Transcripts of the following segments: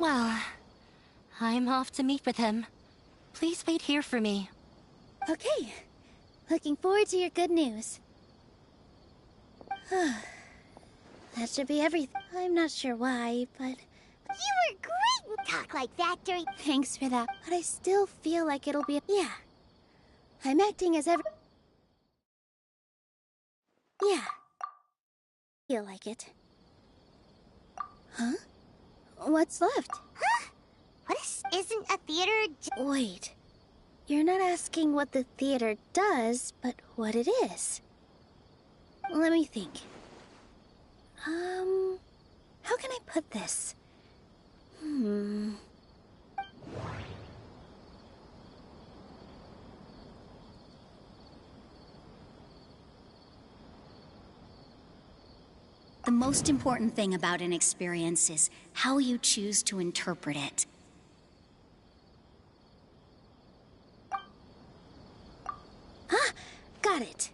Well, I'm off to meet with him. Please wait here for me. Okay. Looking forward to your good news. That should be everything. I'm not sure why, but... You were great to talk like that during... Thanks for that. But I still feel like it'll be... Yeah. I'm acting as Yeah. Feel like it. Huh? What's left? Huh? Isn't a theater... Wait. You're not asking what the theater does, but what it is. Let me think. How can I put this? The most important thing about an experience is how you choose to interpret it. Got it.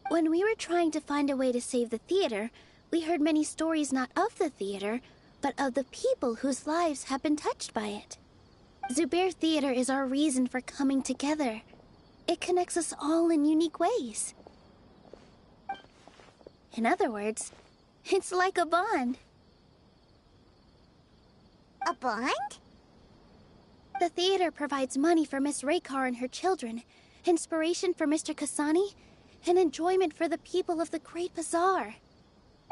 When we were trying to find a way to save the theater, we heard many stories not of the theater, but of the people whose lives have been touched by it. Zubair Theater is our reason for coming together. It connects us all in unique ways. In other words, it's like a bond. A bond? The theater provides money for Miss Raykar and her children, inspiration for Mr. Kasani, and enjoyment for the people of the Great Bazaar.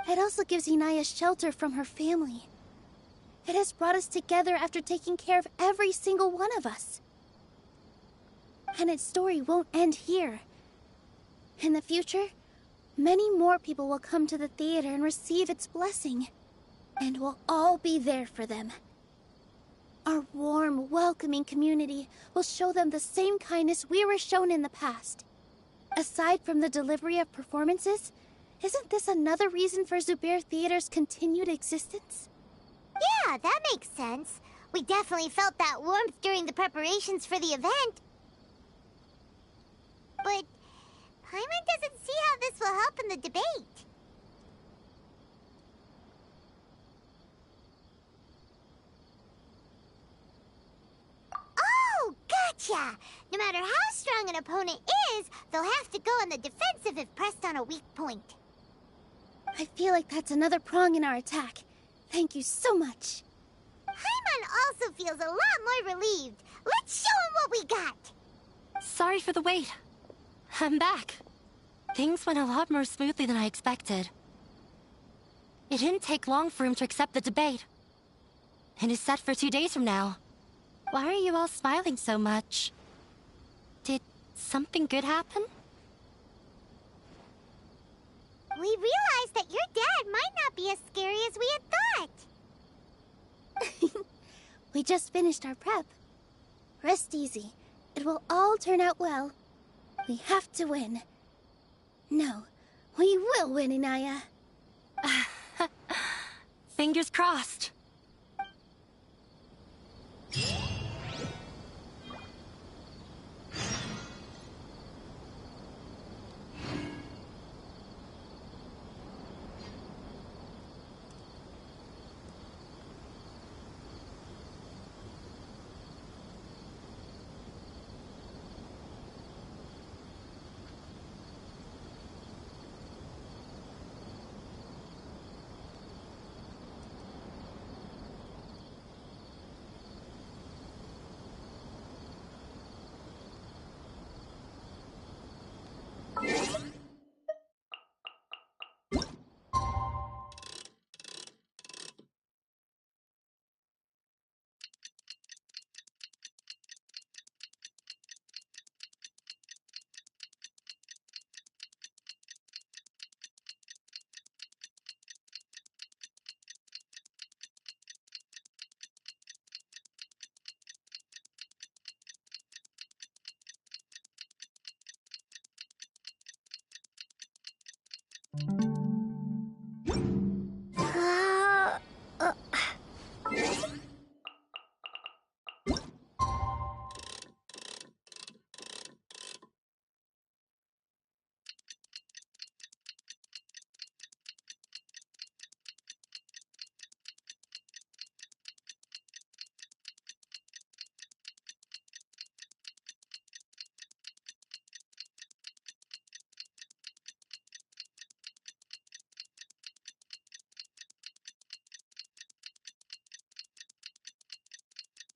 It also gives Inaya shelter from her family. It has brought us together after taking care of every single one of us. And its story won't end here. In the future, many more people will come to the theater and receive its blessing. And we'll all be there for them. Our warm, welcoming community will show them the same kindness we were shown in the past. Aside from the delivery of performances, isn't this another reason for Zubair Theater's continued existence? Yeah, that makes sense. We definitely felt that warmth during the preparations for the event. But Paimon doesn't see how this will help in the debate. Oh, gotcha! No matter how strong an opponent is, they'll have to go on the defensive if pressed on a weak point. I feel like that's another prong in our attack. Thank you so much. Paimon also feels a lot more relieved. Let's show him what we got! Sorry for the wait. I'm back. Things went a lot more smoothly than I expected. It didn't take long for him to accept the debate. It is set for 2 days from now. Why are you all smiling so much? Did something good happen? We realized that your dad might not be as scary as we had thought. We just finished our prep. Rest easy. It will all turn out well. We have to win. No, we will win, Inaya. Fingers crossed.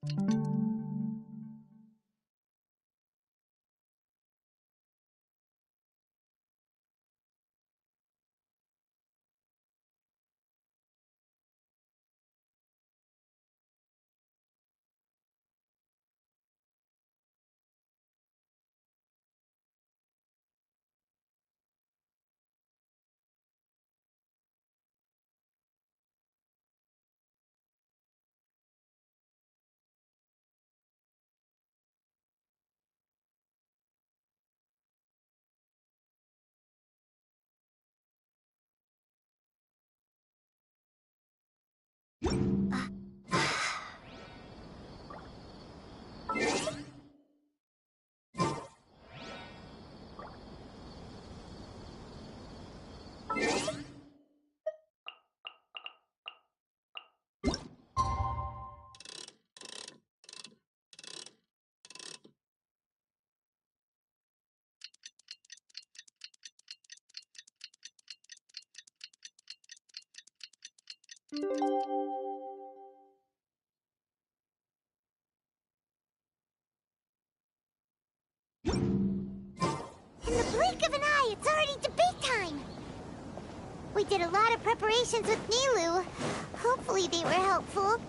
In the blink of an eye, it's already debate time! We did a lot of preparations with Nilu. Hopefully they were helpful.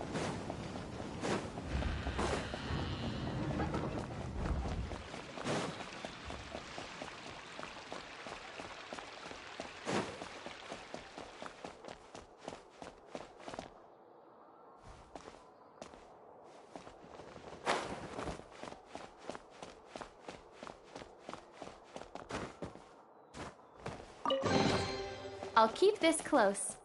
I'll keep this close.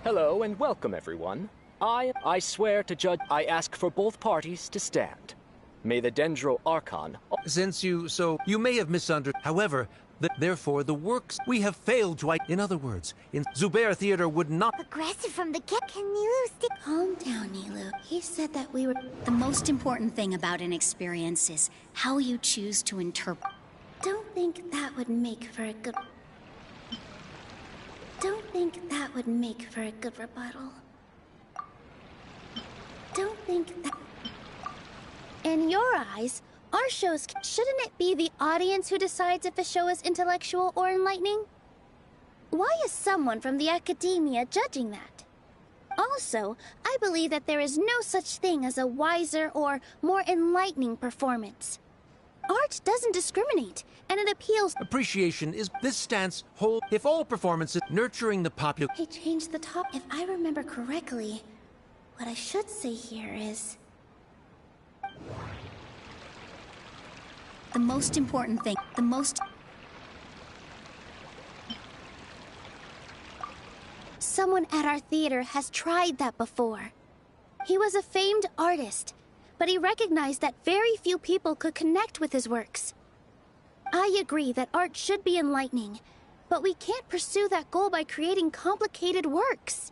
Hello and welcome, everyone. I swear to judge. I ask for both parties to stand. May the Dendro Archon. Since you may have misunderstood. However, therefore the works we have failed to. In other words, in Zubair Theater would not. Aggressive from the get. Can Nilu stick? Calm down, Nilu. He said that we were. The most important thing about an experience is how you choose to interpret. Don't think that would make for a good... Don't think that would make for a good rebuttal. Don't think that... In your eyes, our shows... Shouldn't it be the audience who decides if a show is intellectual or enlightening? Why is someone from the academia judging that? Also, I believe that there is no such thing as a wiser or more enlightening performance. Art doesn't discriminate, and it appeals... Appreciation is this stance whole. If all performances nurturing the popular... Hey, change the top. If I remember correctly, what I should say here is... The most important thing. The most... Someone at our theater has tried that before. He was a famed artist, but he recognized that very few people could connect with his works. I agree that art should be enlightening, but we can't pursue that goal by creating complicated works.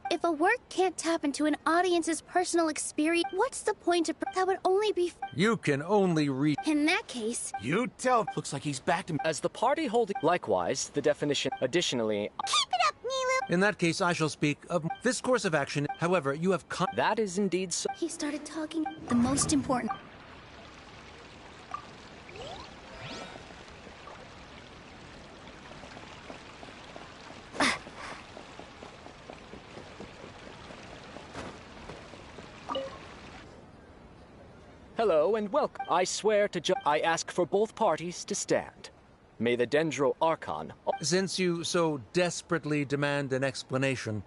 If a work can't tap into an audience's personal experience, what's the point of that would only be You can only read. in that case? You tell. Looks like he's back to. As the party holding. Likewise, the definition. Additionally, Keep it up, Nilu! In that case, I shall speak of this course of action. However, you have that is indeed so. He started talking. The most important. Hello and welcome. I swear to I ask for both parties to stand. May the Dendro Archon. Since you so desperately demand an explanation,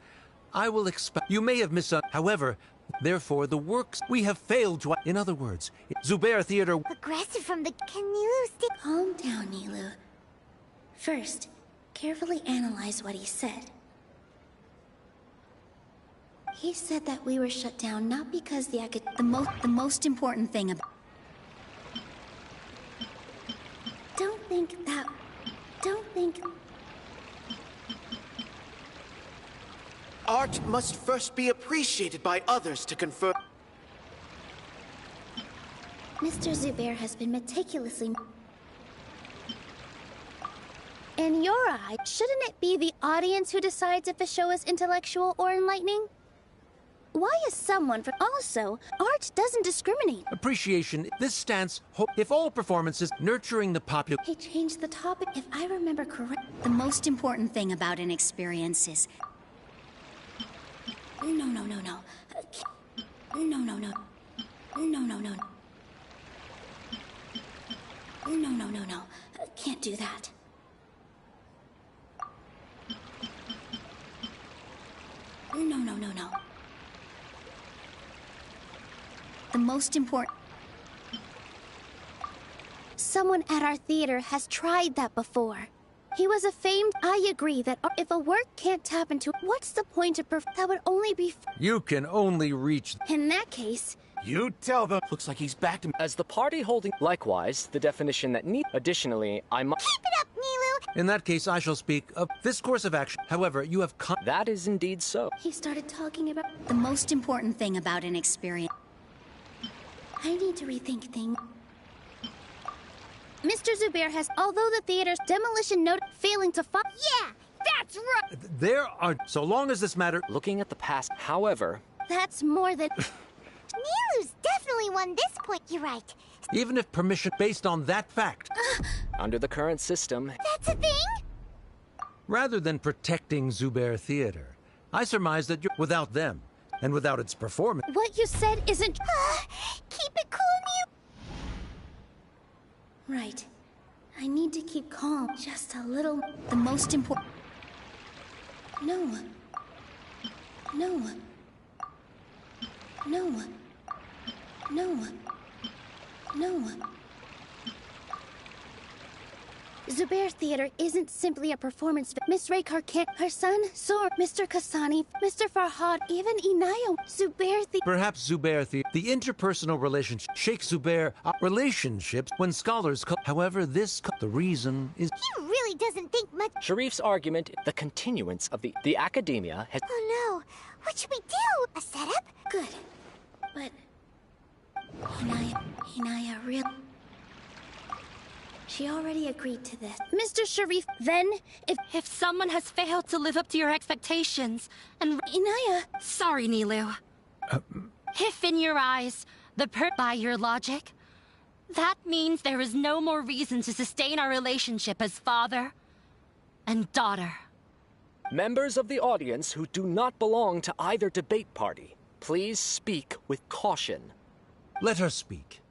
I will expect. You may have misunderstood. However, therefore, the works we have failed to. In other words, Zubair Theater. Aggressive from the... Can Nilu stay... Calm down, Nilu. First, carefully analyze what he said. He said that we were shut down not because the most important thing about. Don't think. Art must first be appreciated by others to confer. Mr. Zubair has been meticulously... In your eye, shouldn't it be the audience who decides if a show is intellectual or enlightening? Why is someone from... Also, art doesn't discriminate. Appreciation. This stance. If all performances nurturing the popular. He changed the topic. If I remember correct... The most important thing about an experience is. No. No. Can't do that. No. The most important. Someone at our theater has tried that before. He was a famed... I agree that if a work can't tap into... What's the point of that would only be... You can only reach. In that case... You tell them. Looks like he's back to. As the party holding. Likewise, the definition that need. Additionally, I must. Keep it up, Nilu! In that case, I shall speak of this course of action. However, you have that is indeed so. He started talking about... The most important thing about an experience. I need to rethink things. Mr. Zubair has... Although the theater's demolition note failing to find... Yeah, that's right! There are. So long as this matter. Looking at the past, however. That's more than... Nilu's definitely won this point, you're right. Even if permission based on that fact. Under the current system. That's a thing? Rather than protecting Zubair Theater, I surmise that you're without them, and without its performance. What you said isn't... Keep it cool, Nilu! Right. I need to keep calm. Just a little... The most important. No. Zubair Theater isn't simply a performance. Miss Raykar can't... Her son, Zor, Mr. Kasani, Mr. Farhad, even Inaya. Zubair Theater... Perhaps Zubair Theater. The interpersonal relationship. Sheikh Zubair... relationships when scholars... However, the reason is... He really doesn't think much... Sharif's argument, the continuance of the academia has... Oh no, what should we do? A setup? Good. But... Inaya really... She already agreed to this. Mr. Sharif, then, If someone has failed to live up to your expectations, and... Inaya... Sorry, Nilu. If in your eyes, by your logic, that means there is no more reason to sustain our relationship as father and daughter. Members of the audience who do not belong to either debate party, please speak with caution. Let her speak.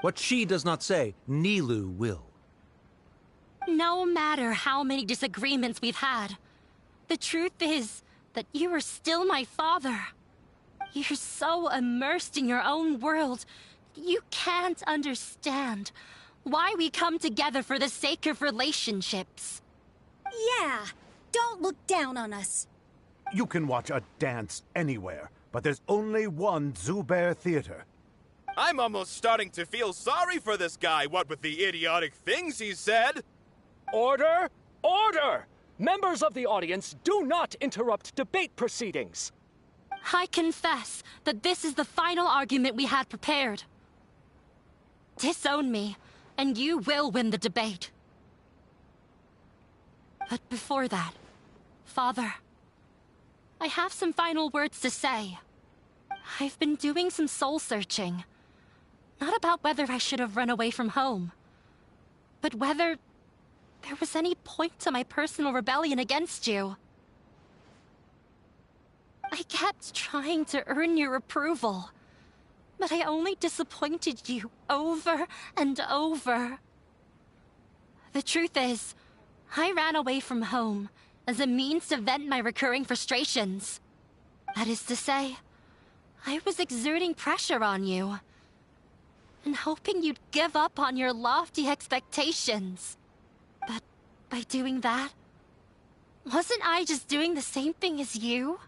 What she does not say, Nilu will. No matter how many disagreements we've had, the truth is that you are still my father. You're so immersed in your own world, you can't understand why we come together for the sake of relationships. Yeah, Don't look down on us. You can watch a dance anywhere, but there's only one Zubair Theater. I'm almost starting to feel sorry for this guy, what with the idiotic things he said. Order! Order! Members of the audience, do not interrupt debate proceedings. I confess that this is the final argument we had prepared. Disown me, and you will win the debate. But before that, Father, I have some final words to say. I've been doing some soul-searching. Not about whether I should have run away from home, but whether there was any point to my personal rebellion against you. I kept trying to earn your approval, but I only disappointed you over and over. The truth is, I ran away from home as a means to vent my recurring frustrations. That is to say, I was exerting pressure on you, and hoping you'd give up on your lofty expectations. But by doing that, wasn't I just doing the same thing as you?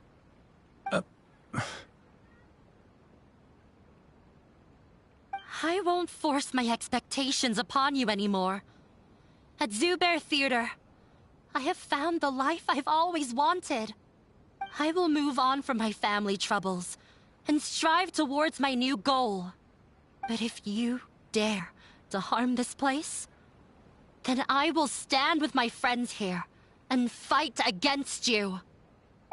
I won't force my expectations upon you anymore. At Zubair Theater, I have found the life I've always wanted. I will move on from my family troubles and strive towards my new goal. But if you dare to harm this place, then I will stand with my friends here and fight against you.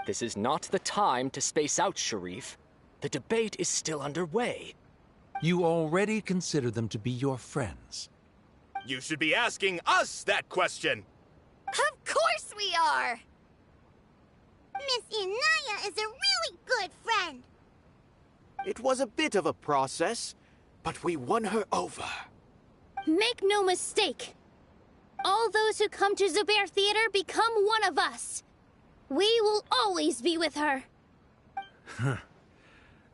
This is not the time to space out, Sharif. The debate is still underway. You already consider them to be your friends. You should be asking us that question. Of course we are! Miss Inaya is a really good friend. It was a bit of a process, but we won her over. Make no mistake. All those who come to Zubair Theater become one of us. We will always be with her.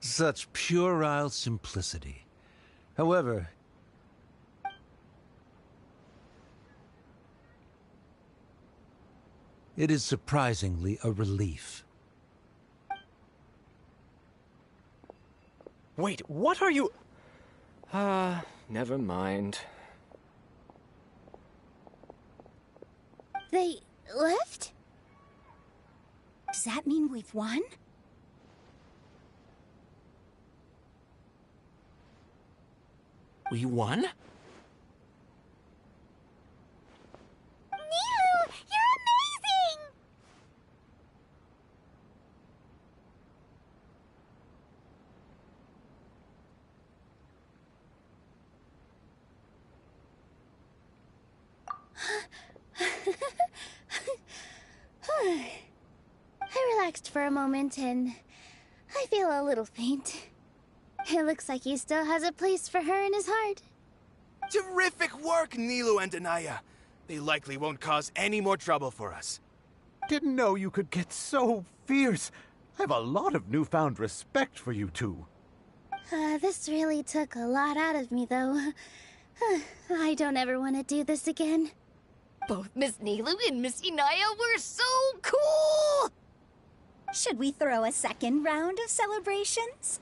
Such puerile simplicity. However, it is surprisingly a relief. Wait, what are you... never mind. They left? Does that mean we've won? We won? Nilu, you're amazing! I relaxed for a moment and I feel a little faint. It looks like he still has a place for her in his heart. Terrific work, Nilu and Anaya. They likely won't cause any more trouble for us. Didn't know you could get so fierce. I have a lot of newfound respect for you two. This really took a lot out of me, though. I don't ever want to do this again. Both Miss Nilu and Miss Inaya were so cool! Should we throw a second round of celebrations?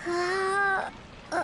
Uh, uh,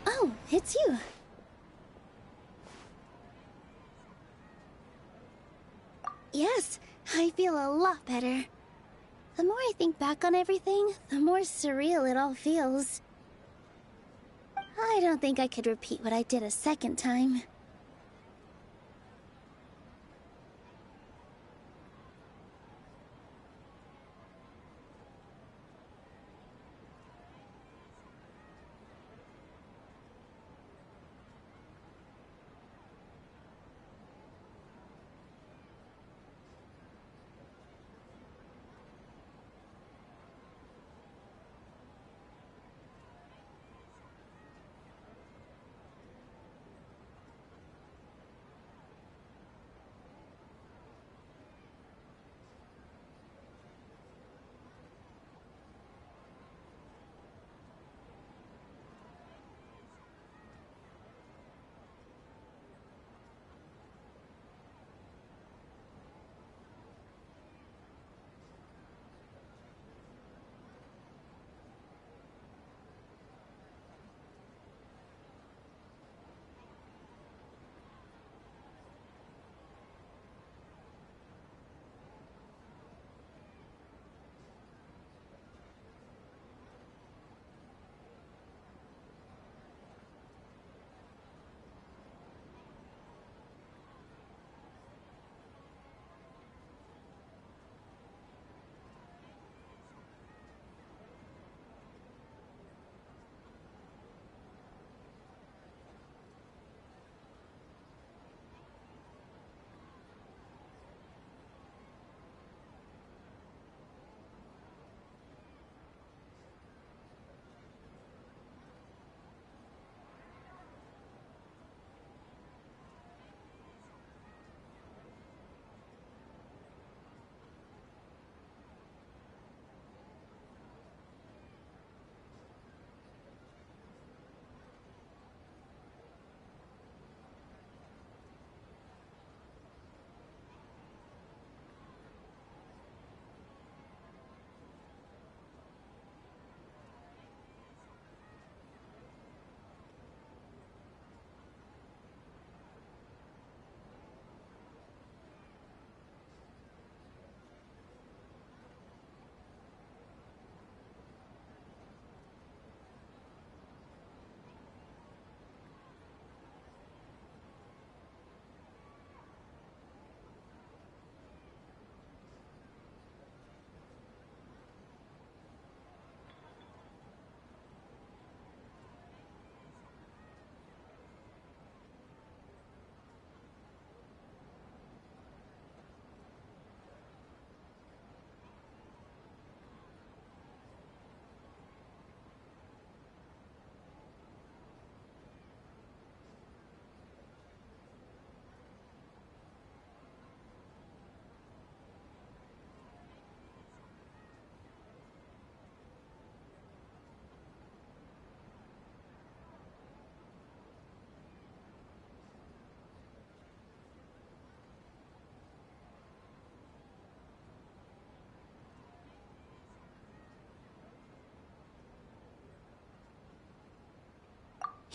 Oh, it's you. Yes, I feel a lot better. The more I think back on everything, the more surreal it all feels. I don't think I could repeat what I did a second time.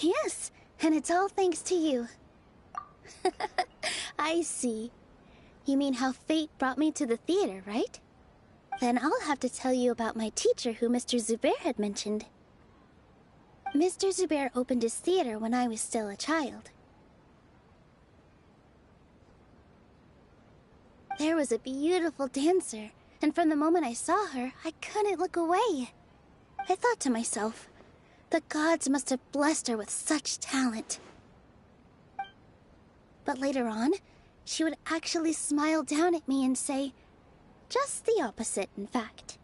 Yes, and it's all thanks to you. I see. You mean how fate brought me to the theater, right? Then I'll have to tell you about my teacher who Mr. Zubair had mentioned. Mr. Zubair opened his theater when I was still a child. There was a beautiful dancer, and from the moment I saw her, I couldn't look away. I thought to myself, the gods must have blessed her with such talent. But later on, she would actually smile down at me and say, just the opposite, in fact.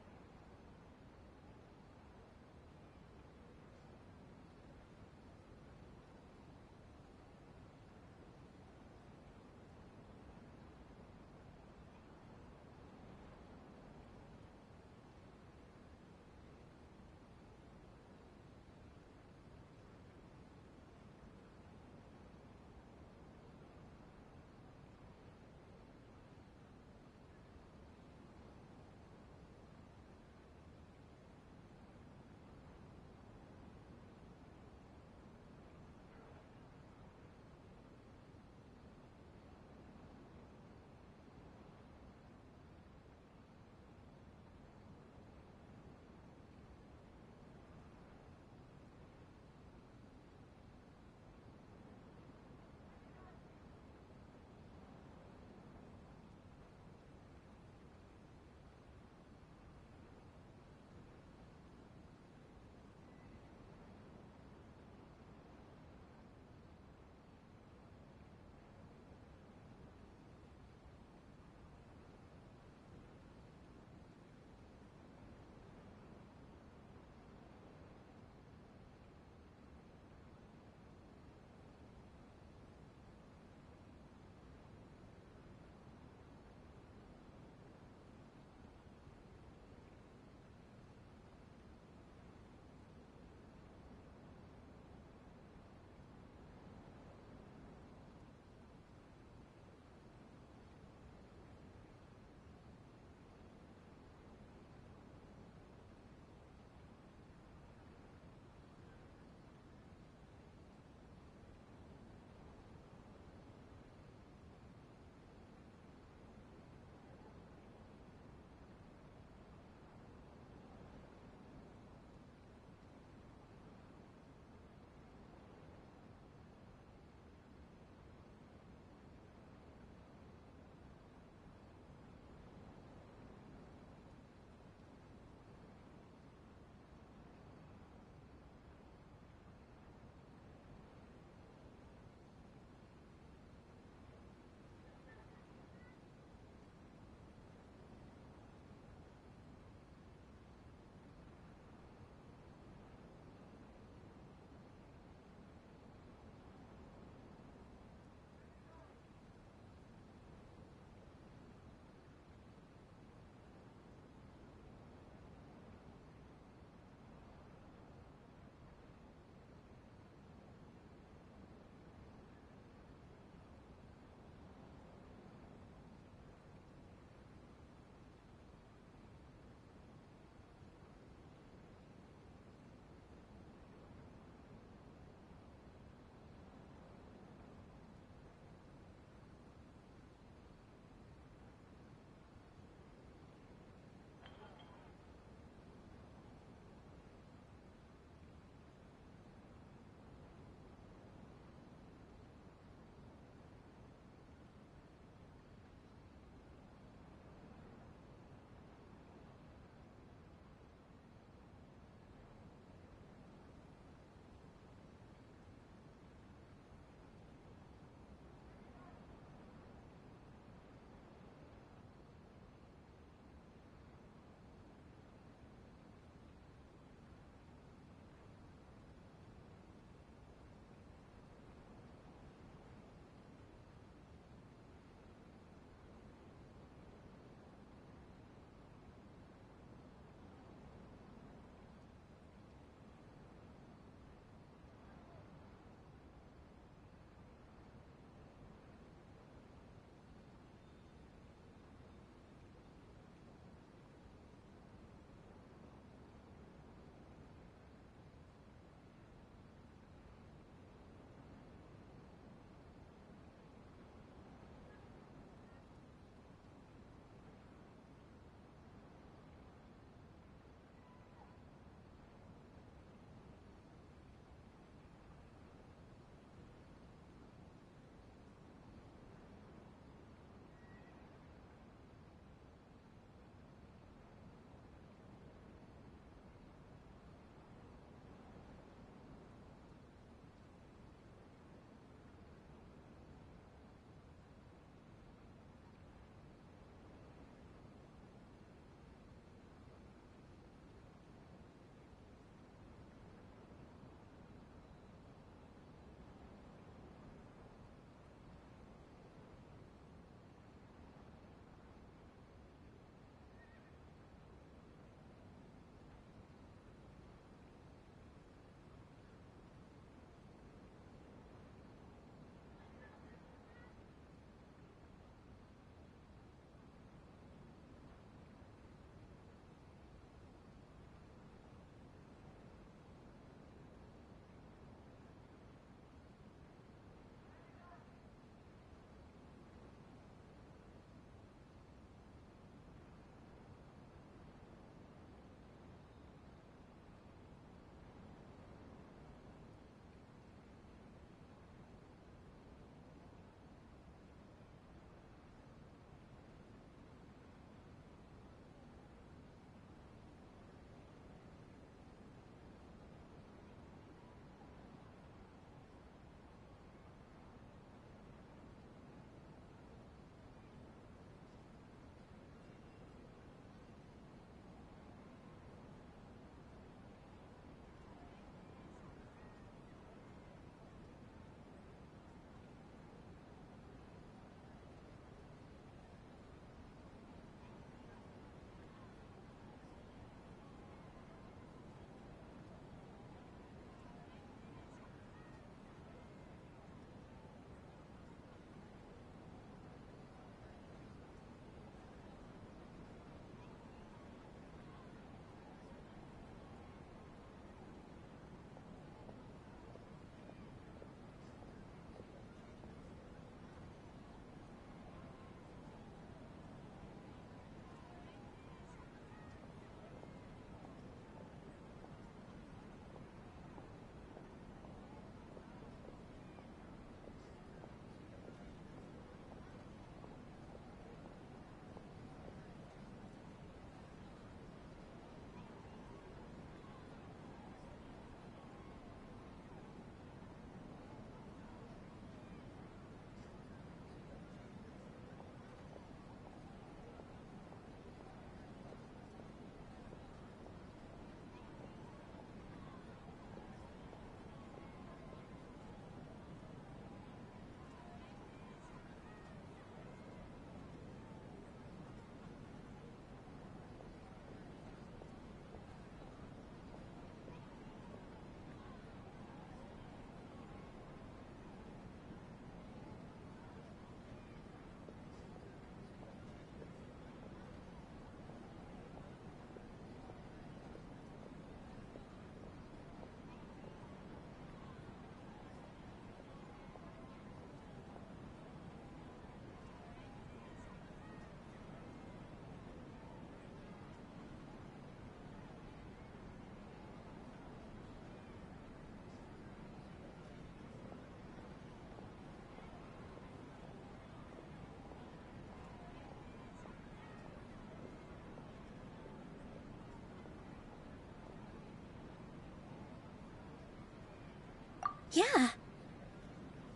Yeah.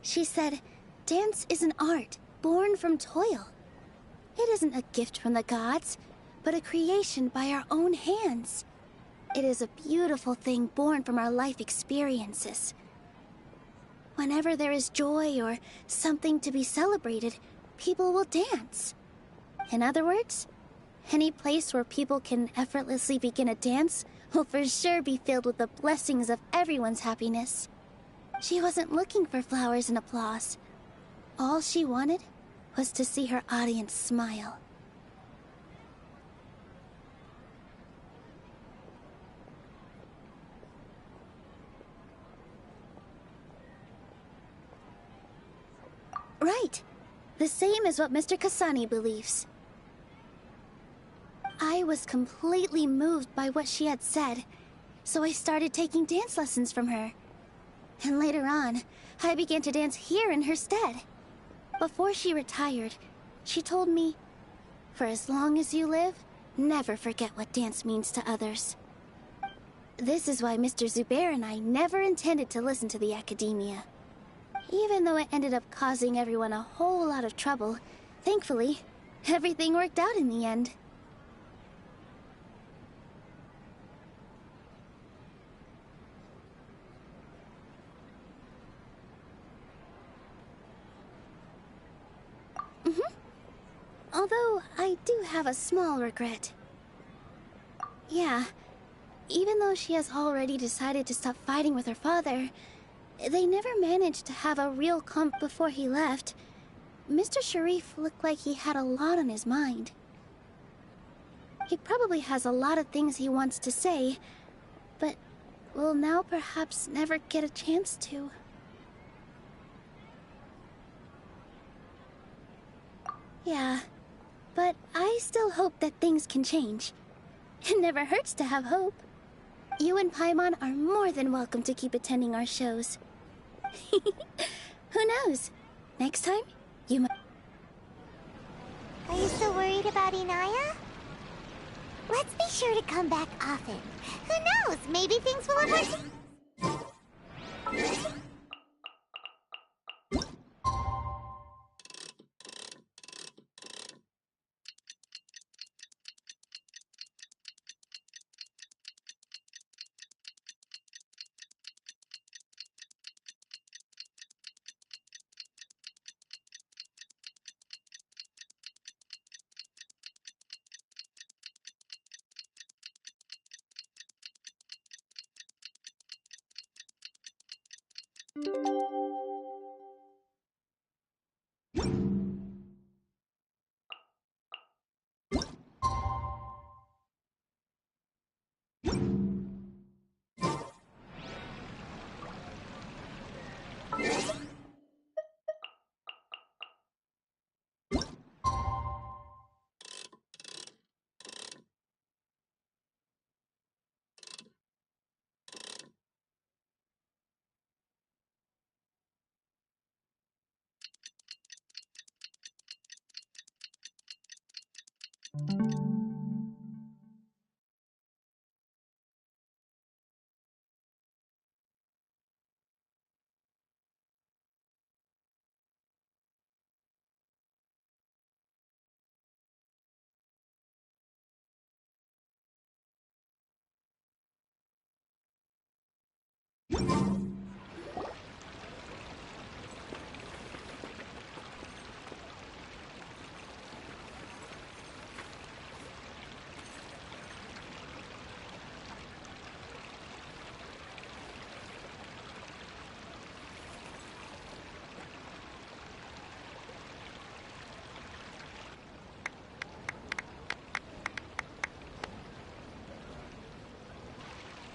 She said, dance is an art born from toil. It isn't a gift from the gods, but a creation by our own hands. It is a beautiful thing born from our life experiences. Whenever there is joy or something to be celebrated, people will dance. In other words, any place where people can effortlessly begin a dance will for sure be filled with the blessings of everyone's happiness. She wasn't looking for flowers and applause. All she wanted was to see her audience smile. Right. The same as what Mr. Kasani believes. I was completely moved by what she had said, so I started taking dance lessons from her. And later on, I began to dance here in her stead. Before she retired, she told me, "For as long as you live, never forget what dance means to others." This is why Mr. Zubair and I never intended to listen to the academia. Even though it ended up causing everyone a whole lot of trouble, thankfully, everything worked out in the end. Although, I do have a small regret. Yeah, even though she has already decided to stop fighting with her father, they never managed to have a real comp before he left. Mr. Sharif looked like he had a lot on his mind. He probably has a lot of things he wants to say, but will now perhaps never get a chance to. Yeah, but I still hope that things can change. It never hurts to have hope. You and Paimon are more than welcome to keep attending our shows. Who knows? Next time, you might... Are you still worried about Inaya? Let's be sure to come back often. Who knows? Maybe things will ever...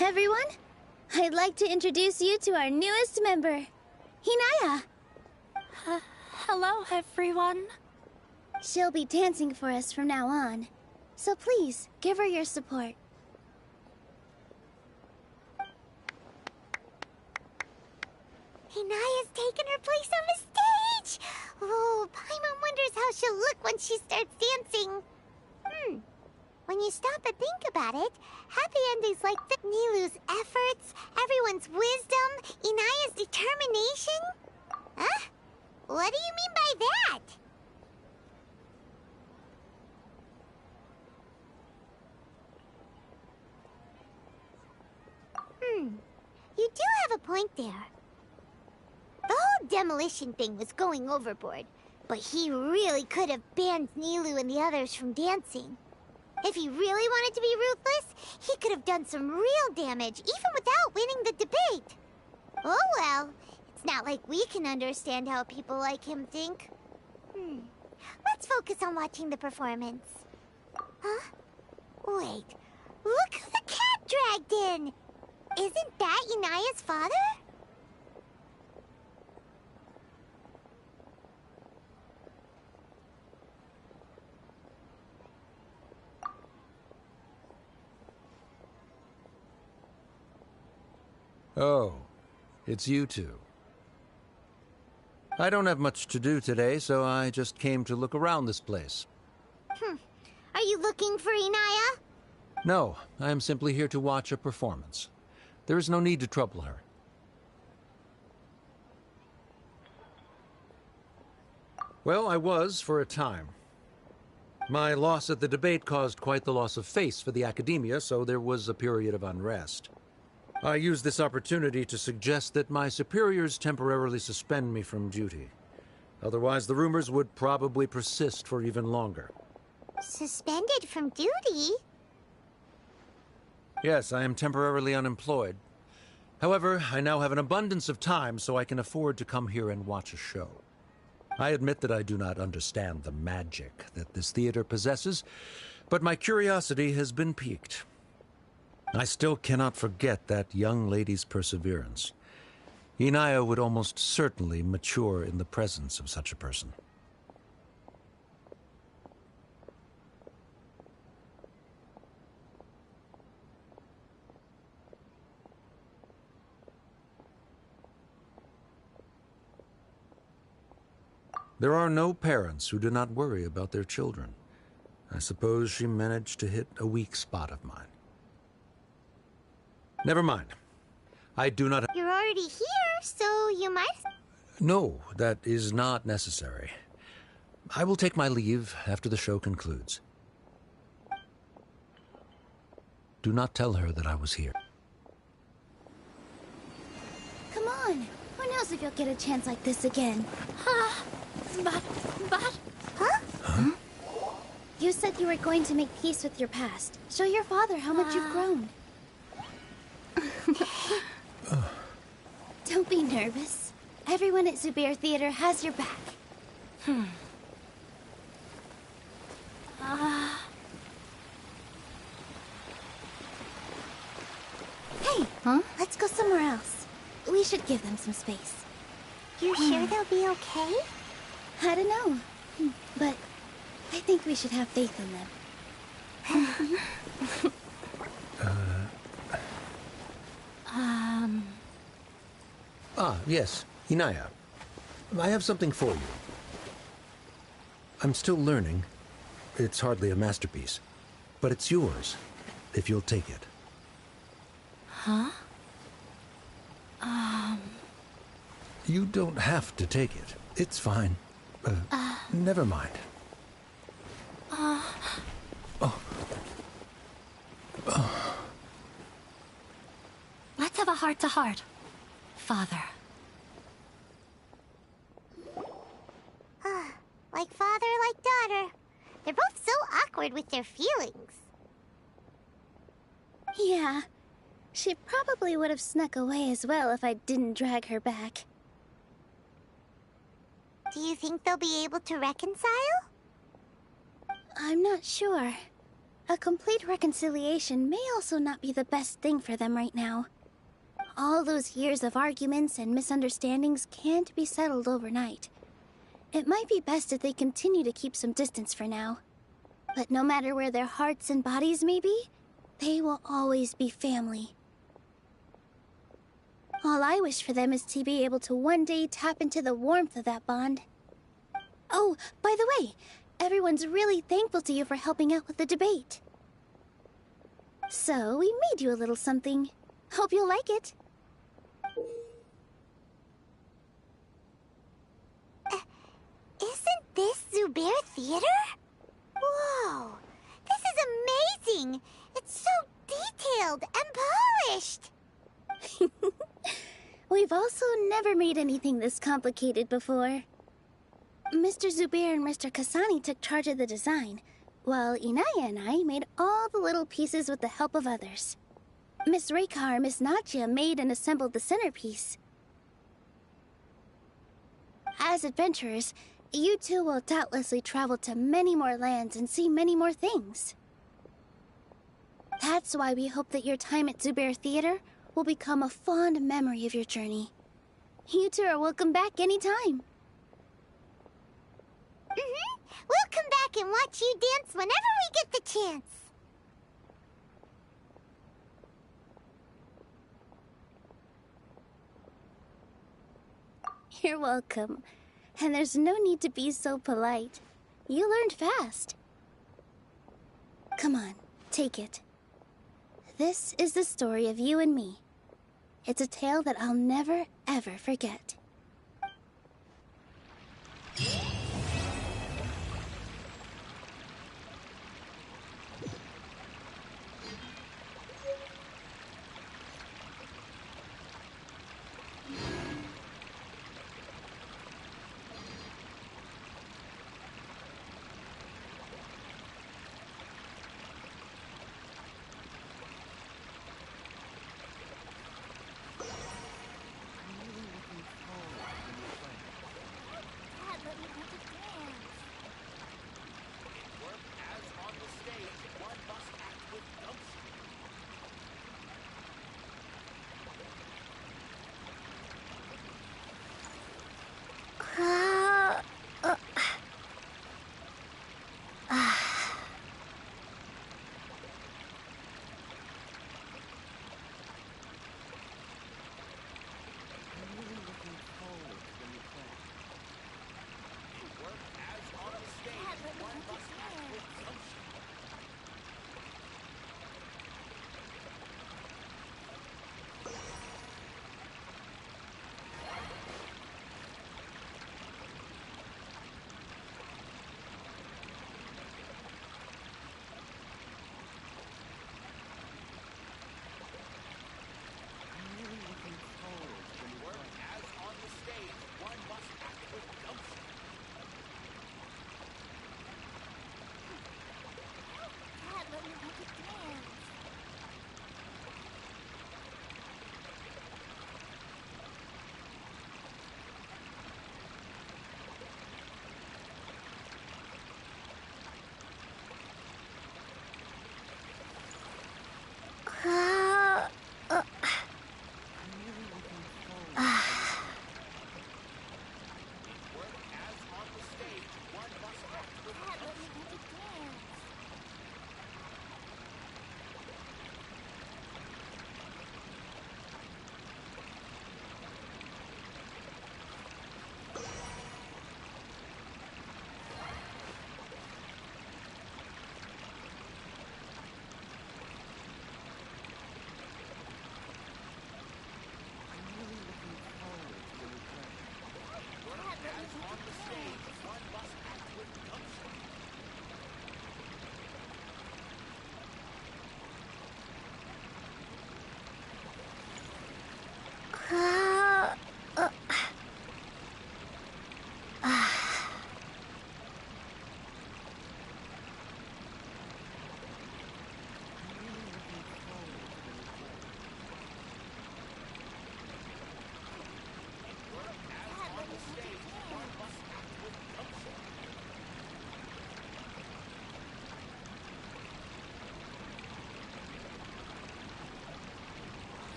Everyone, I'd like to introduce you to our newest member, Hinaya. Hello, everyone. She'll be dancing for us from now on, so please give her your support. Inaya's taken her place on the stage! Oh, Paimon wonders how she'll look when she starts dancing. When you stop and think about it, happy endings like Nilu's efforts, everyone's wisdom, Inaya's determination? Huh? What do you mean by that? You do have a point there. The whole demolition thing was going overboard, but he really could have banned Nilu and the others from dancing. If he really wanted to be ruthless, he could have done some real damage, even without winning the debate. Oh well, it's not like we can understand how people like him think. Let's focus on watching the performance. Huh? Wait, look who the cat dragged in! Isn't that Inaya's father? Oh, it's you two. I don't have much to do today, so I just came to look around this place. Are you looking for Inaya? No, I am simply here to watch a performance. There is no need to trouble her. Well, I was for a time. My loss at the debate caused quite the loss of face for the academia, so there was a period of unrest. I used this opportunity to suggest that my superiors temporarily suspend me from duty. Otherwise, the rumors would probably persist for even longer. Suspended from duty? Yes, I am temporarily unemployed. However, I now have an abundance of time, so I can afford to come here and watch a show. I admit that I do not understand the magic that this theater possesses, but my curiosity has been piqued. I still cannot forget that young lady's perseverance. Inaya would almost certainly mature in the presence of such a person. There are no parents who do not worry about their children. I suppose she managed to hit a weak spot of mine. Never mind. I do not... You're already here, so you might... No, that is not necessary. I will take my leave after the show concludes. Do not tell her that I was here. Come on. Who knows if you'll get a chance like this again? But... Huh? You said you were going to make peace with your past. Show your father how much you've grown. Don't be nervous. Everyone at Zubair Theater has your back. Hey, let's go somewhere else. We should give them some space. You sure they'll be okay? I don't know, but I think we should have faith in them. Yes, Inaya. I have something for you. I'm still learning. It's hardly a masterpiece, but it's yours, if you'll take it. Huh? You don't have to take it. It's fine. Never mind. Let's have a heart-to-heart, Father. Like father, like daughter. They're both so awkward with their feelings. Yeah, she probably would have snuck away as well if I didn't drag her back. Do you think they'll be able to reconcile? I'm not sure. A complete reconciliation may also not be the best thing for them right now. All those years of arguments and misunderstandings can't be settled overnight. It might be best if they continue to keep some distance for now. But no matter where their hearts and bodies may be, they will always be family. All I wish for them is to be able to one day tap into the warmth of that bond. Oh, by the way, everyone's really thankful to you for helping out with the debate. So, we made you a little something. Hope you'll like it. Isn't this Zubair Theater? Whoa! This is amazing! It's so detailed and polished! We've also never made anything this complicated before. Mr. Zubair and Mr. Kasani took charge of the design, while Inaya and I made all the little pieces with the help of others. Miss Reikar and Miss Nadia made and assembled the centerpiece. As adventurers, you two will doubtlessly travel to many more lands and see many more things. That's why we hope that your time at Zubair Theater will become a fond memory of your journey. You two are welcome back anytime. We'll come back and watch you dance whenever we get the chance. You're welcome. And there's no need to be so polite. You learned fast. Come on, take it. This is the story of you and me. It's a tale that I'll never, ever forget.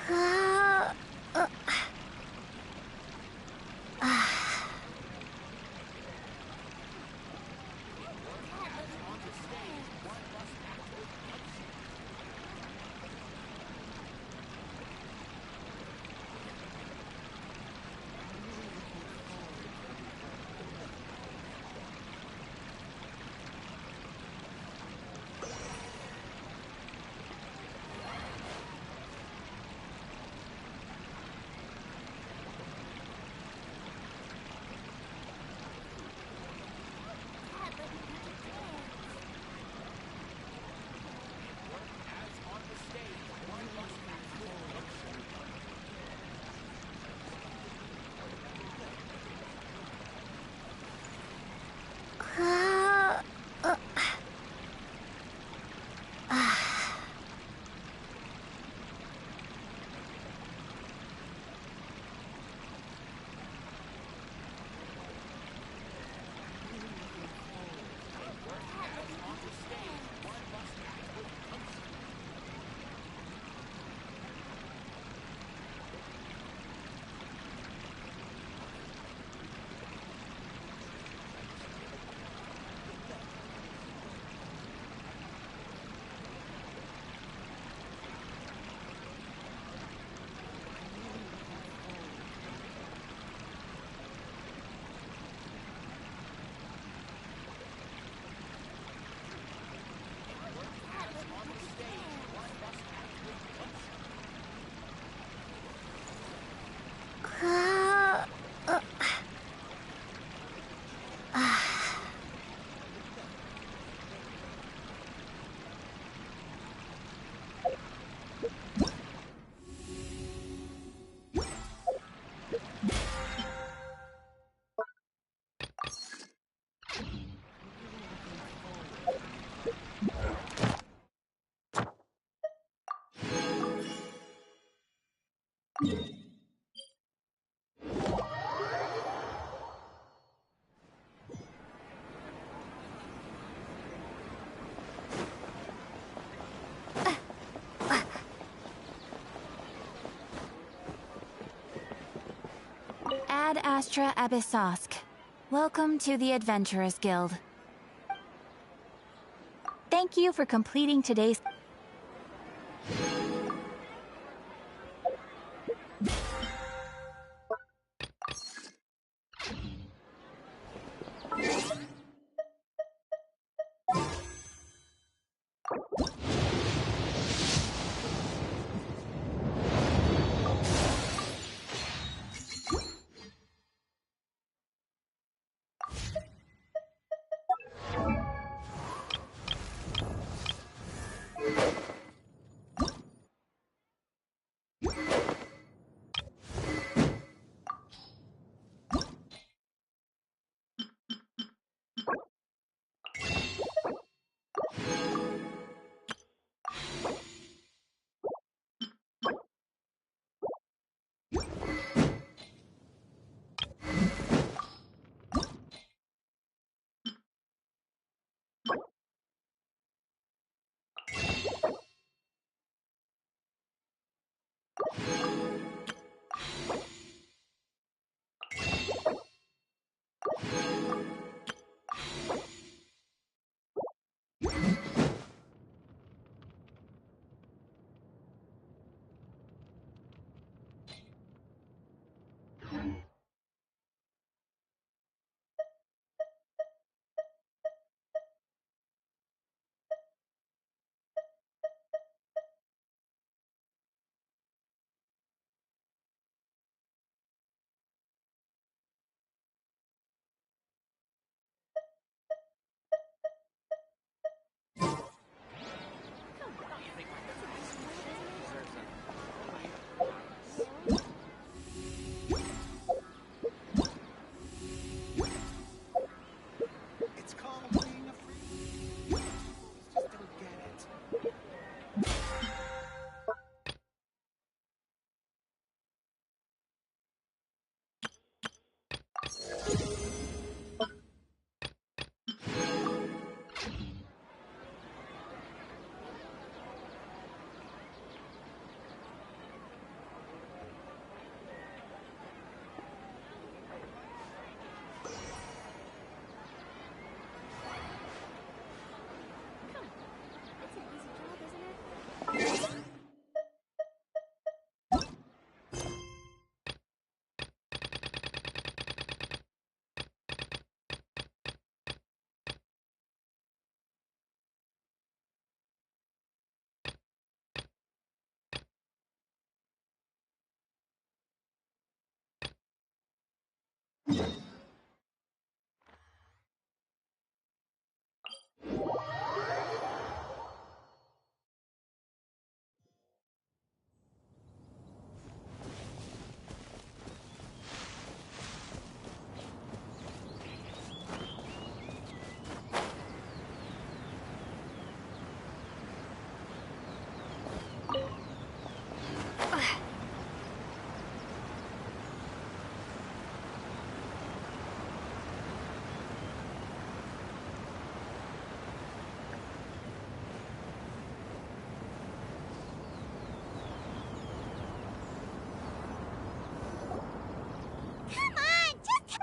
Uh, uh, Ad Astra Abyssosk. Welcome to the Adventurers Guild. Thank you for completing today's...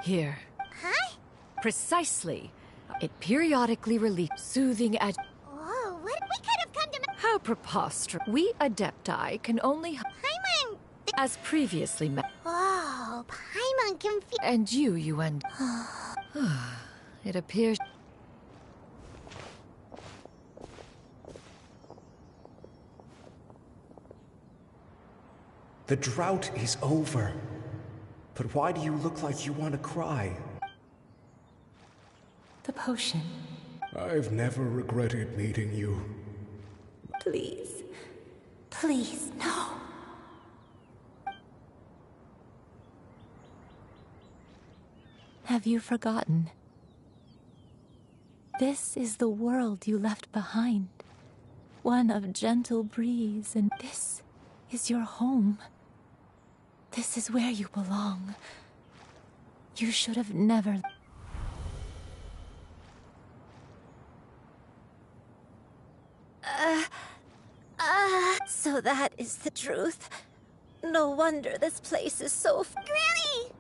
Here. Huh? Precisely. It periodically releases soothing Whoa, what? We could have come to How preposterous. We Adepti can only Paimon! as previously met. Whoa, Paimon confused. And you and... It appears... The drought is over. But why do you look like you want to cry? The potion. I've never regretted meeting you. Please. Please, no. Have you forgotten? This is the world you left behind. One of gentle breeze, and this is your home. This is where you belong. You should have never... So that is the truth. No wonder this place is so... Granny!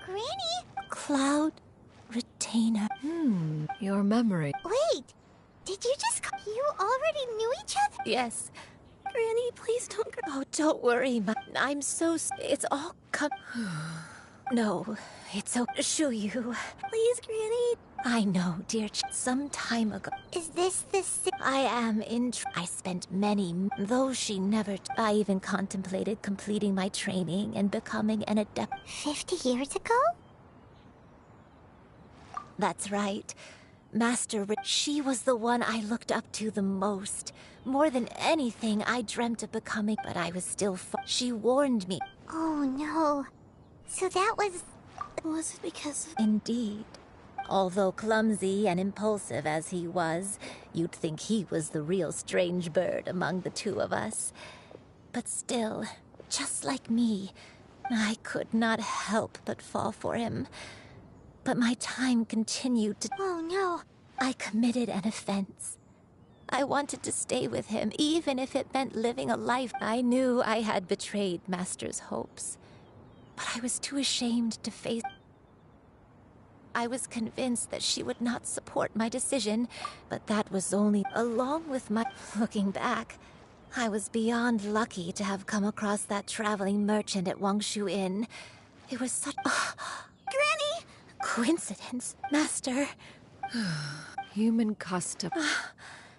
Granny? Cloud Retainer. Your memory. Wait, did you just... You already knew each other? Yes. Granny, please don't... Oh, don't worry. I'm so... It's all come... No, it's okay. Shoo you. Please, Granny. I know, dear. Some time ago. Is this the... I am in... I spent many... Though she never... I even contemplated completing my training and becoming an adept. 50 years ago? That's right. Master... She was the one I looked up to the most. More than anything, I dreamt of becoming... But I was still... She warned me. Oh, no. So that was... Was it because of... Indeed. Although clumsy and impulsive as he was, you'd think he was the real strange bird among the two of us. But still, just like me, I could not help but fall for him. But my time continued to... Oh, no. I committed an offense. I wanted to stay with him, even if it meant living a life. I knew I had betrayed Master's hopes. But I was too ashamed to face... I was convinced that she would not support my decision, but that was only along with my... Looking back, I was beyond lucky to have come across that traveling merchant at Wangshu Inn. It was such... Granny! Coincidence, Master. Human custom.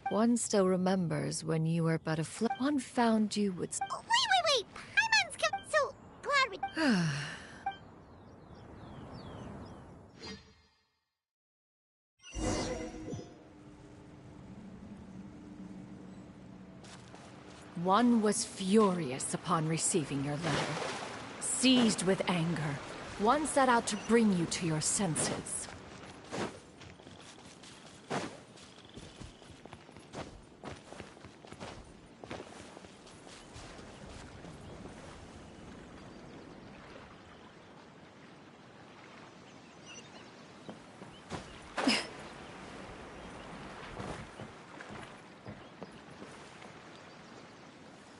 One still remembers when you were but a One found you would... Wait! Paimon's come... So, glad One was furious upon receiving your letter. Seized with anger, one set out to bring you to your senses.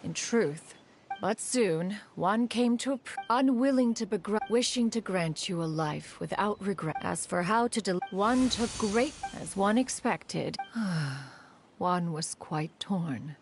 In truth, but soon, one came to unwilling to begrudge, wishing to grant you a life without regret. As for how to one took great, as one expected. One was quite torn.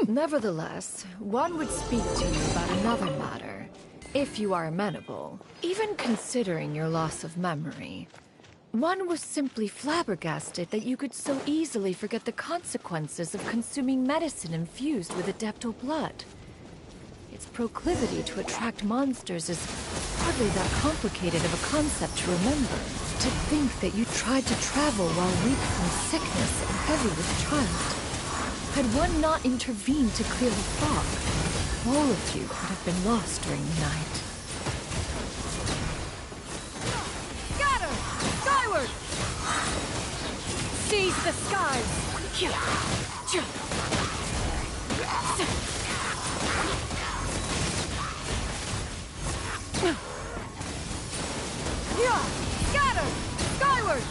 Nevertheless, one would speak to you about another matter, if you are amenable, even considering your loss of memory. One was simply flabbergasted that you could so easily forget the consequences of consuming medicine infused with adeptal blood. Its proclivity to attract monsters is hardly that complicated of a concept to remember. To think that you tried to travel while weak from sickness and heavy with child. Had one not intervened to clear the fog, all of you would have been lost during the night. Scatter! Skyward! Seize the skies! Scatter! Skyward!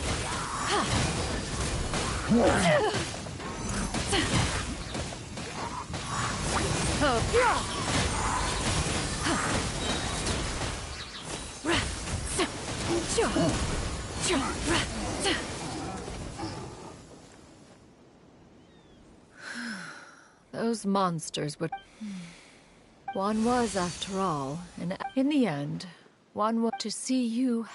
Those monsters would... One was, after all, and in the end, one was to see you...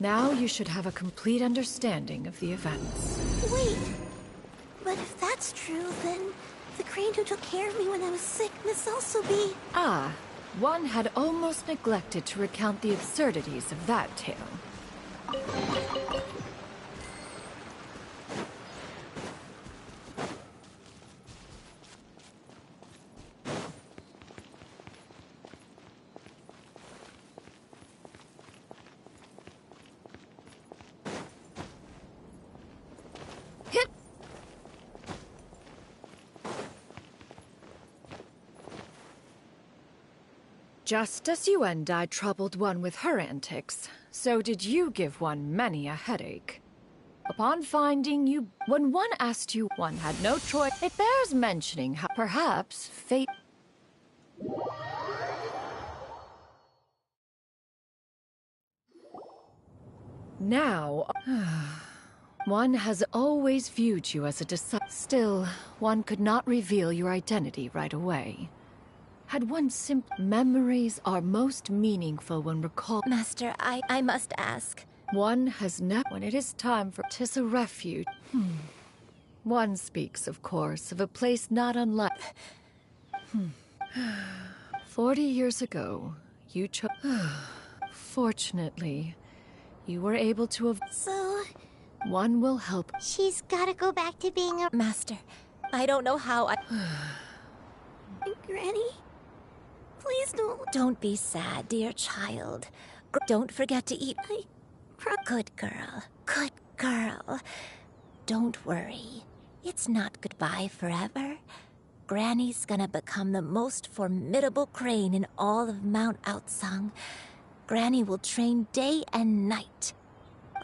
Now you should have a complete understanding of the events. Wait! But if that's true, then the crane who took care of me when I was sick must also be... Ah, one had almost neglected to recount the absurdities of that tale. Just as you and I troubled one with her antics, so did you give one many a headache. Upon finding you, when one asked you, one had no choice. It bears mentioning how perhaps fate... Now, one has always viewed you as a disciple. Still, one could not reveal your identity right away. Had one simple... Memories are most meaningful when recalled... Master, I must ask. One has never... When it is time for... 'Tis a refuge. One speaks, of course, of a place not unlike... 40 years ago, you chose... Fortunately, you were able to have... So... One will help... She's gotta go back to being a... Master, I don't know how I... Granny? Please don't... Don't be sad, dear child. Don't forget to eat... Good girl. Good girl. Don't worry. It's not goodbye forever. Granny's gonna become the most formidable crane in all of Mount Outsung. Granny will train day and night.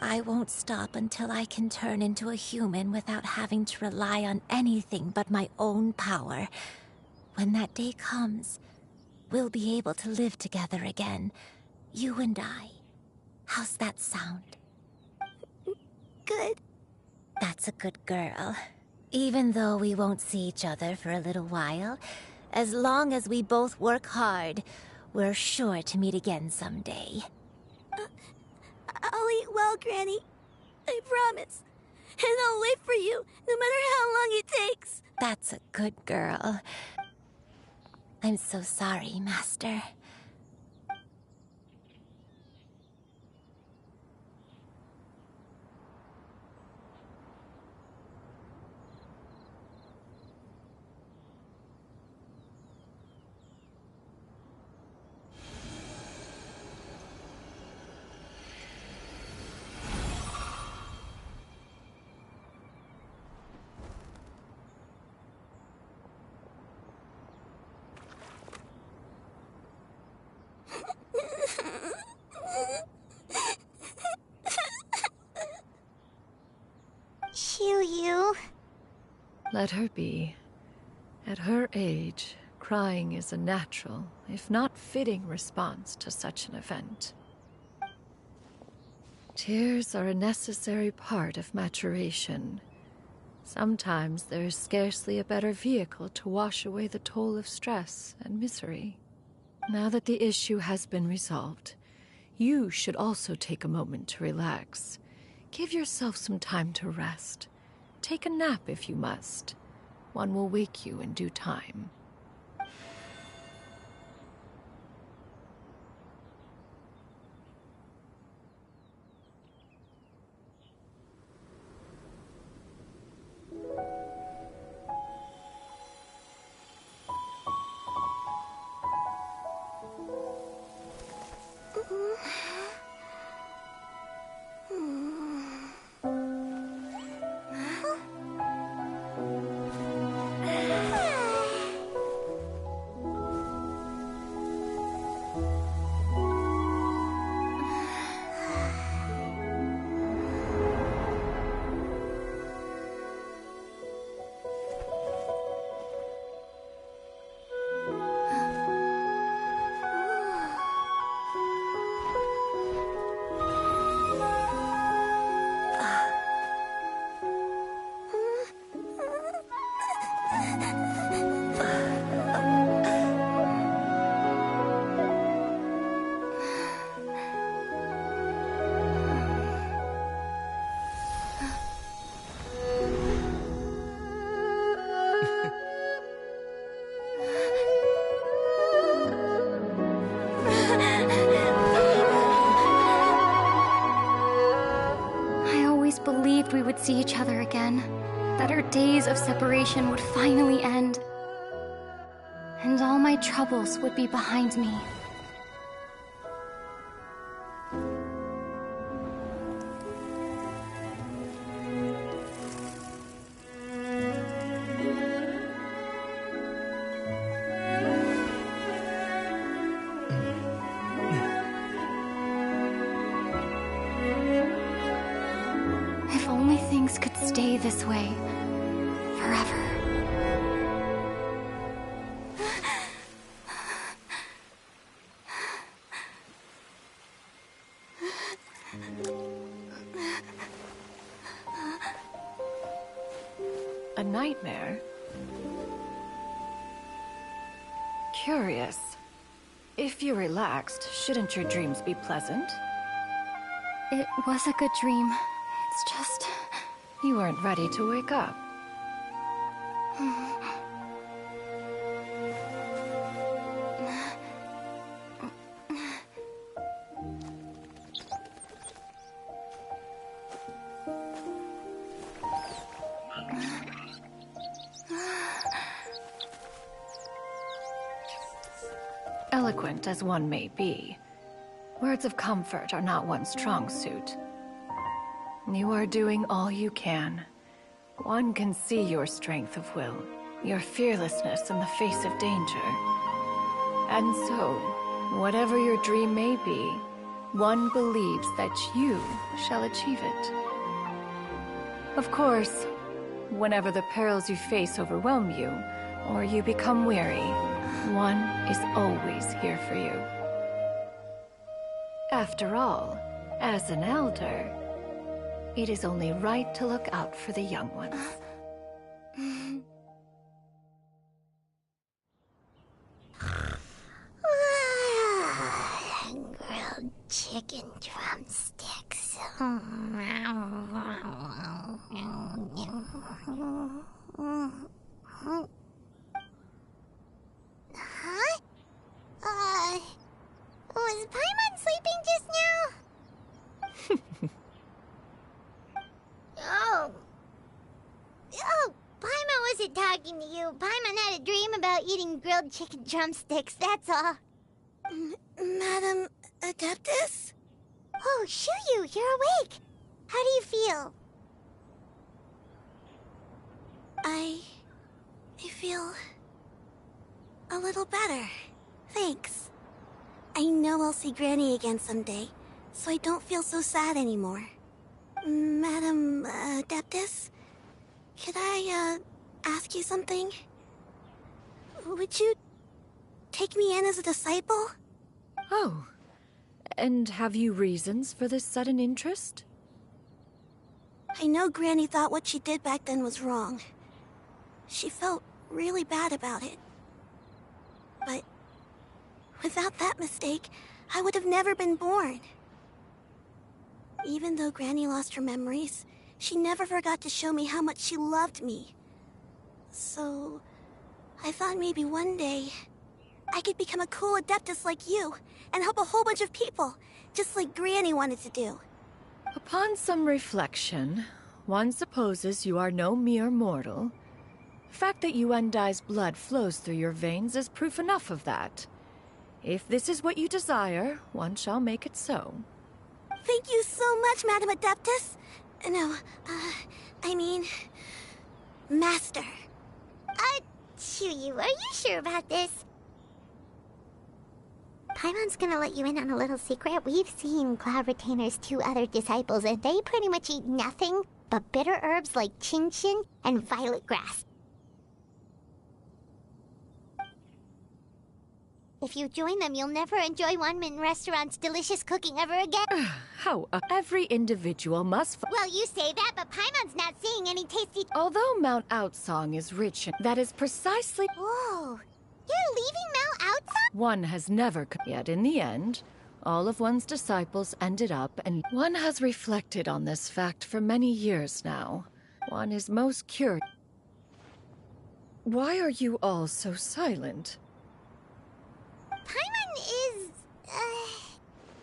I won't stop until I can turn into a human without having to rely on anything but my own power. When that day comes, we'll be able to live together again. You and I. How's that sound? Good. That's a good girl. Even though we won't see each other for a little while, as long as we both work hard, we're sure to meet again someday. I'll eat well, Granny. I promise. And I'll wait for you, no matter how long it takes. That's a good girl. I'm so sorry, Master. Shoo-you. Let her be. At her age, Crying is a natural, if not fitting, response to such an event. Tears are a necessary part of maturation. Sometimes there is scarcely a better vehicle to wash away the toll of stress and misery. Now that the issue has been resolved, you should also take a moment to relax. Give yourself some time to rest. Take a nap if you must. One will wake you in due time. Believed we would see each other again, that our days of separation would finally end, and all my troubles would be behind me. If only things could stay this way forever. A nightmare? Curious. If you're relaxed, shouldn't your dreams be pleasant? It was a good dream. It's just... You weren't ready to wake up. Eloquent as one may be, words of comfort are not one's strong suit. You are doing all you can. One can see your strength of will, your fearlessness in the face of danger. And so, whatever your dream may be, one believes that you shall achieve it. Of course, whenever the perils you face overwhelm you, or you become weary, one is always here for you. After all, as an elder, it is only right to look out for the young ones. Grilled chicken drumsticks. Huh? Was Paimon sleeping just now? Oh, Paimon wasn't talking to you. Paimon had a dream about eating grilled chicken drumsticks, that's all. Madam Adeptus? Oh, Shuyu, you're awake. How do you feel? I feel a little better. Thanks. I know I'll see Granny again someday, so I don't feel so sad anymore. Madam Adeptus, could I ask you something? Would you take me in as a disciple? Oh. And have you reasons for this sudden interest? I know Granny thought what she did back then was wrong. She felt really bad about it. But without that mistake, I would have never been born. Even though Granny lost her memories, she never forgot to show me how much she loved me. So, I thought maybe one day I could become a cool adeptus like you and help a whole bunch of people, just like Granny wanted to do. Upon some reflection, one supposes you are no mere mortal. The fact that Yuendai's blood flows through your veins is proof enough of that. If this is what you desire, one shall make it so. Thank you so much, Madam Adeptus. No, I mean, Master. Chuyu, are you sure about this? Paimon's gonna let you in on a little secret. We've seen Cloud Retainer's 2 other disciples, and they pretty much eat nothing but bitter herbs like chin-chin and violet grass. If you join them, you'll never enjoy Wanmin Restaurant's delicious cooking ever again. How? Every individual must... Well, you say that, but Paimon's not seeing any tasty... Although Mount Outsong is rich, that is precisely... Whoa! You're leaving Mount Outsong? One has never... Yet in the end, all of one's disciples ended up, and one has reflected on this fact for many years now. One is most curious. Why are you all so silent? Paimon is,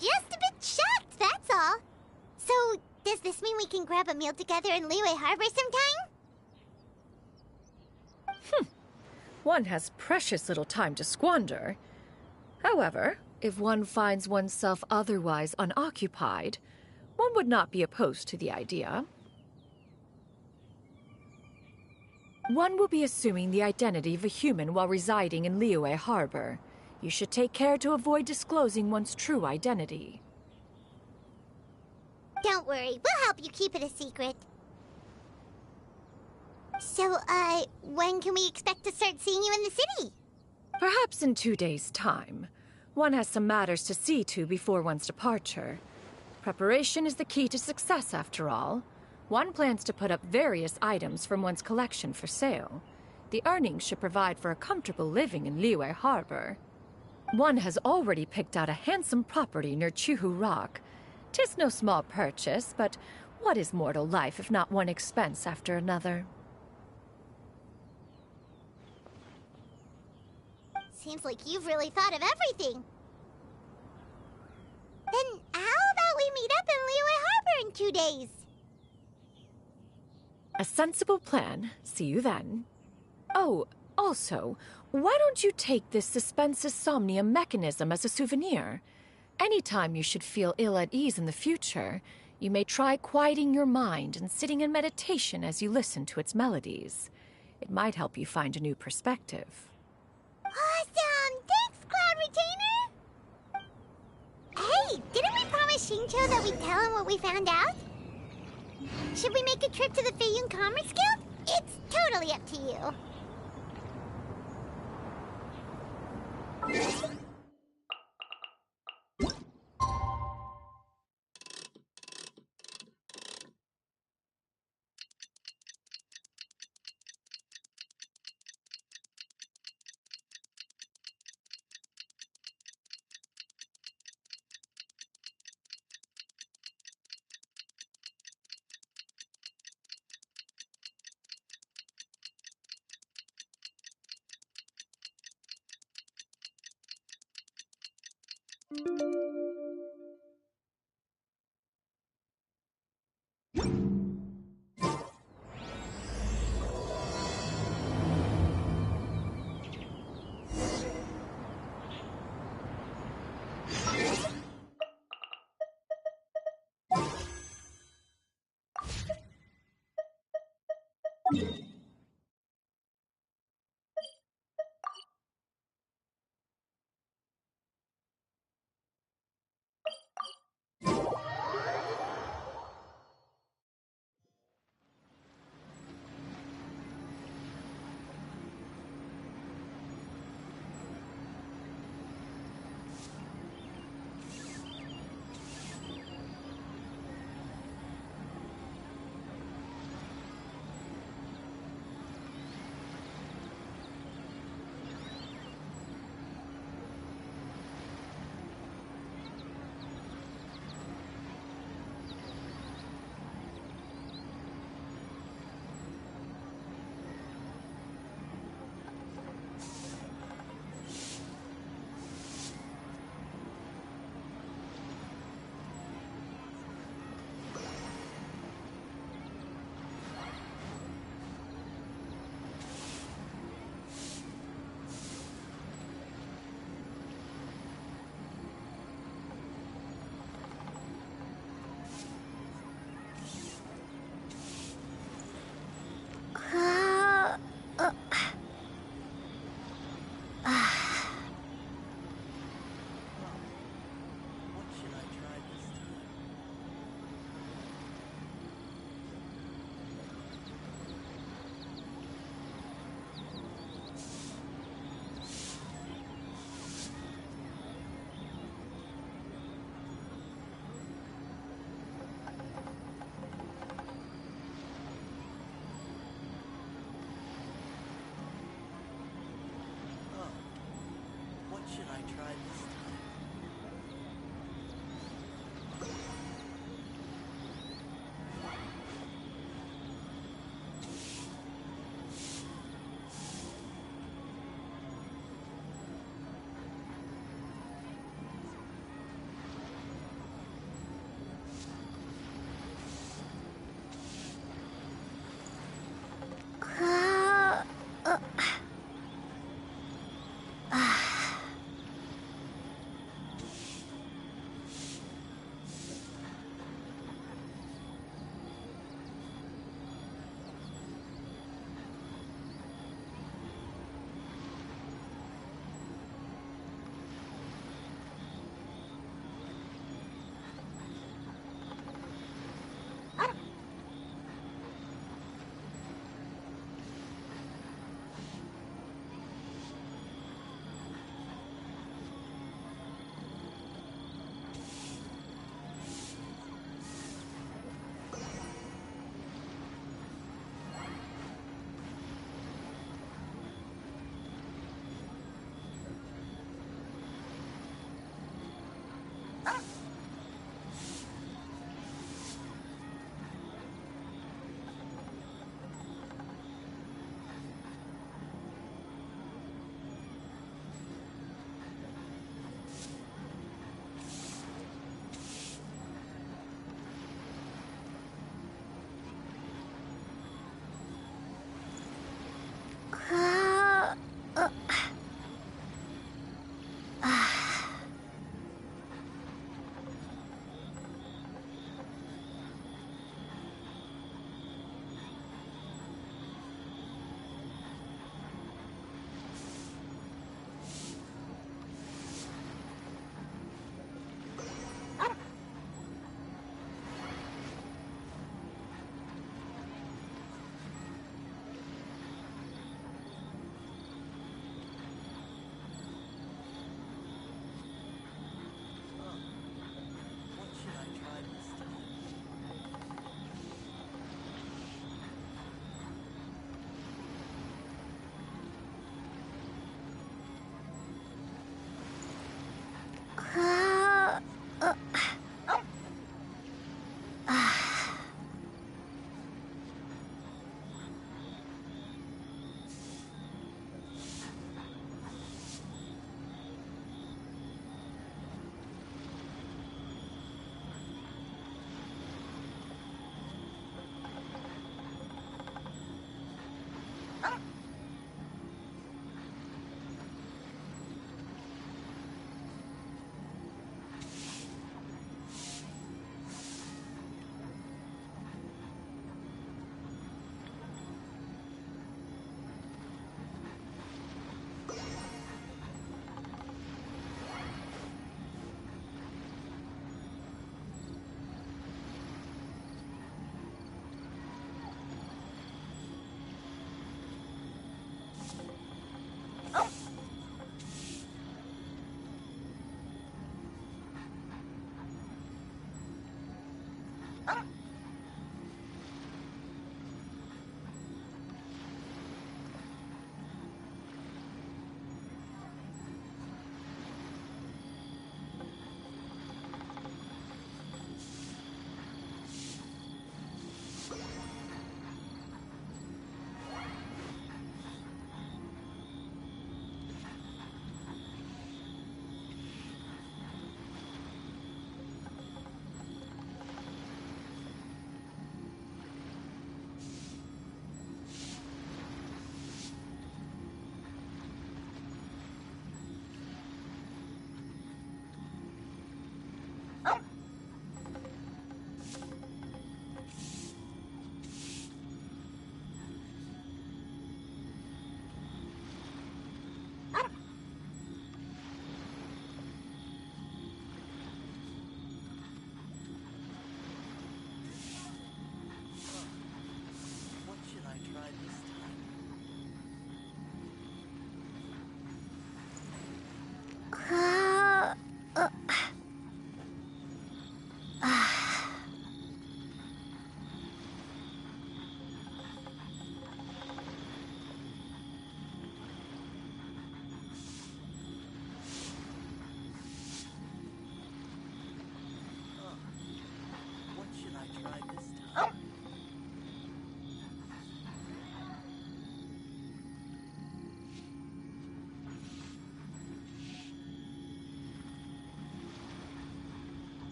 just a bit shocked, that's all. So, does this mean we can grab a meal together in Liyue Harbor sometime? One has precious little time to squander. However, if one finds oneself otherwise unoccupied, one would not be opposed to the idea. One will be assuming the identity of a human while residing in Liyue Harbor. You should take care to avoid disclosing one's true identity. Don't worry, we'll help you keep it a secret. So, when can we expect to start seeing you in the city? Perhaps in 2 days' time. One has some matters to see to before one's departure. Preparation is the key to success, after all. One plans to put up various items from one's collection for sale. The earnings should provide for a comfortable living in Liyue Harbor. One has already picked out a handsome property near Chuhu Rock. 'Tis no small purchase, but what is mortal life if not one expense after another? Seems like you've really thought of everything. Then how about we meet up in Liyue Harbor in 2 days? A sensible plan. See you then. Oh, also, why don't you take this suspense somnium mechanism as a souvenir? Anytime you should feel ill at ease in the future, you may try quieting your mind and sitting in meditation as you listen to its melodies. It might help you find a new perspective. Awesome! Thanks, Cloud Retainer! Hey, didn't we promise Shincho that we'd tell him what we found out? Should we make a trip to the Feiyun Commerce Guild? It's totally up to you. What should I try this time?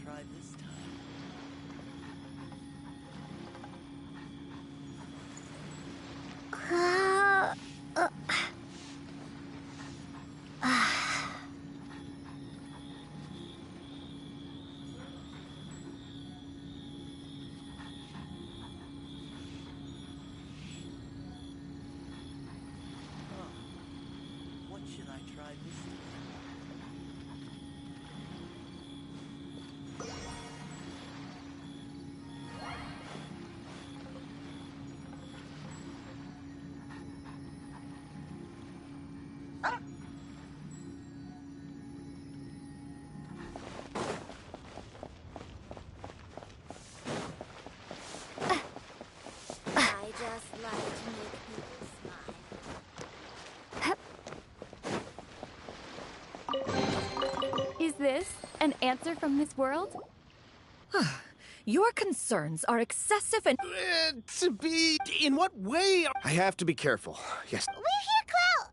try this time? What should I try this time? I just like to make people smile. Is this an answer from this world? Your concerns are excessive and... To be... In what way? I have to be careful. Yes. We're here, Clow.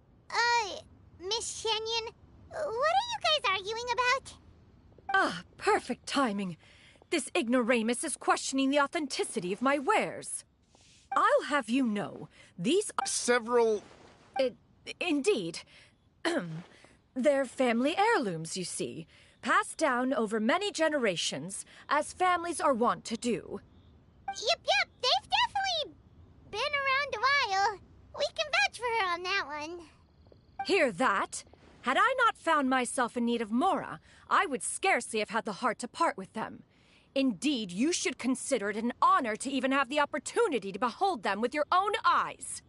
Miss Shenyan, what are you guys arguing about? Ah, perfect timing. This ignoramus is questioning the authenticity of my wares. I'll have you know, these are... Several... Indeed. They're family heirlooms, you see. Passed down over many generations, as families are wont to do. Yep, they've definitely been around a while. We can vouch for her on that one. Hear that? Had I not found myself in need of Mora, I would scarcely have had the heart to part with them. Indeed, you should consider it an honor to even have the opportunity to behold them with your own eyes.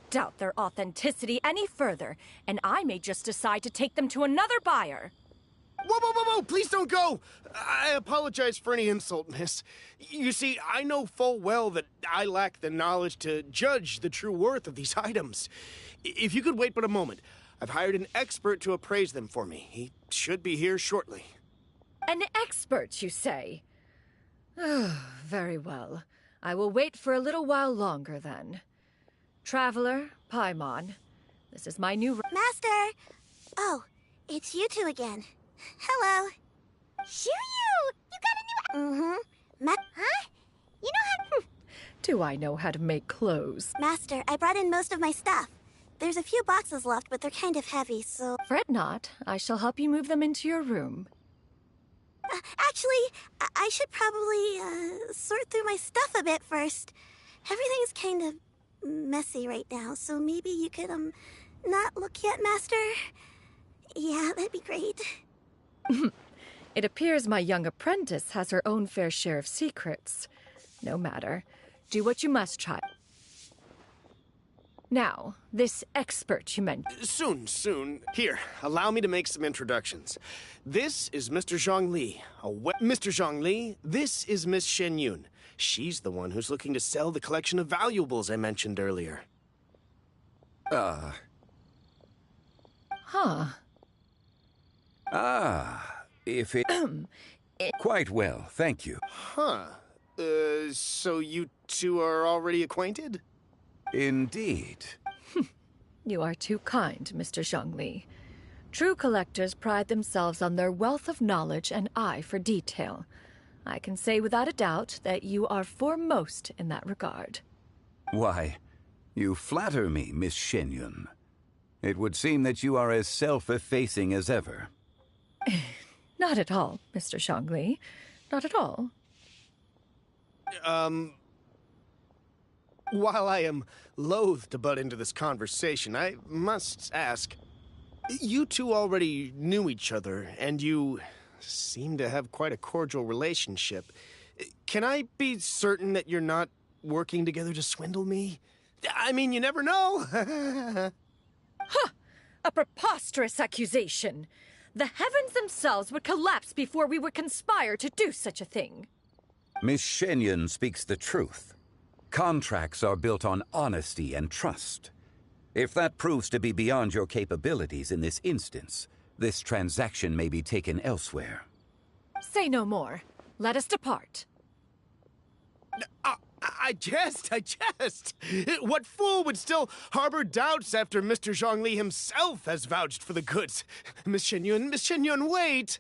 Doubt their authenticity any further, and I may just decide to take them to another buyer. Whoa! Please don't go! I apologize for any insult, miss. You see, I know full well that I lack the knowledge to judge the true worth of these items. If you could wait but a moment, I've hired an expert to appraise them for me. He should be here shortly. An expert, you say? Very well. I will wait for a little while longer, then. Traveler, Paimon, this is my new... Master! Oh, it's you two again. Hello. Shiryu! You got a new... Huh? You know how... Do I know how to make clothes? Master, I brought in most of my stuff. There's a few boxes left, but they're kind of heavy, so... Fret not. I shall help you move them into your room. Actually, I should probably, sort through my stuff a bit first. Everything's kind of messy right now, so maybe you could, not look yet, Master? Yeah, that'd be great. It appears my young apprentice has her own fair share of secrets. No matter. Do what you must, child. Now, this expert you mentioned... Soon. Here, allow me to make some introductions. This is Mr. Zhongli. Mr. Zhongli, this is Miss Shenyun. She's the one who's looking to sell the collection of valuables I mentioned earlier. If it... Quite well, thank you. So you two are already acquainted? Indeed. You are too kind, Mr. Zhongli. True collectors pride themselves on their wealth of knowledge and eye for detail. I can say without a doubt that you are foremost in that regard. Why, you flatter me, Miss Shenyun. It would seem that you are as self-effacing as ever. Not at all, Mr. Zhongli. Not at all. While I am loath to butt into this conversation, I must ask, you two already knew each other, and you seem to have quite a cordial relationship. Can I be certain that you're not working together to swindle me? I mean, you never know. Huh! A preposterous accusation. The heavens themselves would collapse before we would conspire to do such a thing. Miss Shenyun speaks the truth. Contracts are built on honesty and trust. If that proves to be beyond your capabilities in this instance, this transaction may be taken elsewhere. Say no more. Let us depart. I jest. What fool would still harbor doubts after Mr. Zhongli himself has vouched for the goods? Miss Shenyun, wait!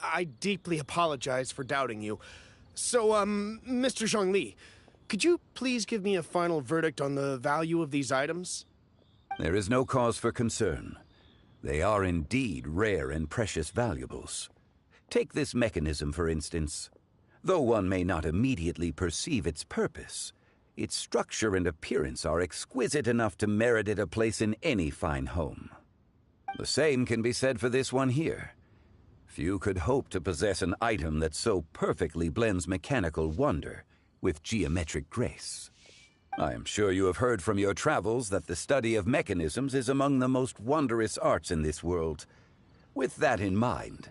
I deeply apologize for doubting you. So, Mr. Zhongli, could you please give me a final verdict on the value of these items? There is no cause for concern. They are indeed rare and precious valuables. Take this mechanism, for instance. Though one may not immediately perceive its purpose, its structure and appearance are exquisite enough to merit it a place in any fine home. The same can be said for this one here. Few could hope to possess an item that so perfectly blends mechanical wonder with geometric grace. I am sure you have heard from your travels that the study of mechanisms is among the most wondrous arts in this world. With that in mind,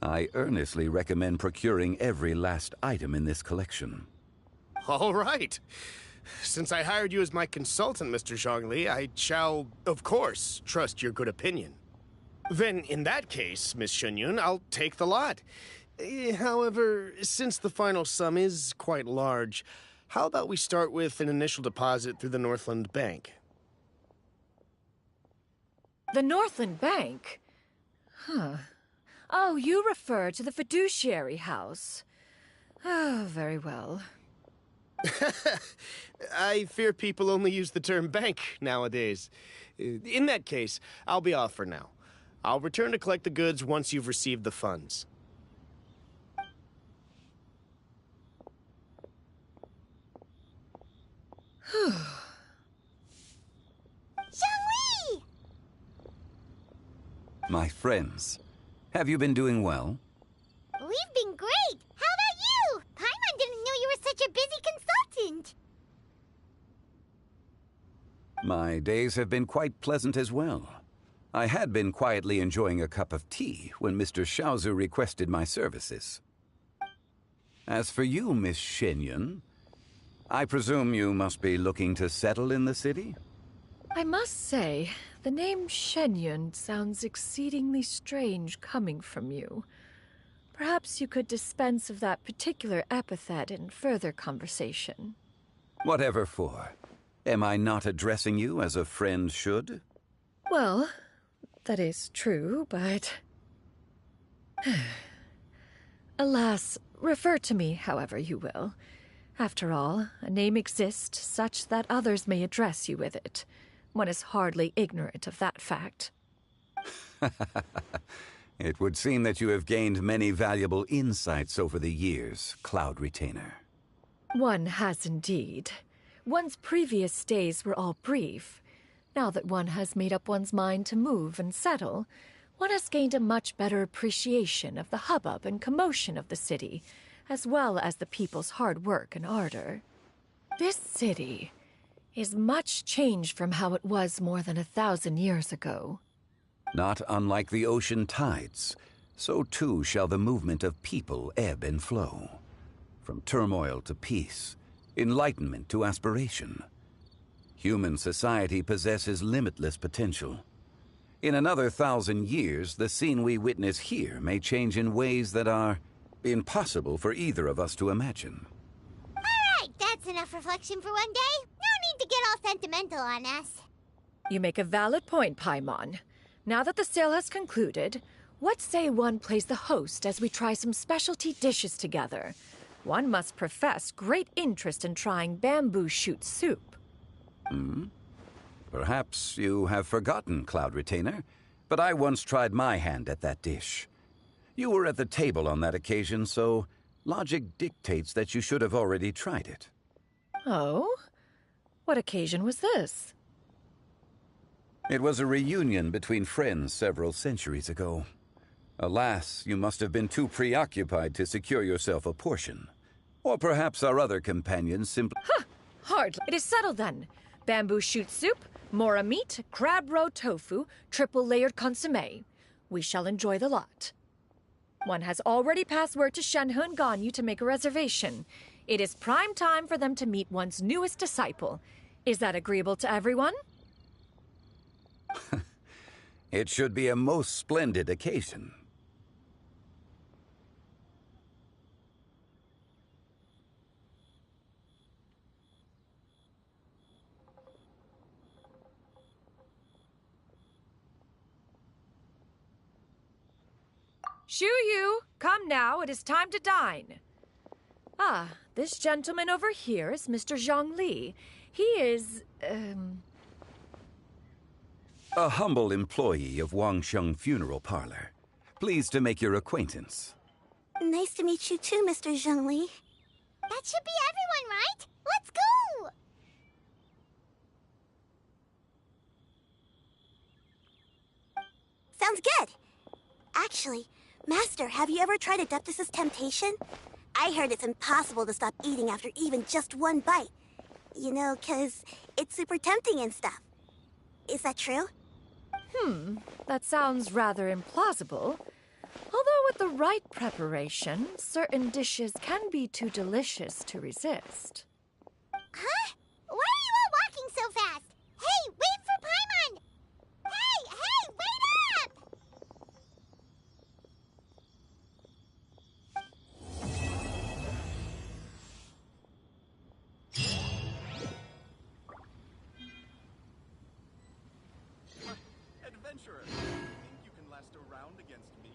I earnestly recommend procuring every last item in this collection. All right. Since I hired you as my consultant, Mr. Zhongli, I shall, of course, trust your good opinion. Then, in that case, Miss Shenyun, I'll take the lot. However, since the final sum is quite large, how about we start with an initial deposit through the Northland Bank? The Northland Bank? Huh. Oh, you refer to the fiduciary house. Oh, very well. I fear people only use the term bank nowadays. In that case, I'll be off for now. I'll return to collect the goods once you've received the funds. Zhongli! My friends, have you been doing well? We've been great! How about you? Paimon didn't know you were such a busy consultant! My days have been quite pleasant as well. I had been quietly enjoying a cup of tea when Mr. Xiaozu requested my services. As for you, Miss Shenyun, I presume you must be looking to settle in the city? I must say, the name Shenyun sounds exceedingly strange coming from you. Perhaps you could dispense of that particular epithet in further conversation. Whatever for. Am I not addressing you as a friend should? Well, that is true, but... Alas, refer to me however you will. After all, a name exists such that others may address you with it. One is hardly ignorant of that fact. It would seem that you have gained many valuable insights over the years, Cloud Retainer. One has indeed. One's previous stays were all brief. Now that one has made up one's mind to move and settle, one has gained a much better appreciation of the hubbub and commotion of the city, as well as the people's hard work and ardor. This city is much changed from how it was more than 1,000 years ago. Not unlike the ocean tides, so too shall the movement of people ebb and flow. From turmoil to peace, enlightenment to aspiration. Human society possesses limitless potential. In another 1,000 years, the scene we witness here may change in ways that are impossible for either of us to imagine. Alright, that's enough reflection for one day. No need to get all sentimental on us. You make a valid point, Paimon. Now that the sale has concluded, what say one plays the host as we try some specialty dishes together? One must profess great interest in trying bamboo shoot soup. Perhaps you have forgotten, Cloud Retainer, but I once tried my hand at that dish. You were at the table on that occasion, so logic dictates that you should have already tried it. Oh? What occasion was this? It was a reunion between friends several centuries ago. Alas, you must have been too preoccupied to secure yourself a portion. Or perhaps our other companions simply... Ha! Hardly. It is settled then. Bamboo shoot soup, mora meat, crab roe tofu, triple-layered consommé. We shall enjoy the lot. One has already passed word to Shenhe and Ganyu to make a reservation. It is prime time for them to meet one's newest disciple. Is that agreeable to everyone? It should be a most splendid occasion. Shu-Yu, come now, it is time to dine. Ah, this gentleman over here is Mr. Zhongli. He is, A humble employee of Wangsheng Funeral Parlor. Pleased to make your acquaintance. Nice to meet you too, Mr. Zhongli. That should be everyone, right? Let's go! Sounds good. Actually, Master, have you ever tried Adeptus' temptation? I heard it's impossible to stop eating after even just one bite. You know, 'cause it's super tempting and stuff. Is that true? That sounds rather implausible. Although with the right preparation, certain dishes can be too delicious to resist. Huh? Why are you all walking so fast? Hey, wait for Paimon! Hey, wait up! Adventurer, think you can last a round against me?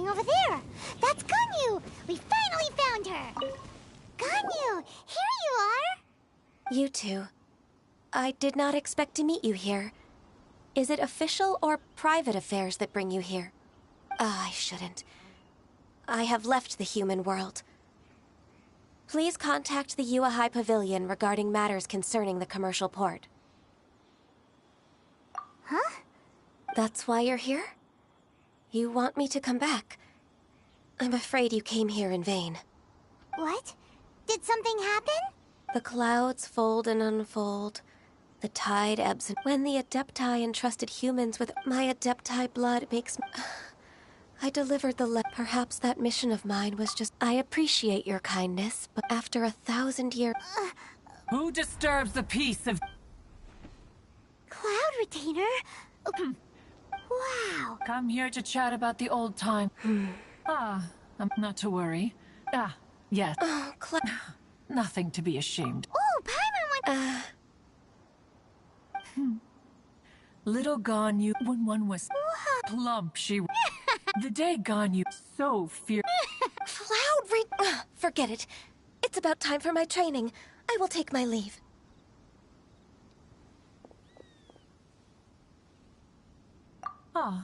over there. That's Ganyu! We finally found her! Ganyu, here you are! You two. I did not expect to meet you here. Is it official or private affairs that bring you here? I shouldn't. I have left the human world. Please contact the Yua High Pavilion regarding matters concerning the commercial port. Huh? That's why you're here? You want me to come back? I'm afraid you came here in vain. What? Did something happen? The clouds fold and unfold. The tide ebbs, and when the Adepti entrusted humans with my Adepti blood makes me... I delivered the Perhaps that mission of mine was just... I appreciate your kindness, but after 1,000 years... Who disturbs the peace of... Cloud Retainer? Wow. Come here to chat about the old time. Not to worry. Yes. Oh, Nothing to be ashamed. Oh, Paimon went... Little Ganyu, when one was plump, the day Ganyu so fierce. Forget it. It's about time for my training. I will take my leave. And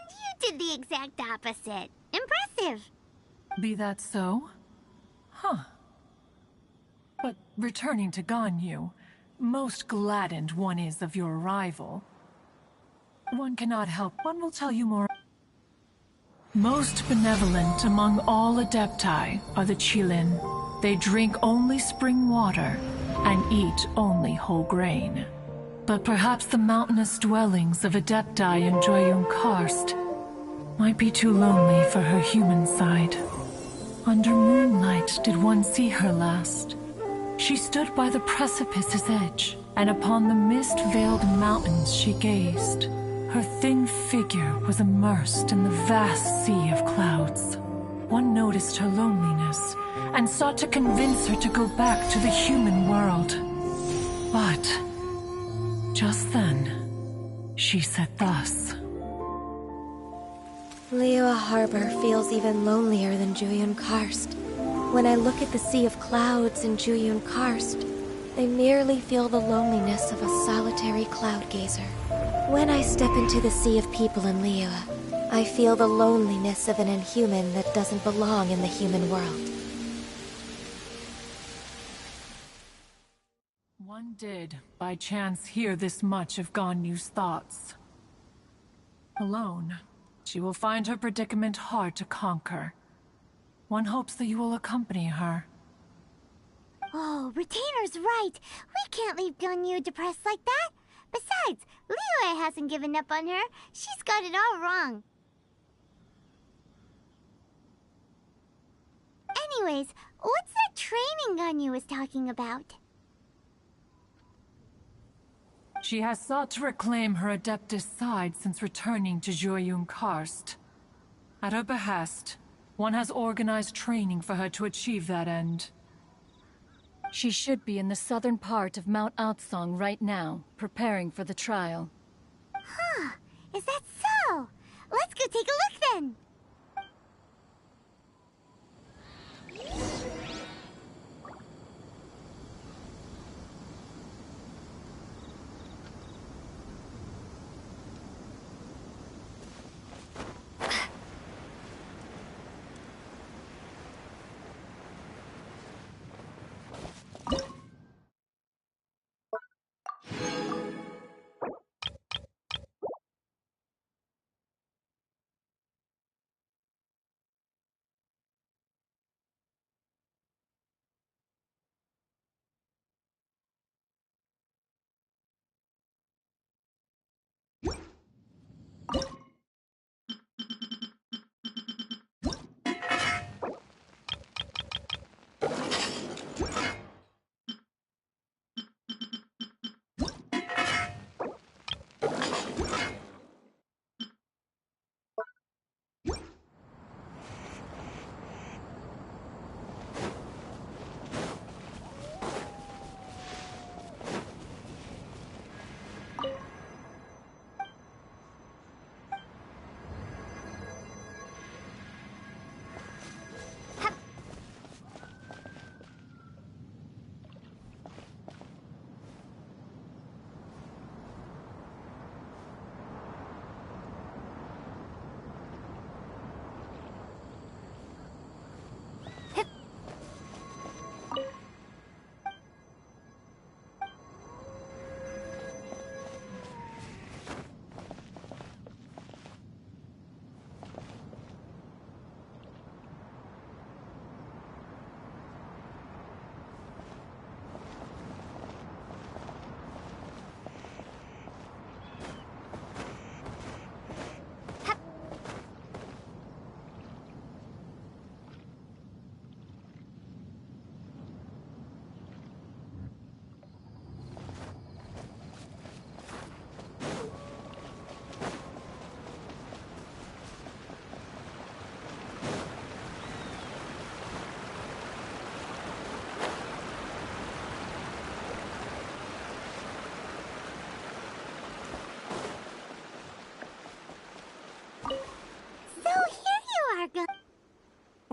you did the exact opposite. Impressive. Be that so? But returning to Ganyu, most gladdened one is of your arrival. One cannot help. One will tell you more. Most benevolent among all Adepti are the Qilin. They drink only spring water and eat only whole grain. But perhaps the mountainous dwellings of Adepti in Joyun Karst might be too lonely for her human side. Under moonlight did one see her last. She stood by the precipice's edge, and upon the mist-veiled mountains she gazed. Her thin figure was immersed in the vast sea of clouds. One noticed her loneliness, and sought to convince her to go back to the human world. But just then, she said thus. Liyue Harbor feels even lonelier than Joyun Karst. When I look at the sea of clouds in Joyun Karst, I merely feel the loneliness of a solitary cloud gazer. When I step into the sea of people in Liyue, I feel the loneliness of an inhuman that doesn't belong in the human world. One did, by chance, hear this much of Ganyu's thoughts. Alone, she will find her predicament hard to conquer. One hopes that you will accompany her. Oh, Retainer's right. We can't leave Ganyu depressed like that. Besides, Liyue hasn't given up on her. She's got it all wrong. Anyways, what's that training Ganyu was talking about? She has sought to reclaim her Adeptus side since returning to Joyun Karst. At her behest, one has organized training for her to achieve that end. She should be in the southern part of Mount Aotsong right now, preparing for the trial. Huh, is that so? Let's go take a look then!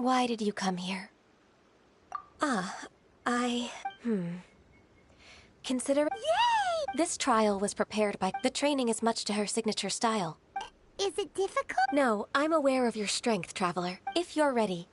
Why did you come here? Consider... Yay! This trial was prepared by... The training is much to her signature style. Is it difficult? No, I'm aware of your strength, Traveler. If you're ready.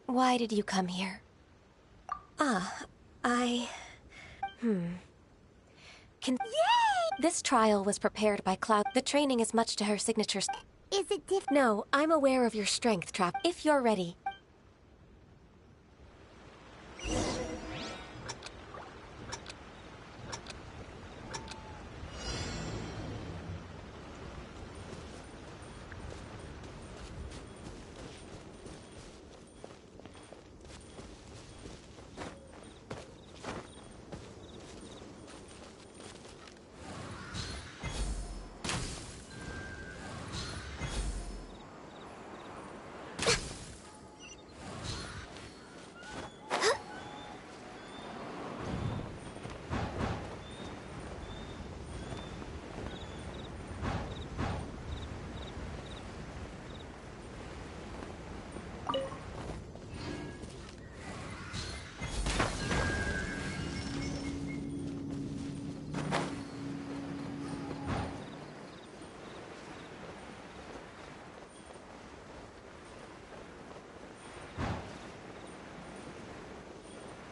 Why did you come here? Yay! This trial was prepared by Cloud. The training is much to her signature. Is it No, I'm aware of your strength, Trap. If you're ready.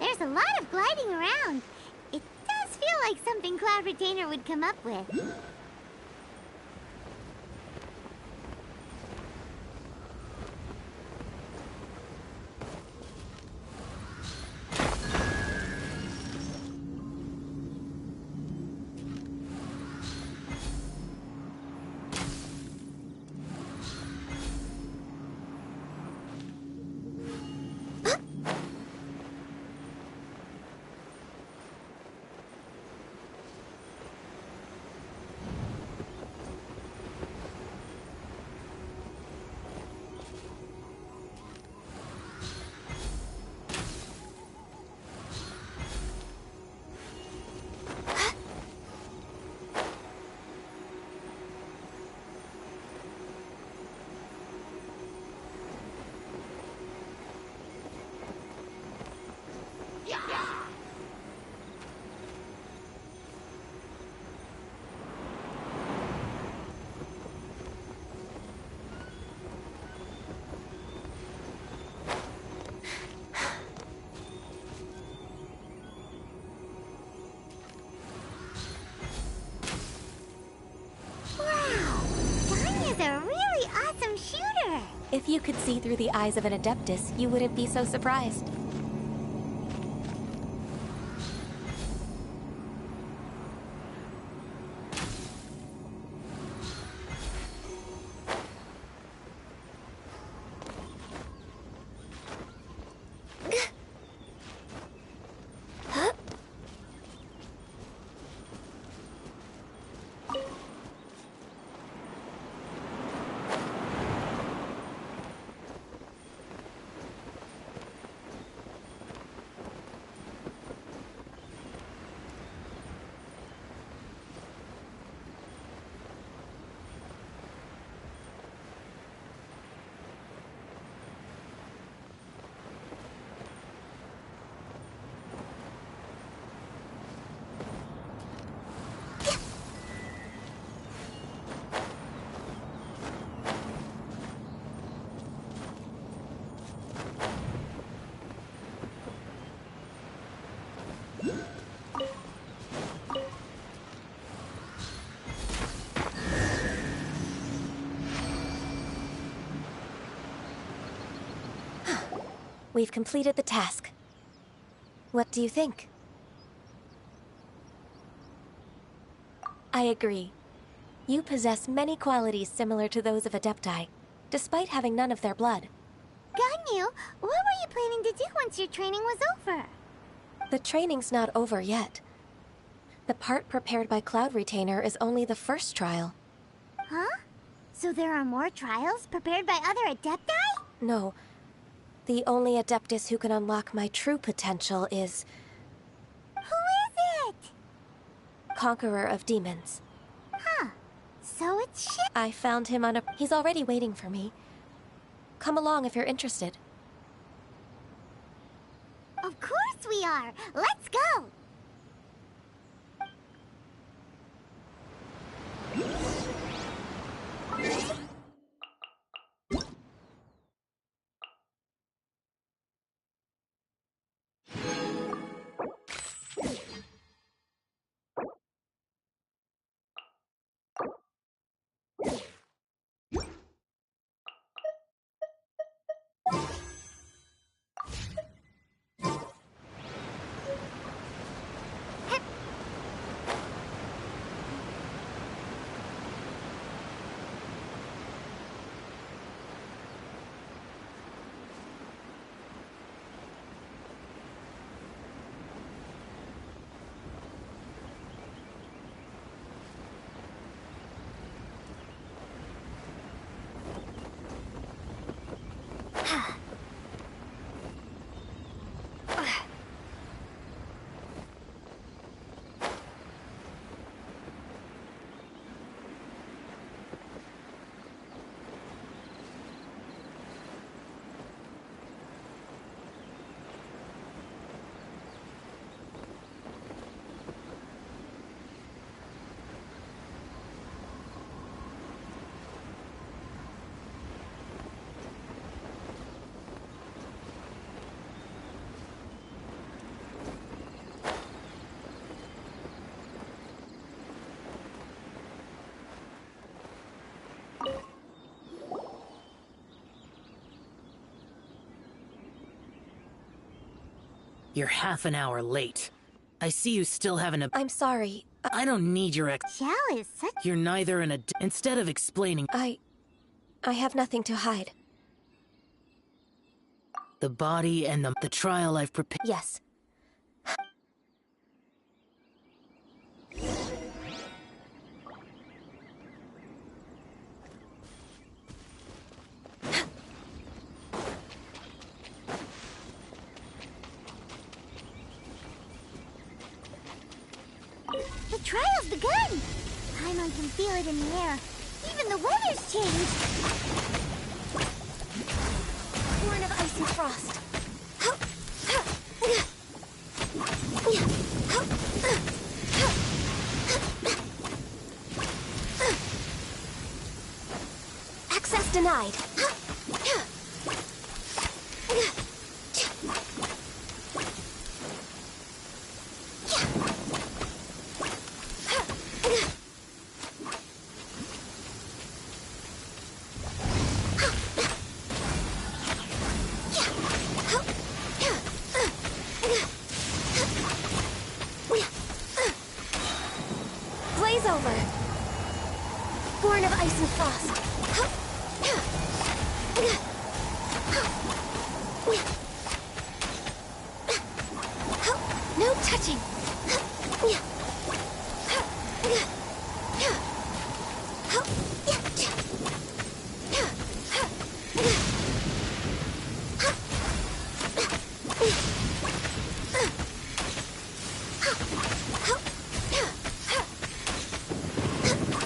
There's a lot of gliding around. It does feel like something Cloud Retainer would come up with. If you could see through the eyes of an Adeptus, you wouldn't be so surprised. We've completed the task. What do you think? I agree. You possess many qualities similar to those of Adepti, despite having none of their blood. Ganyu, what were you planning to do once your training was over? The training's not over yet. The part prepared by Cloud Retainer is only the first trial. Huh? So there are more trials prepared by other Adepti? No. The only Adeptus who can unlock my true potential is... Who is it? Conqueror of Demons. Huh. So it's shit. I found him on a... He's already waiting for me. Come along if you're interested. Of course we are! Let's go! You're half an hour late. I see you still haven't a— I'm sorry. I don't need your Xiao is such— You're neither an instead of explaining— I have nothing to hide. The body and the trial I've prepared— Yes. The trial's begun! Paimon can feel it in the air. Even the weather's changed! Born of ice and frost. Access denied. Blaze over. Born of ice and frost. No touching.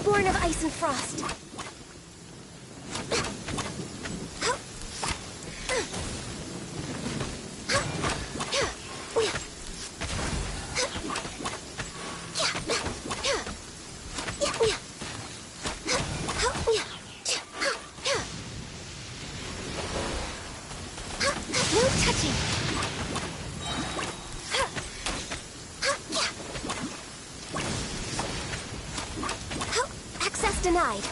Born of ice and frost. No touching. Access denied.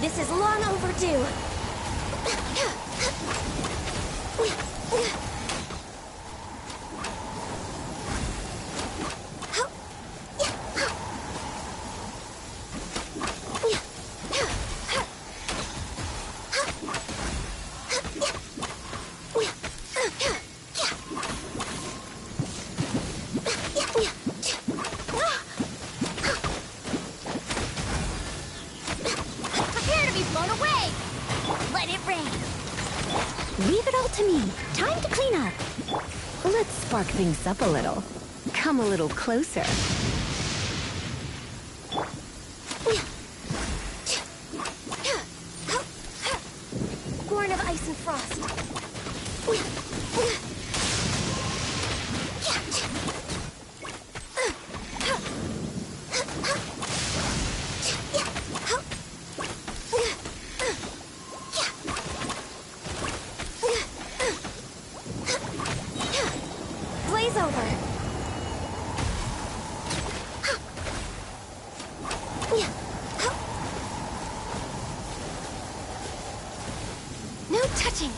This is long overdue. Prepare to be blown away! Let it rain! Leave it all to me. Time to clean up. Let's spark things up a little. Come a little closer. Born of ice and frost. Blaze over. No touching.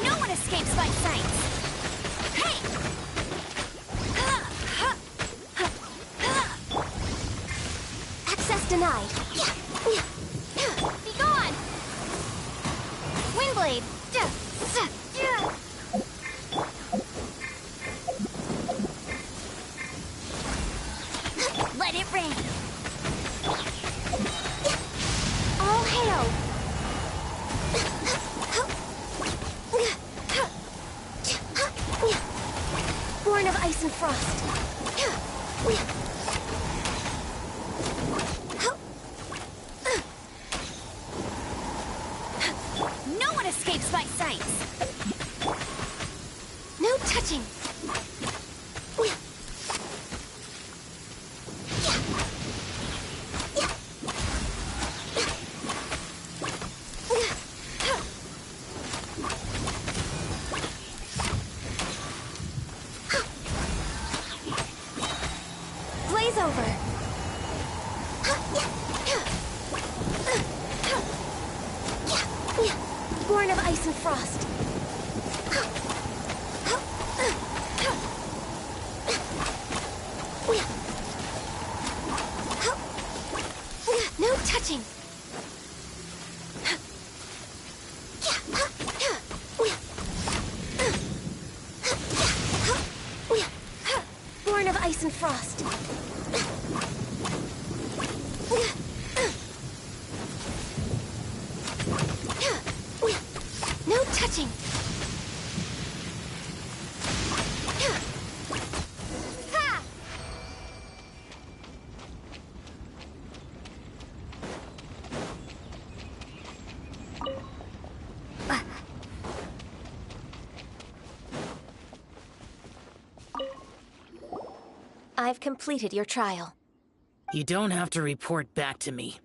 No one escapes my sights! Hey! Access denied. Be gone! Windblade! Let it rain! All hail. Born of ice and frost. No one escapes my sights! No touching. over! Born of ice and frost. No touching. Born of ice and frost. No touching. I've completed your trial. You don't have to report back to me.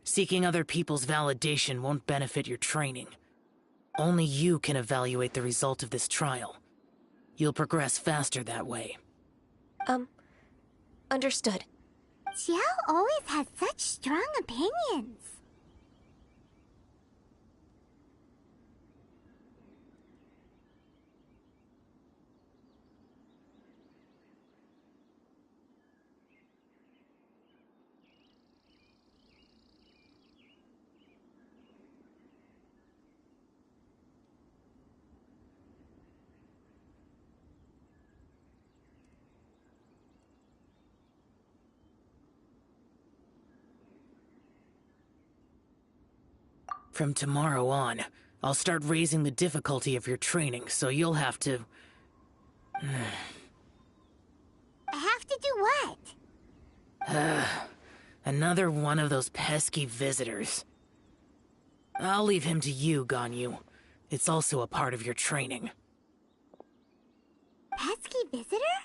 Seeking other people's validation won't benefit your training. Only you can evaluate the result of this trial. You'll progress faster that way. Understood. Xiao always has such strong opinions. From tomorrow on, I'll start raising the difficulty of your training, so you'll have to... I have to do what? Another one of those pesky visitors. I'll leave him to you, Ganyu. It's also a part of your training. Pesky visitor?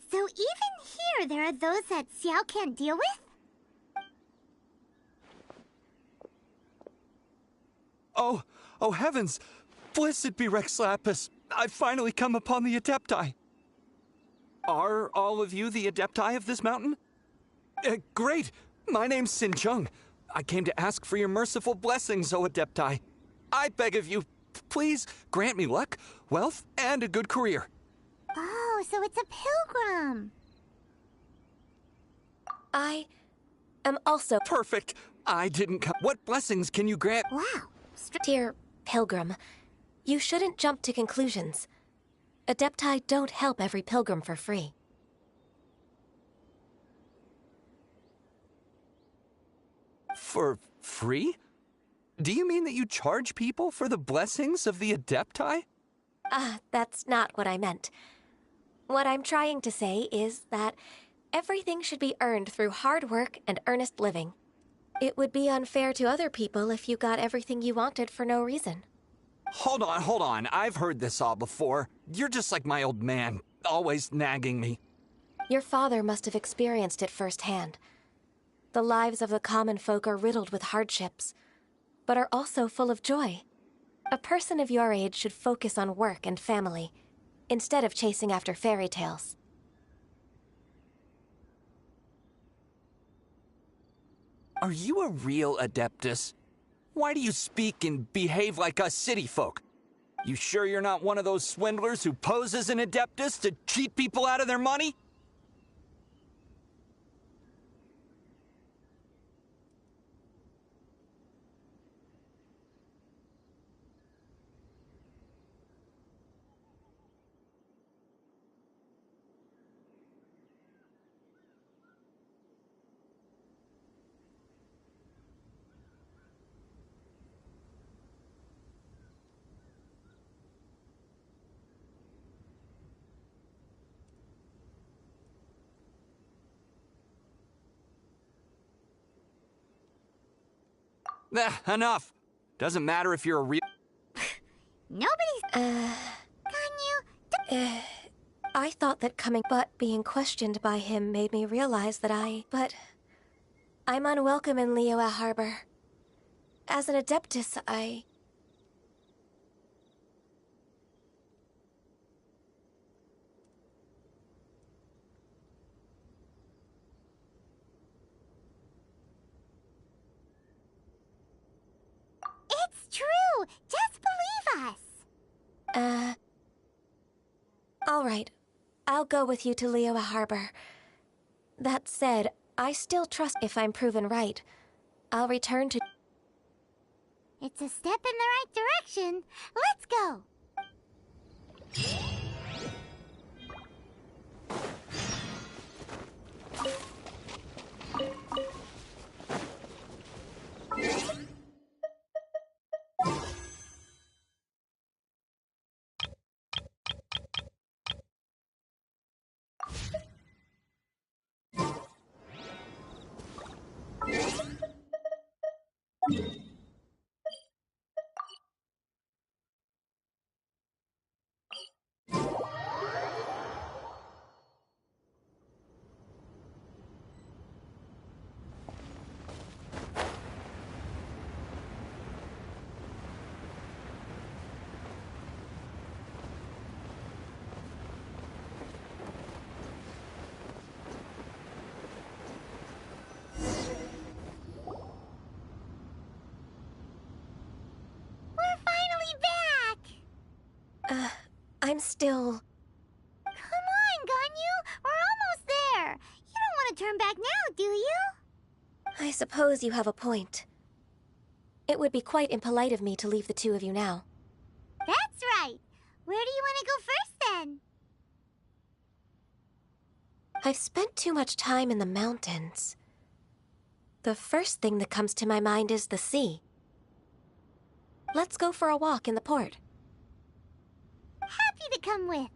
So even here there are those that Xiao can't deal with? Oh heavens! Blessed be Rex Lapis! I've finally come upon the Adepti! Are all of you the Adepti of this mountain? Great! My name's Sin Chung. I came to ask for your merciful blessings, O Adepti. I beg of you, please grant me luck, wealth, and a good career. Oh, so it's a pilgrim. I am also... Perfect! I didn't come... What blessings can you grant? Wow. Dear pilgrim, you shouldn't jump to conclusions. Adepti don't help every pilgrim for free. For free? Do you mean that you charge people for the blessings of the Adepti? That's not what I meant. What I'm trying to say is that everything should be earned through hard work and earnest living. It would be unfair to other people if you got everything you wanted for no reason. Hold on. I've heard this all before. You're just like my old man, always nagging me. Your father must have experienced it firsthand. The lives of the common folk are riddled with hardships, but are also full of joy. A person of your age should focus on work and family, instead of chasing after fairy tales. Are you a real Adeptus? Why do you speak and behave like us city folk? You sure you're not one of those swindlers who pose as an Adeptus to cheat people out of their money? Enough. Doesn't matter if you're a real... Nobody's... I thought that coming but being questioned by him made me realize that But I'm unwelcome in Liyue Harbor. As an Adeptus, go! Just believe us! All right. I'll go with you to Liyue Harbor. That said, I still trust if I'm proven right. I'll return to... It's a step in the right direction. Let's go! I'm still... Come on, Ganyu! We're almost there! You don't want to turn back now, do you? I suppose you have a point. It would be quite impolite of me to leave the two of you now. That's right! Where do you want to go first, then? I've spent too much time in the mountains. The first thing that comes to my mind is the sea. Let's go for a walk in the port. Happy to come with.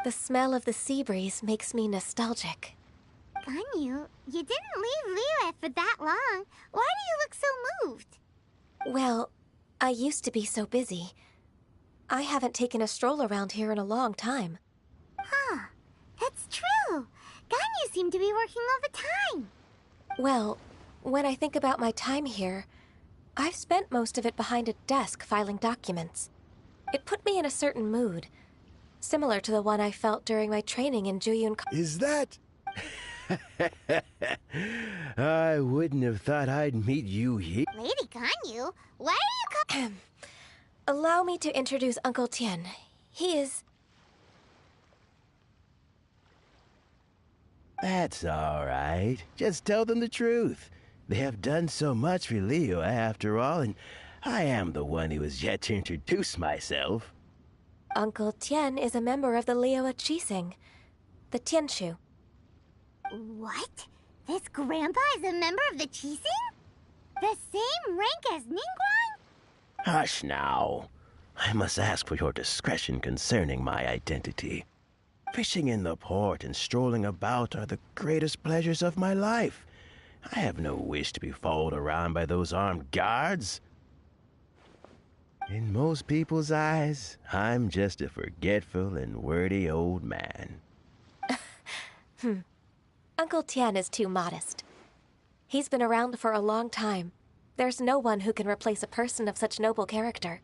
The smell of the sea breeze makes me nostalgic. Ganyu, you didn't leave Liyue for that long. Why do you look so moved? Well, I used to be so busy. I haven't taken a stroll around here in a long time. Huh, that's true. Ganyu seemed to be working all the time. Well, when I think about my time here, I've spent most of it behind a desk filing documents. It put me in a certain mood, similar to the one I felt during my training in Juyun. Is that... I wouldn't have thought I'd meet you here. Lady Ganyu, why are you Allow me to introduce Uncle Tien. He is... That's all right. Just tell them the truth. They have done so much for Liyue after all, and I am the one who has yet to introduce myself. Uncle Tien is a member of the Liyue Qixing, the Tianshu. What? This grandpa is a member of the Qixing? The same rank as Ningguang? Hush now. I must ask for your discretion concerning my identity. Fishing in the port and strolling about are the greatest pleasures of my life. I have no wish to be followed around by those armed guards. In most people's eyes, I'm just a forgetful and wordy old man. Uncle Tien is too modest. He's been around for a long time. There's no one who can replace a person of such noble character.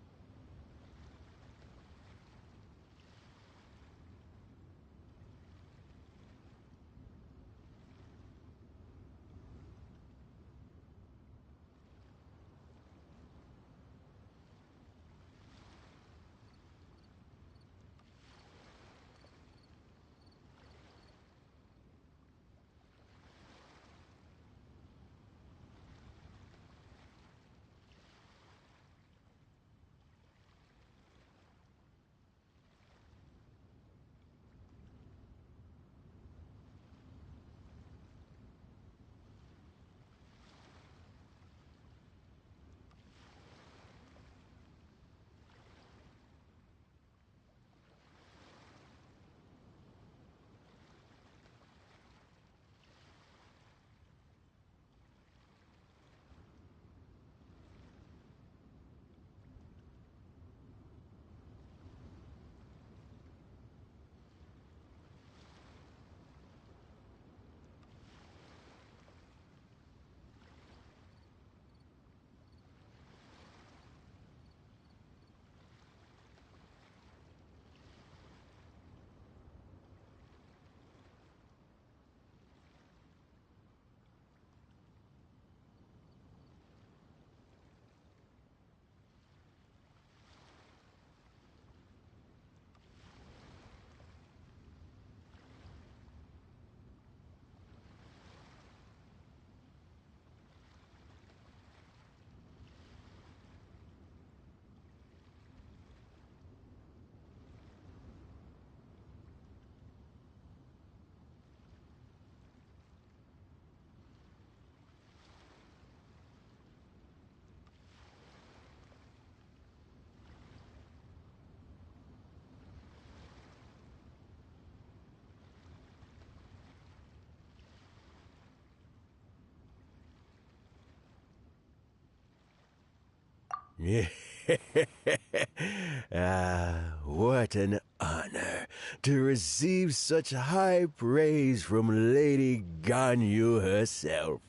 What an honor to receive such high praise from Lady Ganyu herself.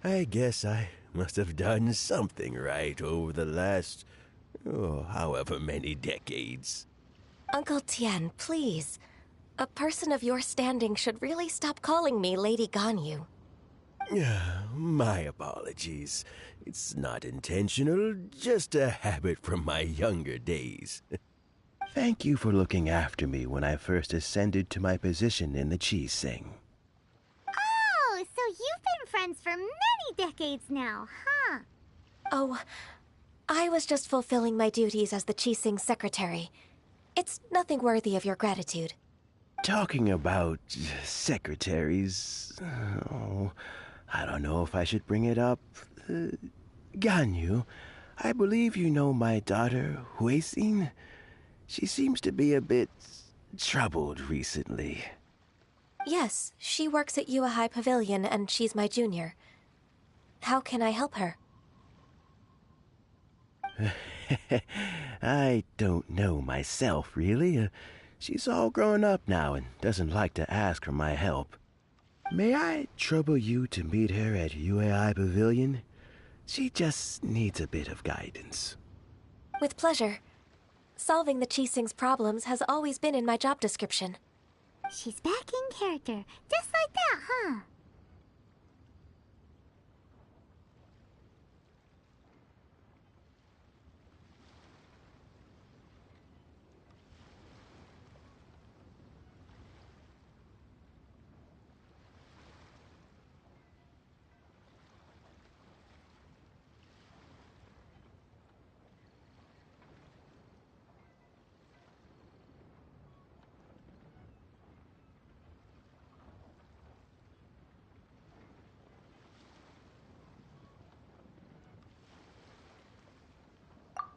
I guess I must have done something right over the last, however many decades. Uncle Tien, please. A person of your standing should really stop calling me Lady Ganyu. My apologies. It's not intentional, just a habit from my younger days. Thank you for looking after me when I first ascended to my position in the Qixing. Oh, so you've been friends for many decades now, huh? Oh, I was just fulfilling my duties as the Qixing secretary. It's nothing worthy of your gratitude. Talking about secretaries... I don't know if I should bring it up. Ganyu, I believe you know my daughter, Huixin. She seems to be a bit troubled recently? Yes, she works at Yua High Pavilion and she's my junior. How can I help her? I don't know myself, really. She's all grown up now and doesn't like to ask for my help. May I trouble you to meet her at UAI Pavilion? She just needs a bit of guidance. With pleasure. Solving the Qixing's problems has always been in my job description. She's back in character, just like that, huh?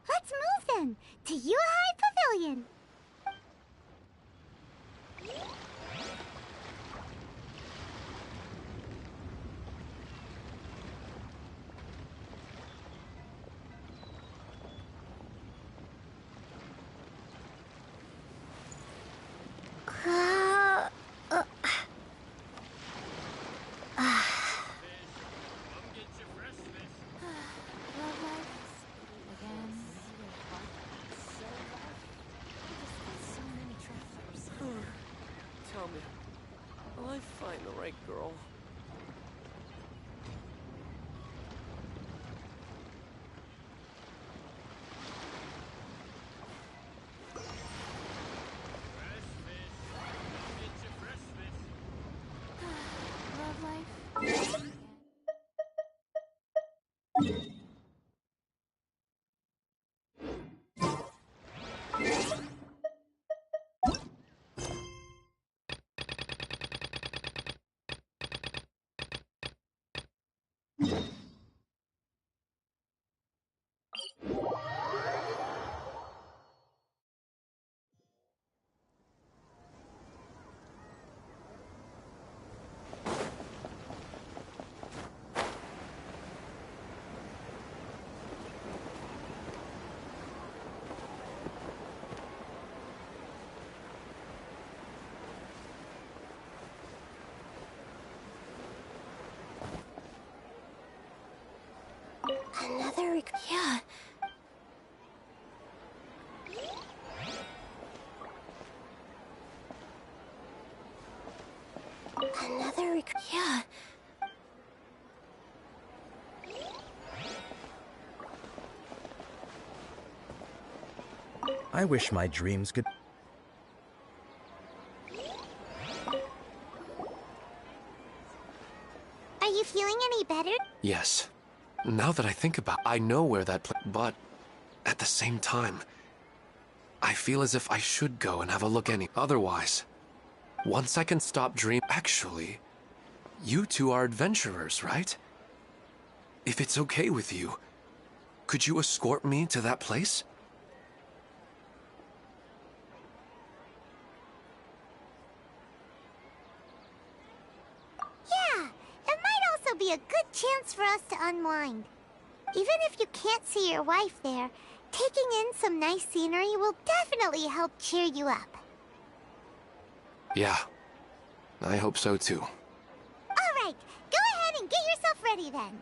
Let's move then to Yua High Pavilion. Tell me, will I find the right girl? Another... Yeah. Another... Yeah. I wish my dreams could... Are you feeling any better? Yes. Now that I think about it, I know where that but at the same time, I feel as if I should go and have a look otherwise. Once I can stop dreaming... Actually, you two are adventurers, right? If it's okay with you, could you escort me to that place? Yeah, it might also be a good chance for us to unwind. Even if you can't see your wife there, taking in some nice scenery will definitely help cheer you up. Yeah, I hope so too. All right, go ahead and get yourself ready then.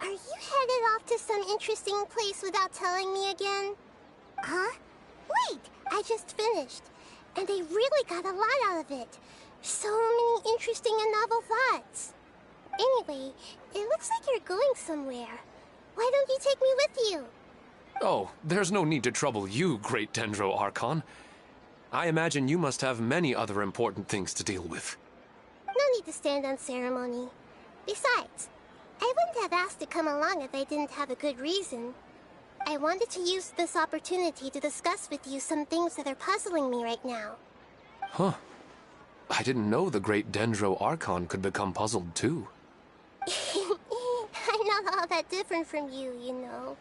Are you headed off to some interesting place without telling me again? Huh? Wait, I just finished. And I really got a lot out of it. So many interesting and novel thoughts. Anyway, it looks like you're going somewhere. Why don't you take me with you? Oh, there's no need to trouble you, Great Dendro Archon. I imagine you must have many other important things to deal with. No need to stand on ceremony. Besides, I wouldn't have asked to come along if I didn't have a good reason. I wanted to use this opportunity to discuss with you some things that are puzzling me right now. Huh. I didn't know the Great Dendro Archon could become puzzled too. I'm not all that different from you, you know.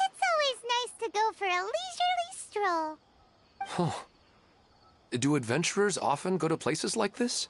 It's always nice to go for a leisurely stroll. Huh. Do adventurers often go to places like this?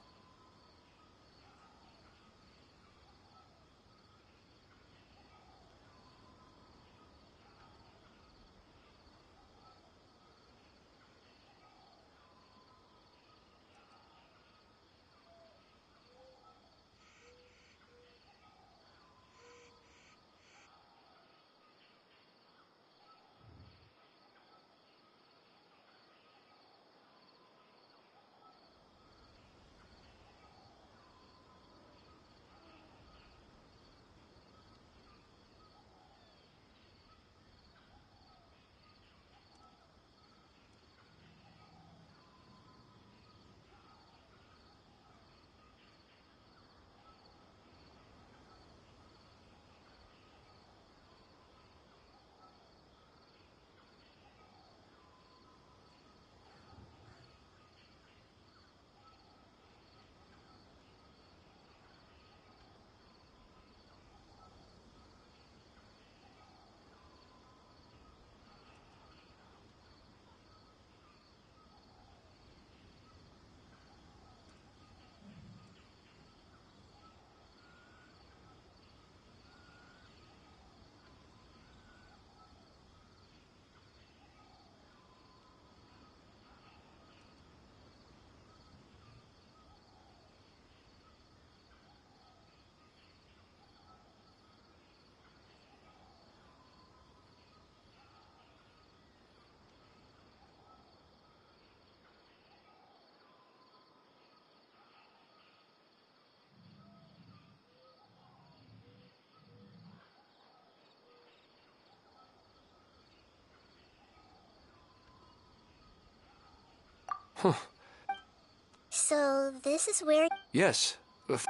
So, this is where... Yes.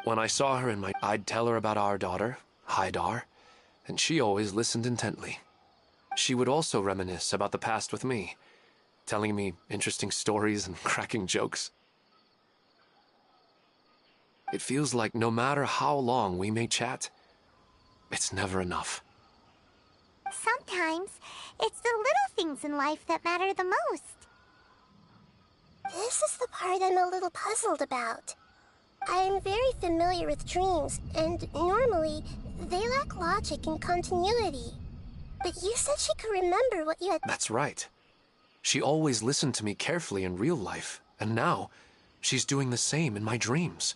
When I saw her I'd tell her about our daughter, Haidar, and she always listened intently. She would also reminisce about the past with me, telling me interesting stories and cracking jokes. It feels like no matter how long we may chat, it's never enough. Sometimes, it's the little things in life that matter the most. This is the part I'm a little puzzled about. I am very familiar with dreams, and normally, they lack logic and continuity. But you said she could remember what you had— That's right. She always listened to me carefully in real life, and now, she's doing the same in my dreams.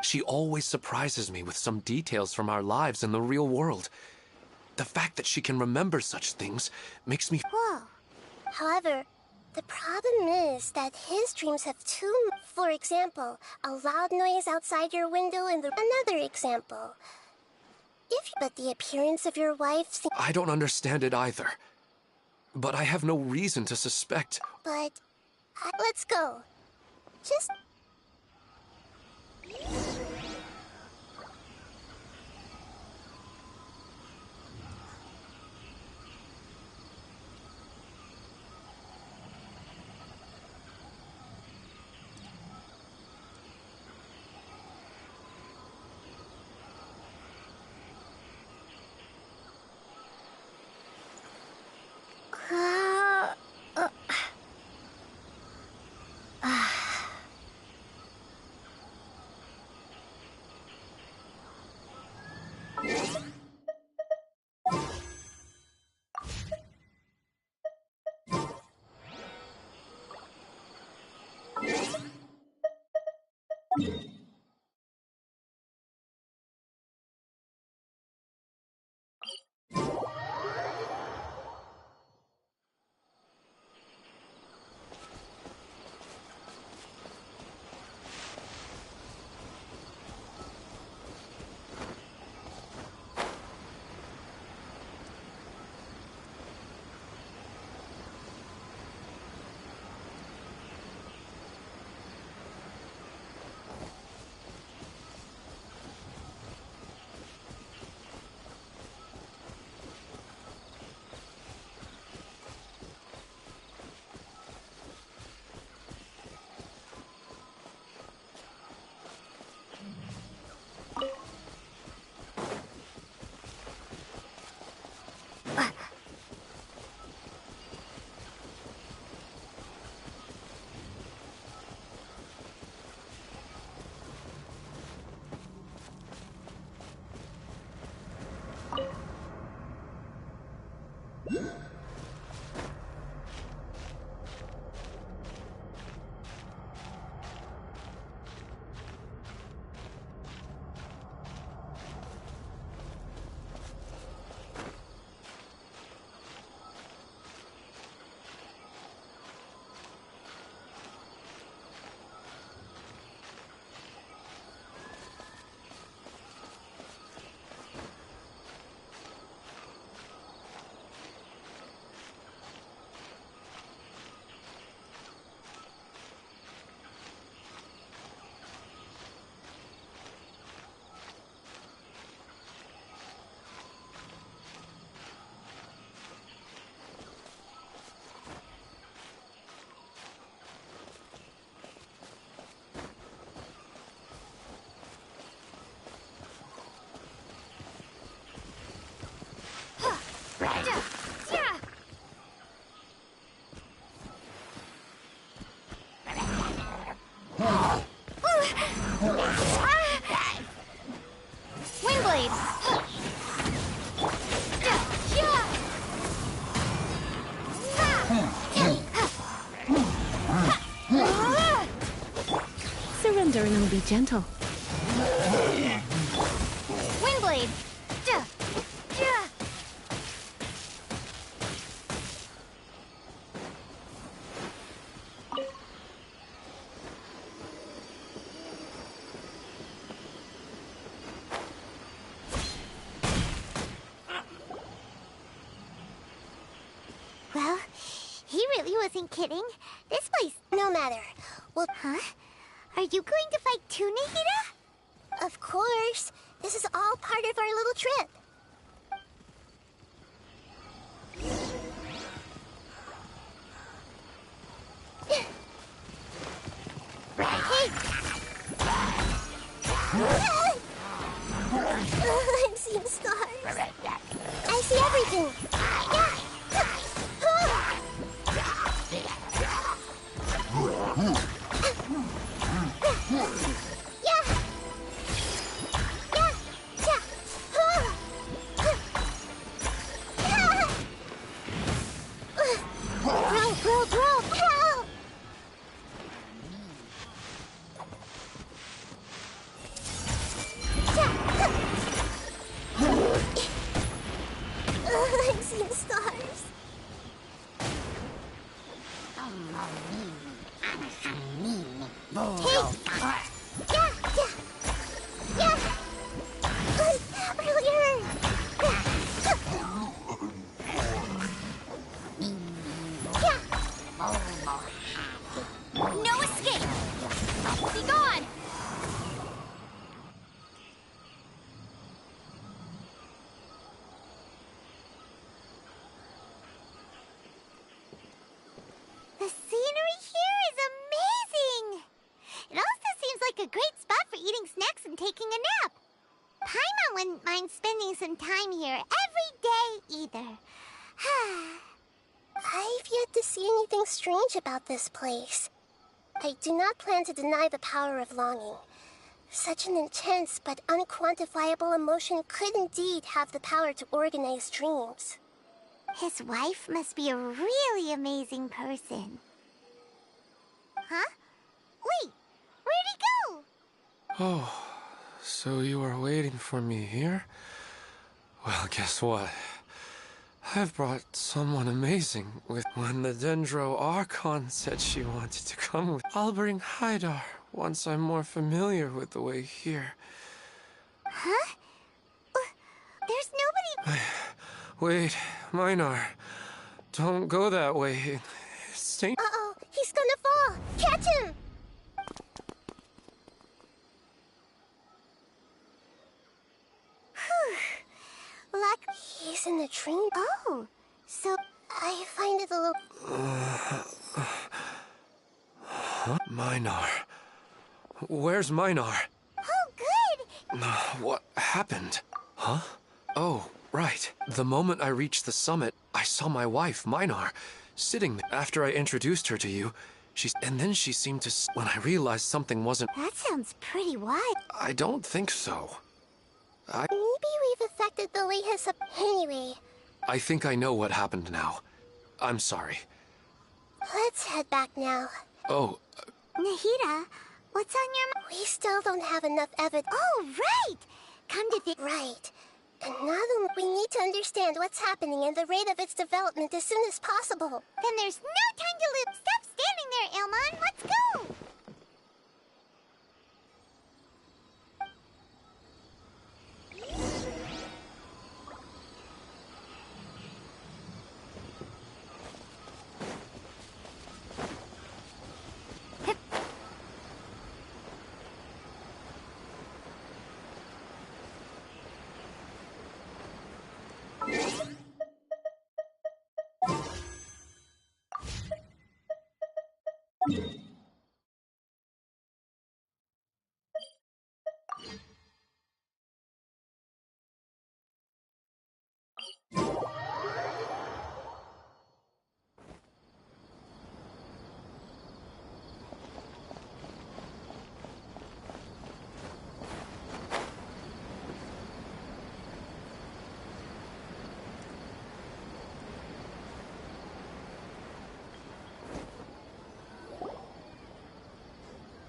She always surprises me with some details from our lives in the real world. The fact that she can remember such things makes me— Whoa. However, the problem is that his dreams have two— For example, a loud noise outside your window and another example. But the appearance of your wife— I don't understand it either. But I have no reason to suspect— But... let's go. Just... Windblade! Surrender and be gentle. Windblade! Well, He really wasn't kidding. This place... No matter. Well... Huh? Are you going to fight too, Nahida? Of course. This is all part of our little trip. Hey! I'm seeing stars. I see everything. I'm seeing stars. No escape! Be gone! The scenery here is amazing! It also seems like a great spot for eating snacks and taking a nap. Paimon wouldn't mind spending some time here every day either. I've yet to see anything strange about this place. I do not plan to deny the power of longing. Such an intense but unquantifiable emotion could indeed have the power to organize dreams. His wife must be a really amazing person. Huh? Wait, where'd he go? Oh, so you are waiting for me here? Well, guess what? I've brought someone amazing with when the Dendro Archon said she wanted to come with. I'll bring Haidar once I'm more familiar with the way here. Huh? There's nobody... Wait, Minar. Don't go that way. Stay... Uh-oh, he's gonna fall! Catch him! Luck... He's in the dream. Oh, so... I find it a little... Huh? Minar. Where's Minar? Oh, good! What happened? Huh? Oh, right. The moment I reached the summit, I saw my wife, Minar, sitting there. After I introduced her to you, and then she seemed to... When I realized something wasn't... That sounds pretty wild. I don't think so. Maybe we've affected the way his... Anyway... I think I know what happened now. I'm sorry. Let's head back now. Oh. Nahida, what's on your... We still don't have enough evidence. Oh, right! Come to think... Right. And now we need to understand what's happening and the rate of its development as soon as possible. Then there's no time to lose. Stop standing there, Elmon. Let's go!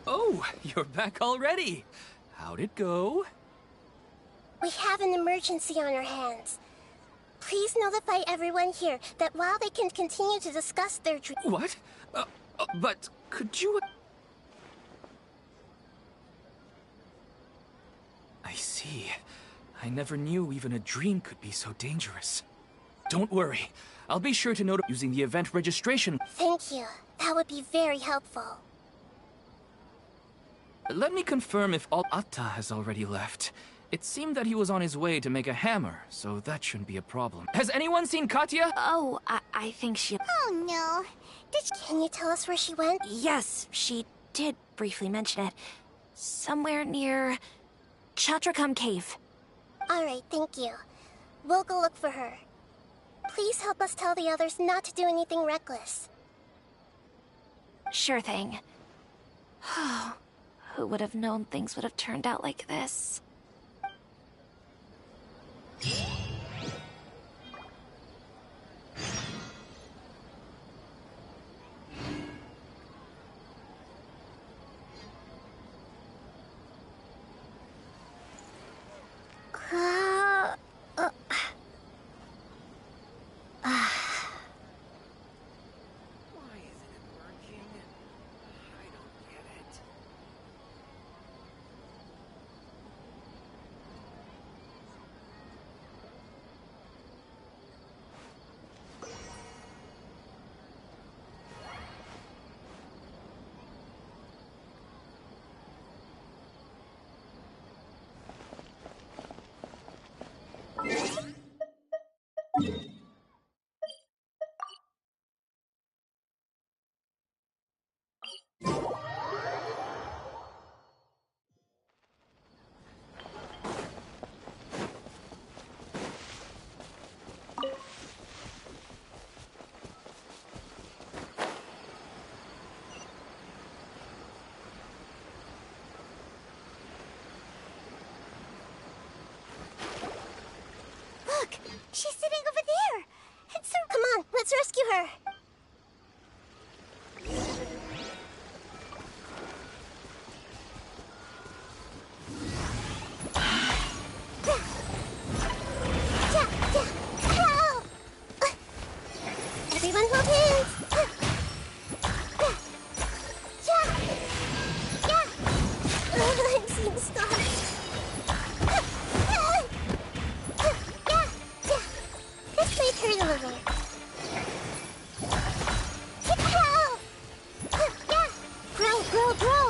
Oh, you're back already. How'd it go? We have an emergency on our hands. Please notify everyone here that while they can continue to discuss their dream... What? But could you... I see. I never knew even a dream could be so dangerous. Don't worry. I'll be sure to note using the event registration. Thank you. That would be very helpful. Let me confirm if Atta has already left. It seemed that he was on his way to make a hammer, so that shouldn't be a problem. Has anyone seen Katya? Oh, I think she... Oh no. Can you tell us where she went? Yes, she did briefly mention it. Somewhere near... Chatrakam Cave. Alright, thank you. We'll go look for her. Please help us tell the others not to do anything reckless. Sure thing. Who would have known things would have turned out like this? She's sitting over there! It's so... Come on, let's rescue her! Everyone hold hands! I'm seeing stars. This may hurt a little. Grow, grow, grow!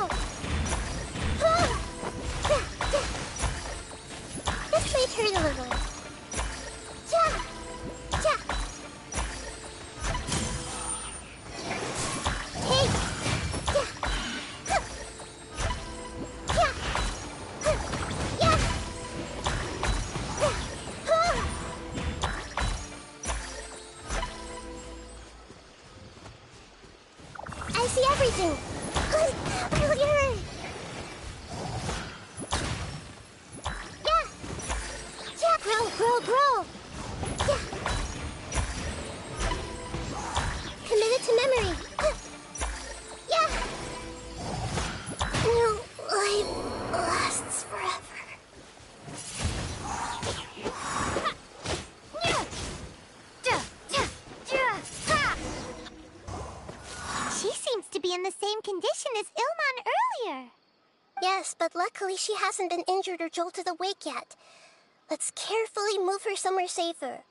This may hurt a little. Hey! I see everything! Look at her! Grow, grow, grow! Committed to memory! No life lasts forever. She seems to be in the same condition as Ilman earlier. Yes, but luckily she hasn't been injured or jolted awake yet. Let's carefully move her somewhere safer.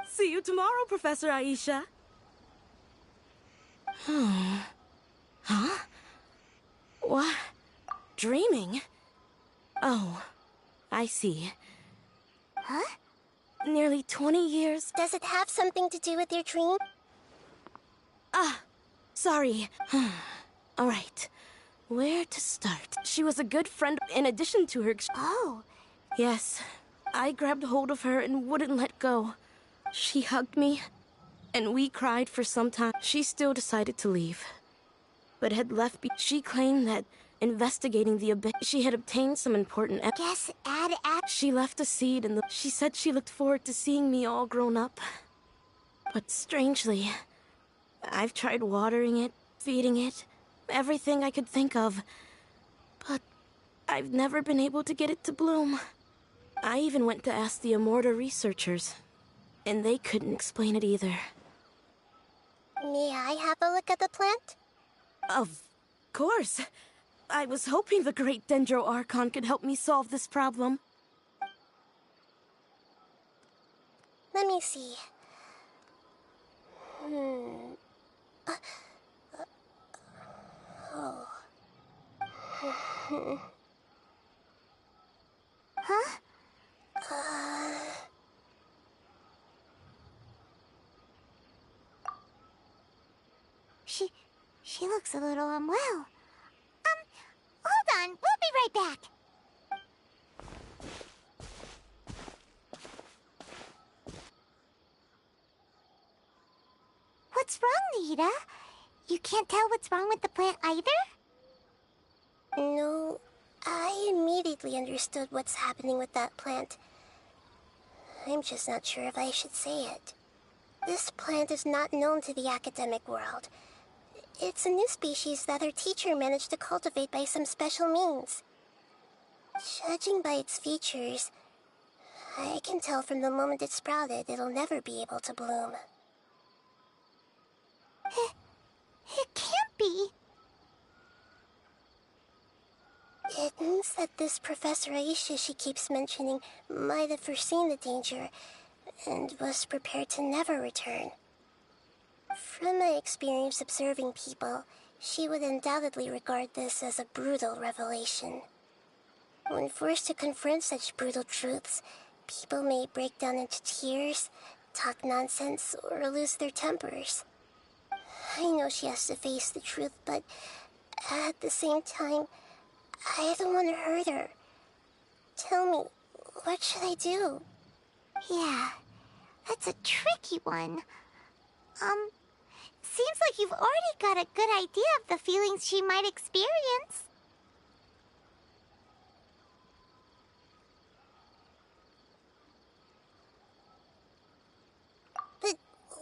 See you tomorrow, Professor Aisha. Huh? What? Dreaming? Oh, I see. Huh? Nearly 20 years. Does it have something to do with your dream? Sorry. All right. Where to start? She was a good friend in addition to her... Oh. Yes. I grabbed hold of her and wouldn't let go. She hugged me, and we cried for some time. She still decided to leave, but had left. She claimed that investigating the abyss, she had obtained some important She left a seed, and she said she looked forward to seeing me all grown up. But strangely, I've tried watering it, feeding it, everything I could think of, but I've never been able to get it to bloom. I even went to ask the Immorta researchers, and they couldn't explain it either. May I have a look at the plant? Of course. I was hoping the great Dendro Archon could help me solve this problem. Let me see. Hmm. Oh. Huh? She looks a little unwell. Hold on, we'll be right back. What's wrong, Nita? You can't tell what's wrong with the plant either? No, I immediately understood what's happening with that plant. I'm just not sure if I should say it. This plant is not known to the academic world. It's a new species that our teacher managed to cultivate by some special means. Judging by its features, I can tell from the moment it sprouted it'll never be able to bloom. It can't be. It means that this Professor Aisha she keeps mentioning might have foreseen the danger and was prepared to never return. From my experience observing people, she would undoubtedly regard this as a brutal revelation. When forced to confront such brutal truths, people may break down into tears, talk nonsense, or lose their tempers. I know she has to face the truth, but at the same time, I don't want to hurt her. Tell me, what should I do? Yeah, that's a tricky one. Seems like you've already got a good idea of the feelings she might experience. But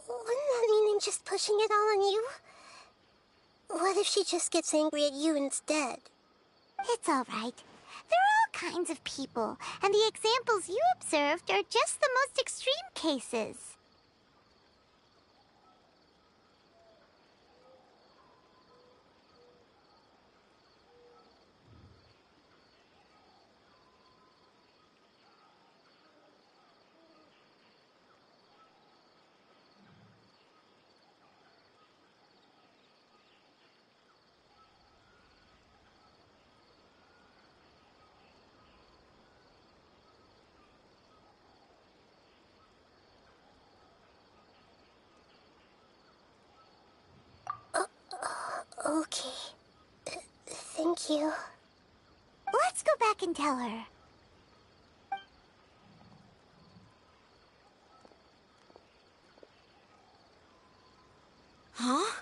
wouldn't that mean I'm just pushing it all on you? What if she just gets angry at you instead? It's all right. There are all kinds of people, and the examples you observed are just the most extreme cases. Okay. Thank you. Let's go back and tell her. Huh?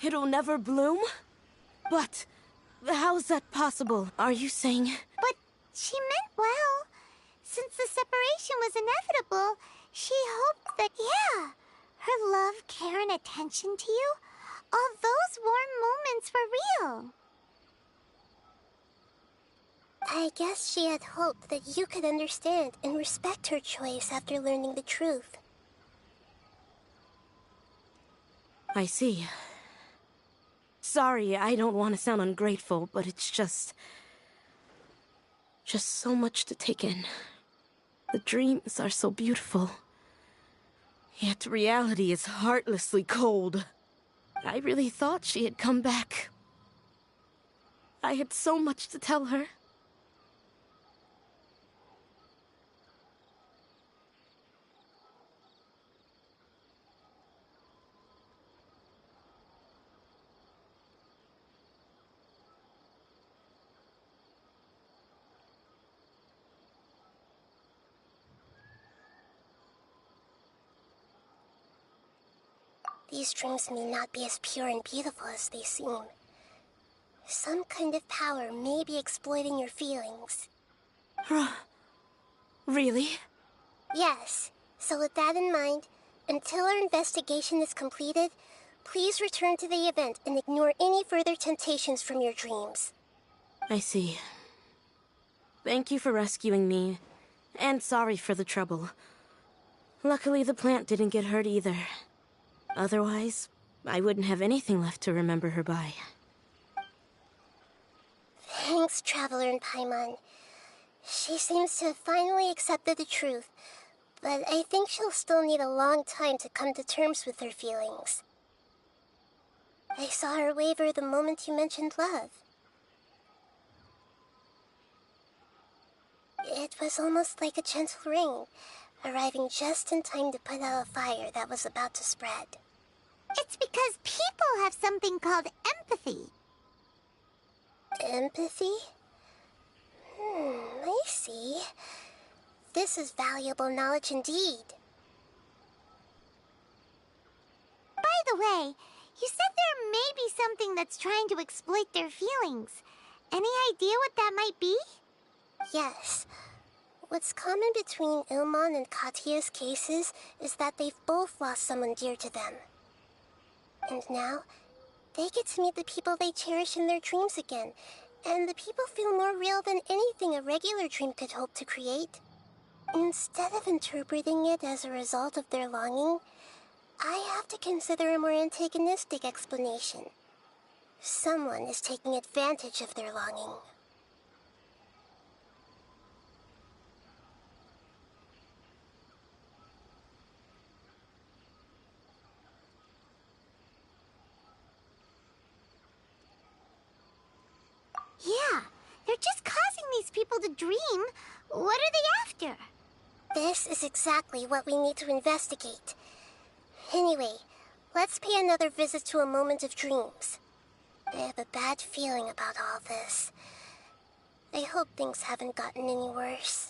It'll never bloom? But how's that possible? Are you saying... But she meant well. Since the separation was inevitable, she hoped that, yeah, her love, care, and attention to you, all those warm moments were real. I guess she had hoped that you could understand and respect her choice after learning the truth. I see. Sorry, I don't want to sound ungrateful, but it's just so much to take in. The dreams are so beautiful. Yet reality is heartlessly cold. I really thought she had come back. I had so much to tell her. These dreams may not be as pure and beautiful as they seem. Some kind of power may be exploiting your feelings. Really? Yes. So with that in mind, until our investigation is completed, please return to the event and ignore any further temptations from your dreams. I see. Thank you for rescuing me, and sorry for the trouble. Luckily, the plant didn't get hurt either. Otherwise, I wouldn't have anything left to remember her by. Thanks, Traveler and Paimon. She seems to have finally accepted the truth, but I think she'll still need a long time to come to terms with her feelings. I saw her waver the moment you mentioned love. It was almost like a gentle rain, arriving just in time to put out a fire that was about to spread. It's because people have something called empathy. Empathy? I see. This is valuable knowledge indeed. By the way, you said there may be something that's trying to exploit their feelings. Any idea what that might be? Yes. What's common between Ilmon and Katya's cases is that they've both lost someone dear to them. And now, they get to meet the people they cherish in their dreams again, and the people feel more real than anything a regular dream could hope to create. Instead of interpreting it as a result of their longing, I have to consider a more antagonistic explanation. Someone is taking advantage of their longing. Yeah, they're just causing these people to dream. What are they after? This is exactly what we need to investigate. Anyway, let's pay another visit to a moment of dreams. I have a bad feeling about all this. I hope things haven't gotten any worse.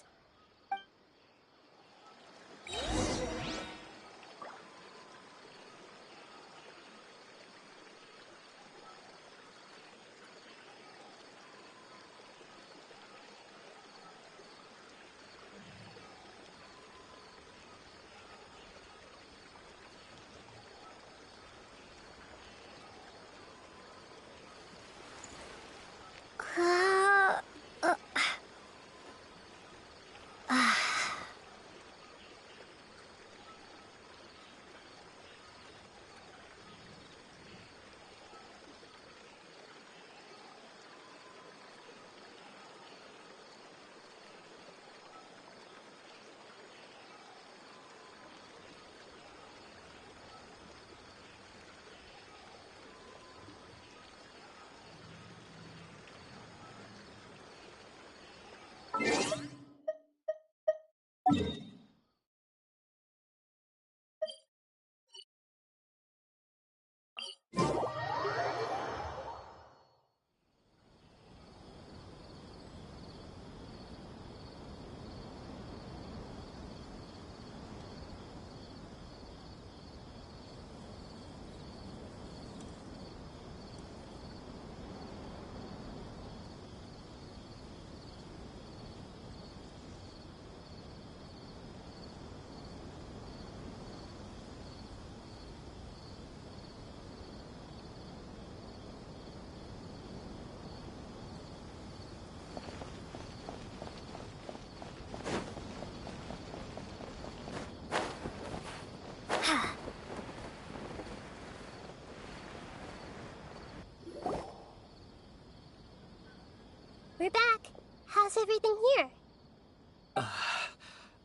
We're back. How's everything here?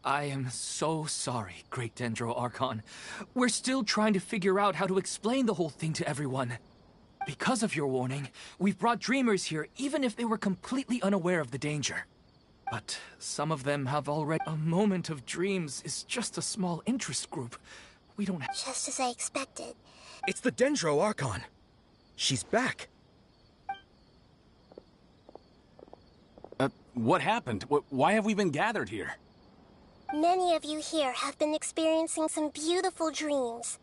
I am so sorry, Great Dendro Archon. We're still trying to figure out how to explain the whole thing to everyone. Because of your warning, we've brought dreamers here even if they were completely unaware of the danger. But some of them have already... A moment of dreams is just a small interest group. We don't have... Just as I expected. It's the Dendro Archon. She's back. What happened? Why have we been gathered here? Many of you here have been experiencing some beautiful dreams.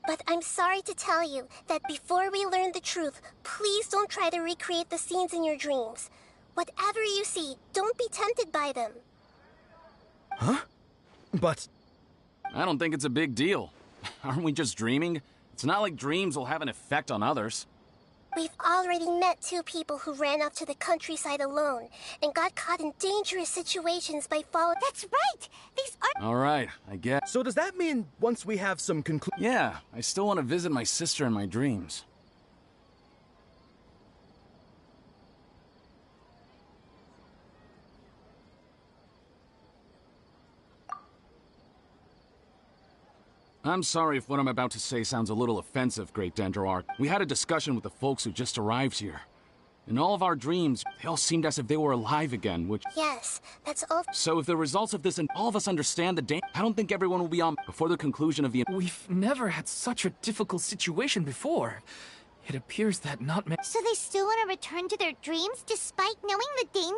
But I'm sorry to tell you that before we learn the truth, please don't try to recreate the scenes in your dreams. Whatever you see, don't be tempted by them. Huh? But... I don't think it's a big deal. Aren't we just dreaming? It's not like dreams will have an effect on others. We've already met 2 people who ran off to the countryside alone and got caught in dangerous situations by following... That's right! These are... All right, I guess. So does that mean once we have some Yeah, I still want to visit my sister in my dreams. I'm sorry if what I'm about to say sounds a little offensive, Great Dendroark. We had a discussion with the folks who just arrived here. In all of our dreams, they all seemed as if they were alive again, which... Yes, that's all. So if the results of this and all of us understand the I don't think everyone will be on before the conclusion of the... We've never had such a difficult situation before. It appears that not many... So they still want to return to their dreams despite knowing the danger?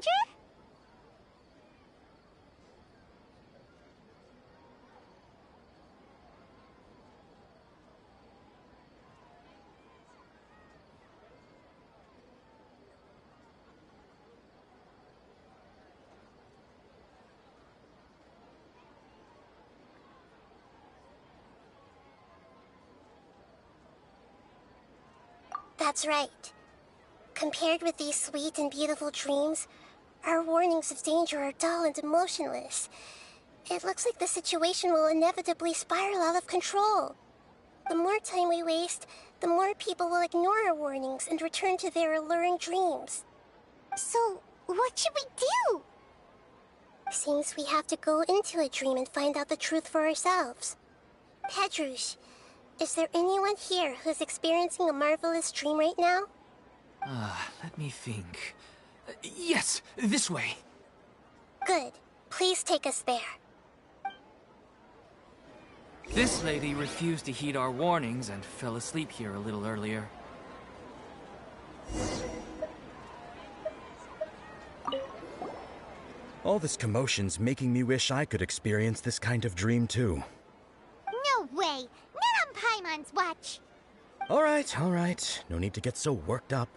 That's right. Compared with these sweet and beautiful dreams, our warnings of danger are dull and emotionless. It looks like the situation will inevitably spiral out of control. The more time we waste, the more people will ignore our warnings and return to their alluring dreams. So, what should we do? Seems we have to go into a dream and find out the truth for ourselves. Pedrush, is there anyone here who's experiencing a marvelous dream right now? Let me think. Yes, this way. Good. Please take us there. This lady refused to heed our warnings and fell asleep here a little earlier. All this commotion's making me wish I could experience this kind of dream too. No way! Not on Paimon's watch! All right. No need to get so worked up.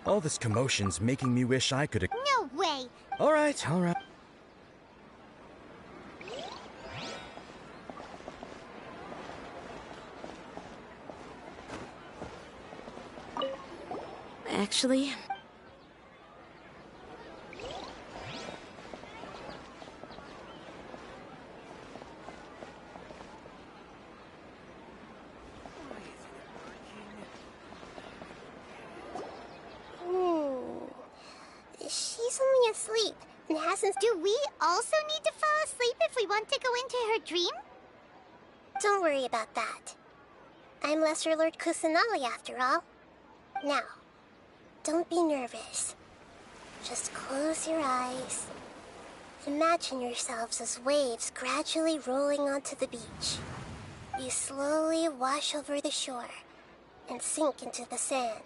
All this commotion's making me wish I could... No way! All right. Actually... She's only asleep and hasn't... Do we also need to fall asleep if we want to go into her dream? Don't worry about that. I'm Lesser Lord Kusanali after all. Now, don't be nervous. Just close your eyes. Imagine yourselves as waves gradually rolling onto the beach. You slowly wash over the shore and sink into the sand.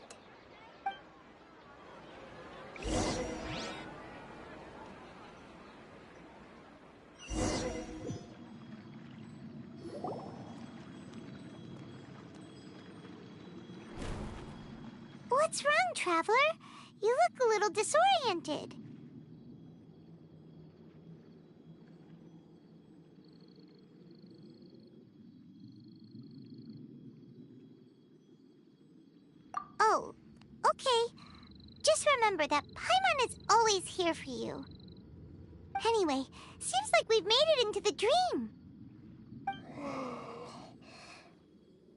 What's wrong, Traveler? You look a little disoriented. Oh, okay. Just remember that Paimon is always here for you. Anyway, seems like we've made it into the dream.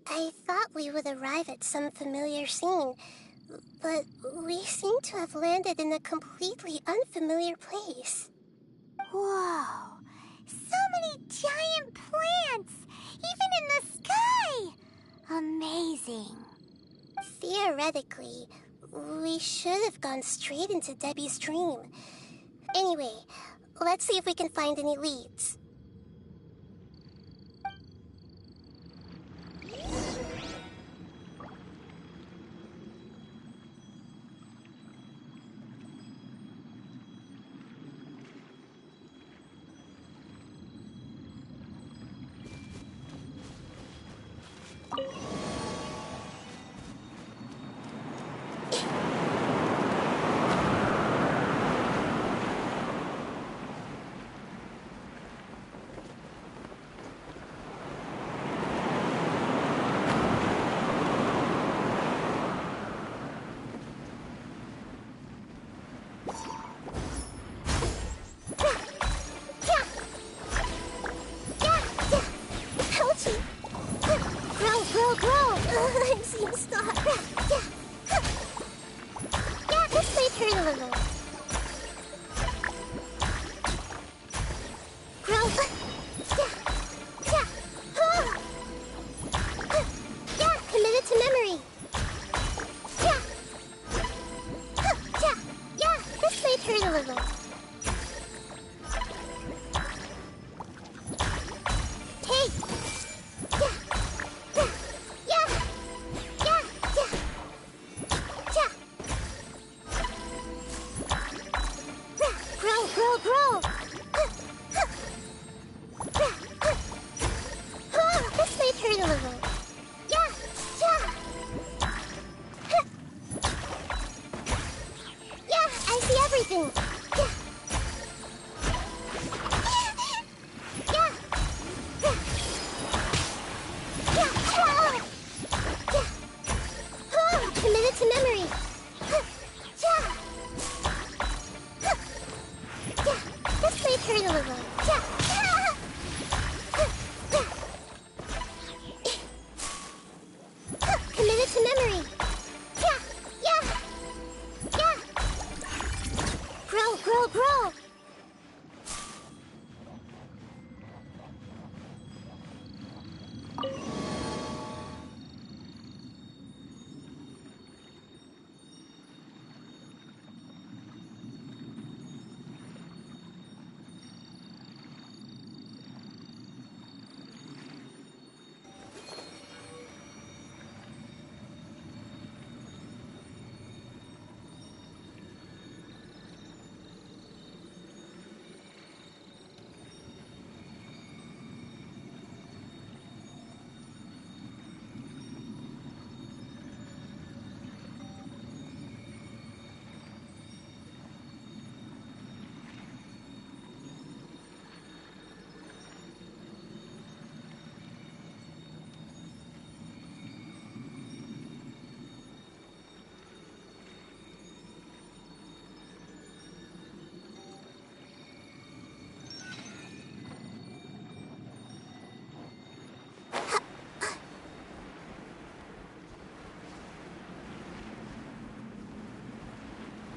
I thought we would arrive at some familiar scene, but we seem to have landed in a completely unfamiliar place. Whoa, so many giant plants, even in the sky! Amazing. Theoretically, we should have gone straight into Debbie's dream. Anyway, let's see if we can find any leads.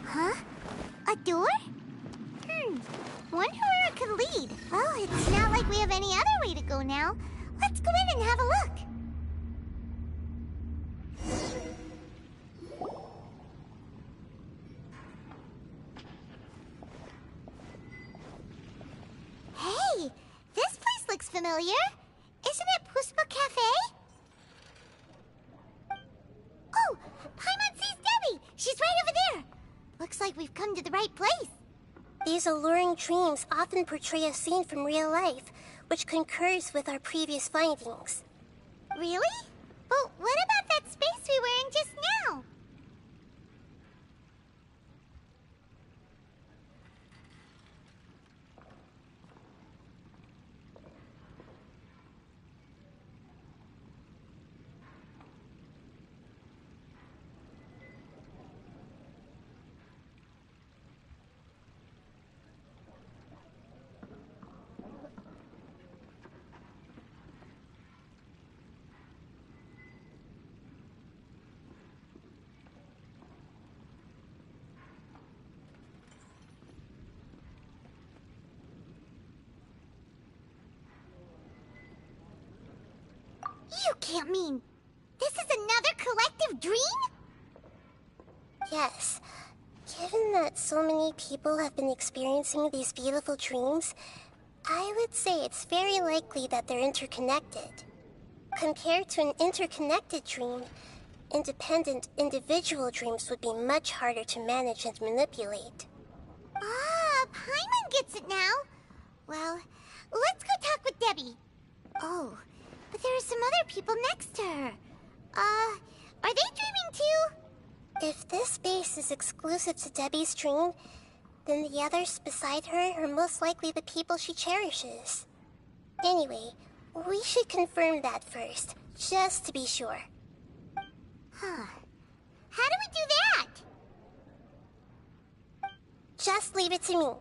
Huh? A door? Wonder where it could lead. Well, it's not like we have any other way to go now. Let's go in and have a look. Hey, this place looks familiar. Isn't it Puspa Cafe? Oh, Paimon sees Debbie. She's right over there. Looks like we've come to the right place. These alluring dreams often portray a scene from real life, which concurs with our previous findings. Really? But what about that space we were in just now? You can't mean this is another collective dream? Yes. Given that so many people have been experiencing these beautiful dreams, I would say it's very likely that they're interconnected. Compared to an interconnected dream, independent individual dreams would be much harder to manage and manipulate. Ah, Paimon gets it now. Well, let's go talk with Debbie. Oh, but there are some other people next to her. Are they dreaming too? If this space is exclusive to Debbie's dream, then the others beside her are most likely the people she cherishes. Anyway, we should confirm that first, just to be sure. Huh. How do we do that? Just leave it to me.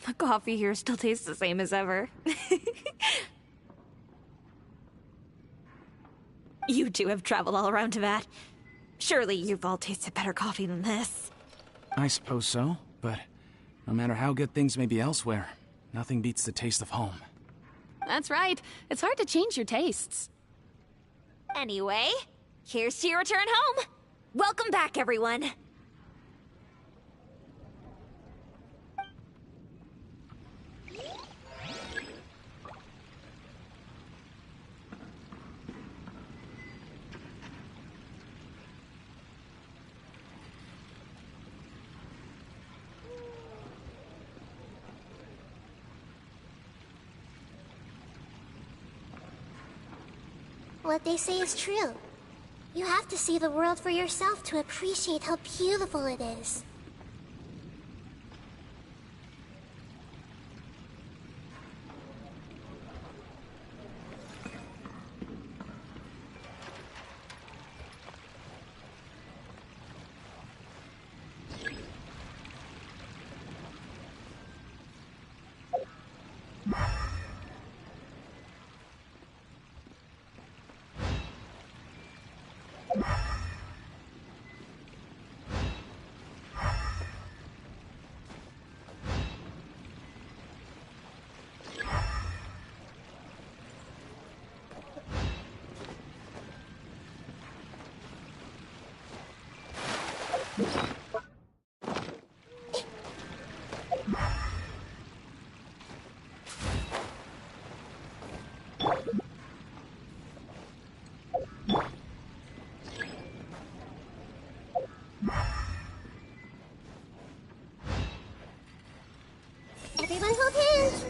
The coffee here still tastes the same as ever. You two have traveled all around Tibet. Surely you've all tasted better coffee than this. I suppose so, but no matter how good things may be elsewhere, nothing beats the taste of home. That's right. It's hard to change your tastes. Anyway, here's to your return home. Welcome back, everyone. What they say is true. You have to see the world for yourself to appreciate how beautiful it is. Everyone hold hands!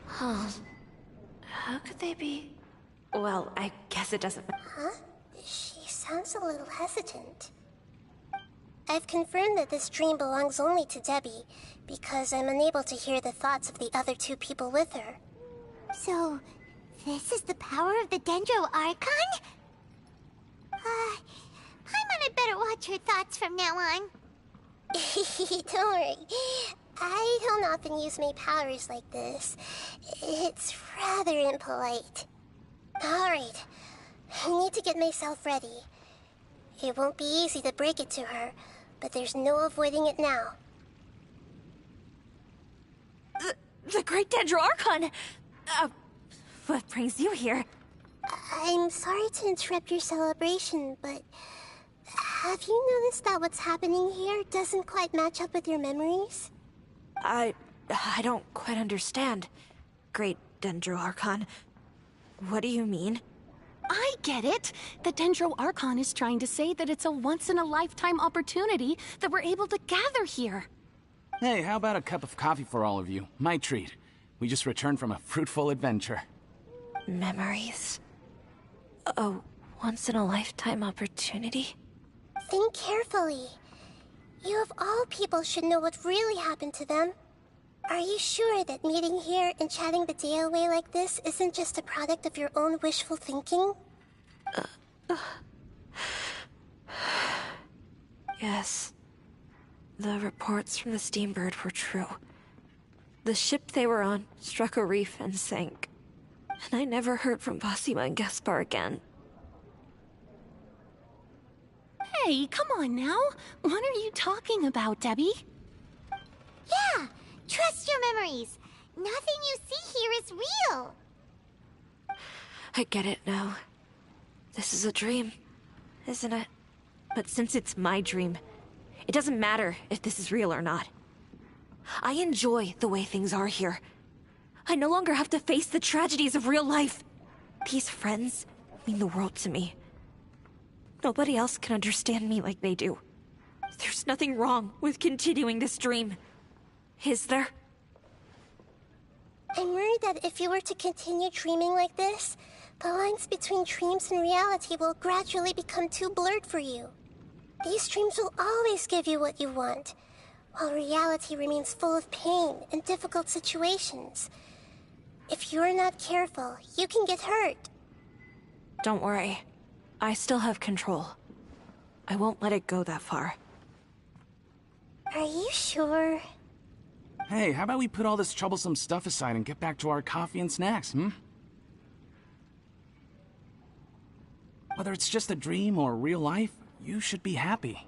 Huh. How could they be? Well, I guess it doesn't. Huh? She sounds a little hesitant. I've confirmed that this dream belongs only to Debbie, because I'm unable to hear the thoughts of the other two people with her. So, this is the power of the Dendro Archon? Paimon, I better watch her thoughts from now on. Don't worry. I don't often use my powers like this. It's rather impolite. Alright, I need to get myself ready. It won't be easy to break it to her, but there's no avoiding it now. The Great Dendro Archon! What brings you here? I'm sorry to interrupt your celebration, but have you noticed that what's happening here doesn't quite match up with your memories? I don't quite understand. Great Dendro Archon. What do you mean? I get it. The Dendro Archon is trying to say that it's a once-in-a-lifetime opportunity that we're able to gather here. Hey, how about a cup of coffee for all of you? My treat. We just returned from a fruitful adventure. Memories. A once-in-a-lifetime opportunity? Think carefully. You of all people should know what really happened to them. Are you sure that meeting here and chatting the day away like this isn't just a product of your own wishful thinking? Yes. The reports from the Steambird were true. The ship they were on struck a reef and sank. And I never heard from Basima and Gaspar again. Hey, come on now. What are you talking about, Debbie? Yeah, trust your memories. Nothing you see here is real. I get it now. This is a dream, isn't it? But since it's my dream, it doesn't matter if this is real or not. I enjoy the way things are here. I no longer have to face the tragedies of real life. These friends mean the world to me. Nobody else can understand me like they do. There's nothing wrong with continuing this dream. Is there? I'm worried that if you were to continue dreaming like this, the lines between dreams and reality will gradually become too blurred for you. These dreams will always give you what you want, while reality remains full of pain and difficult situations. If you're not careful, you can get hurt. Don't worry. I still have control. I won't let it go that far. Are you sure? Hey, how about we put all this troublesome stuff aside and get back to our coffee and snacks, hmm? Whether it's just a dream or real life, you should be happy.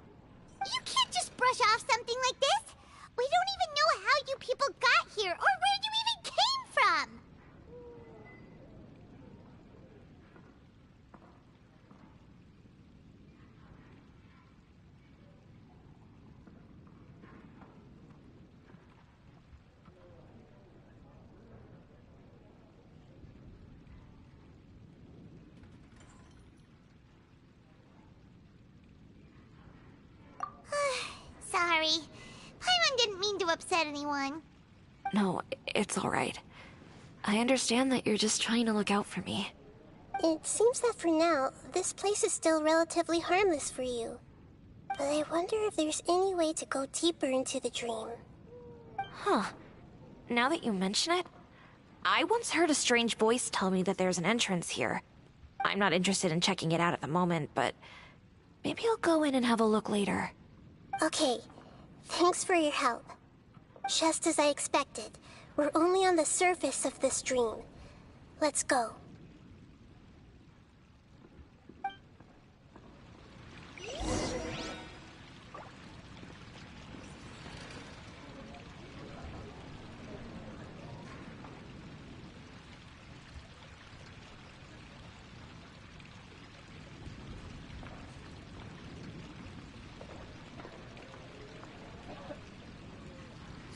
You can't just brush off something like this! We don't even know how you people got here, or where you even came from! Sorry. Paimon didn't mean to upset anyone. No, it's alright. I understand that you're just trying to look out for me. It seems that for now, this place is still relatively harmless for you. But I wonder if there's any way to go deeper into the dream. Huh. Now that you mention it, I once heard a strange voice tell me that there's an entrance here. I'm not interested in checking it out at the moment, but maybe I'll go in and have a look later. Okay, thanks for your help. Just as I expected, we're only on the surface of this dream. Let's go.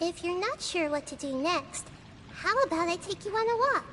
If you're not sure what to do next, how about I take you on a walk?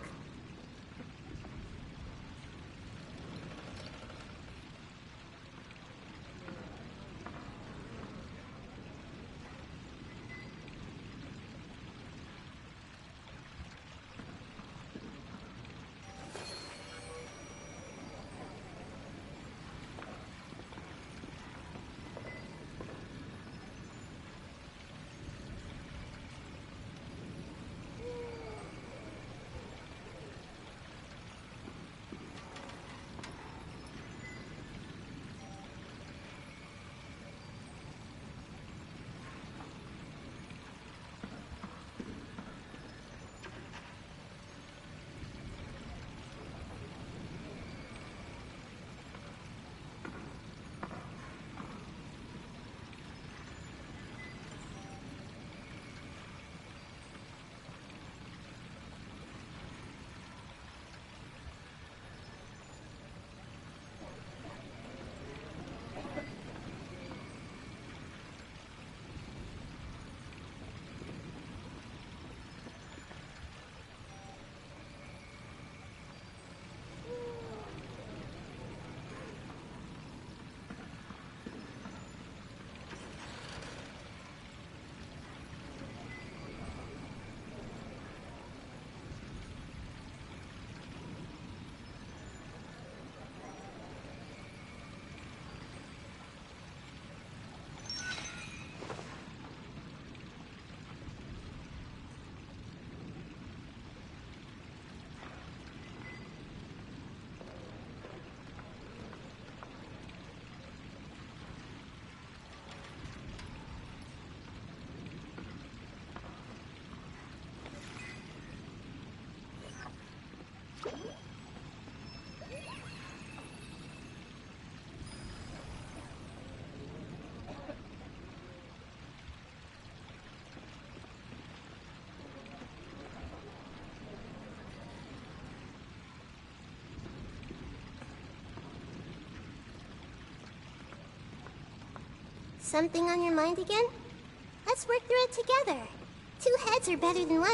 Something on your mind again? Let's work through it together. 2 heads are better than 1.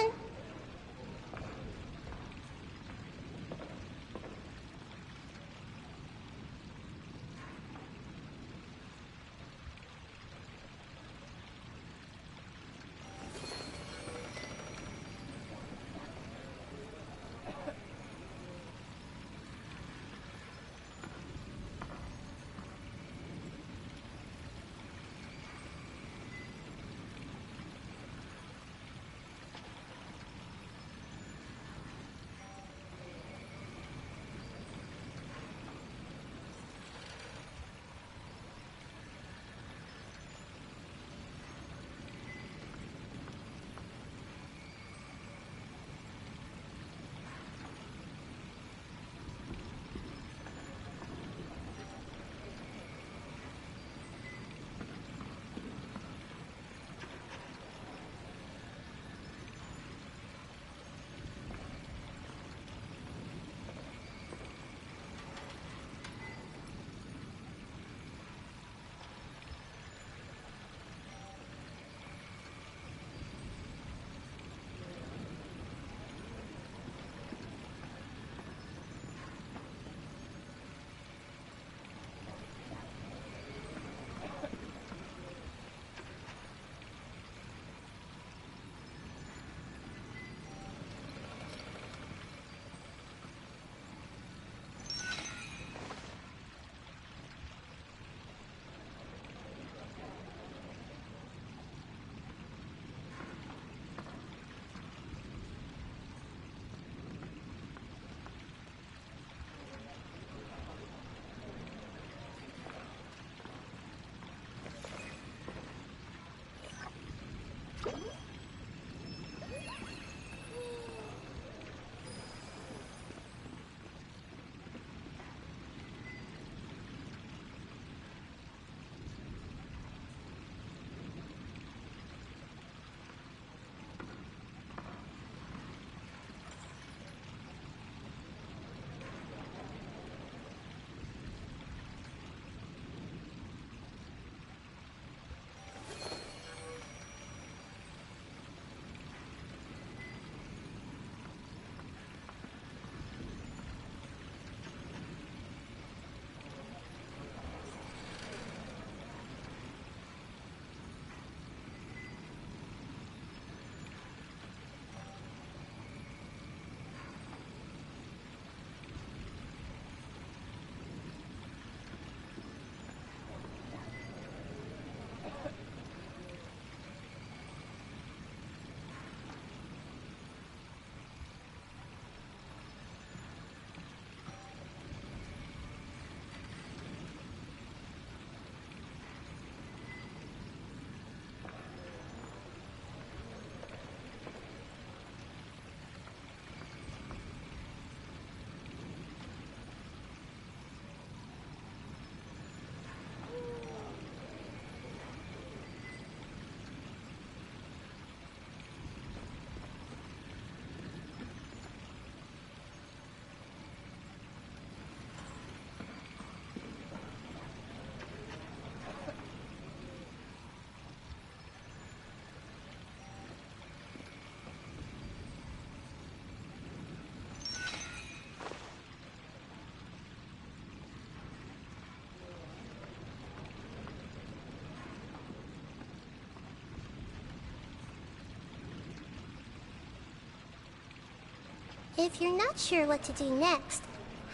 If you're not sure what to do next,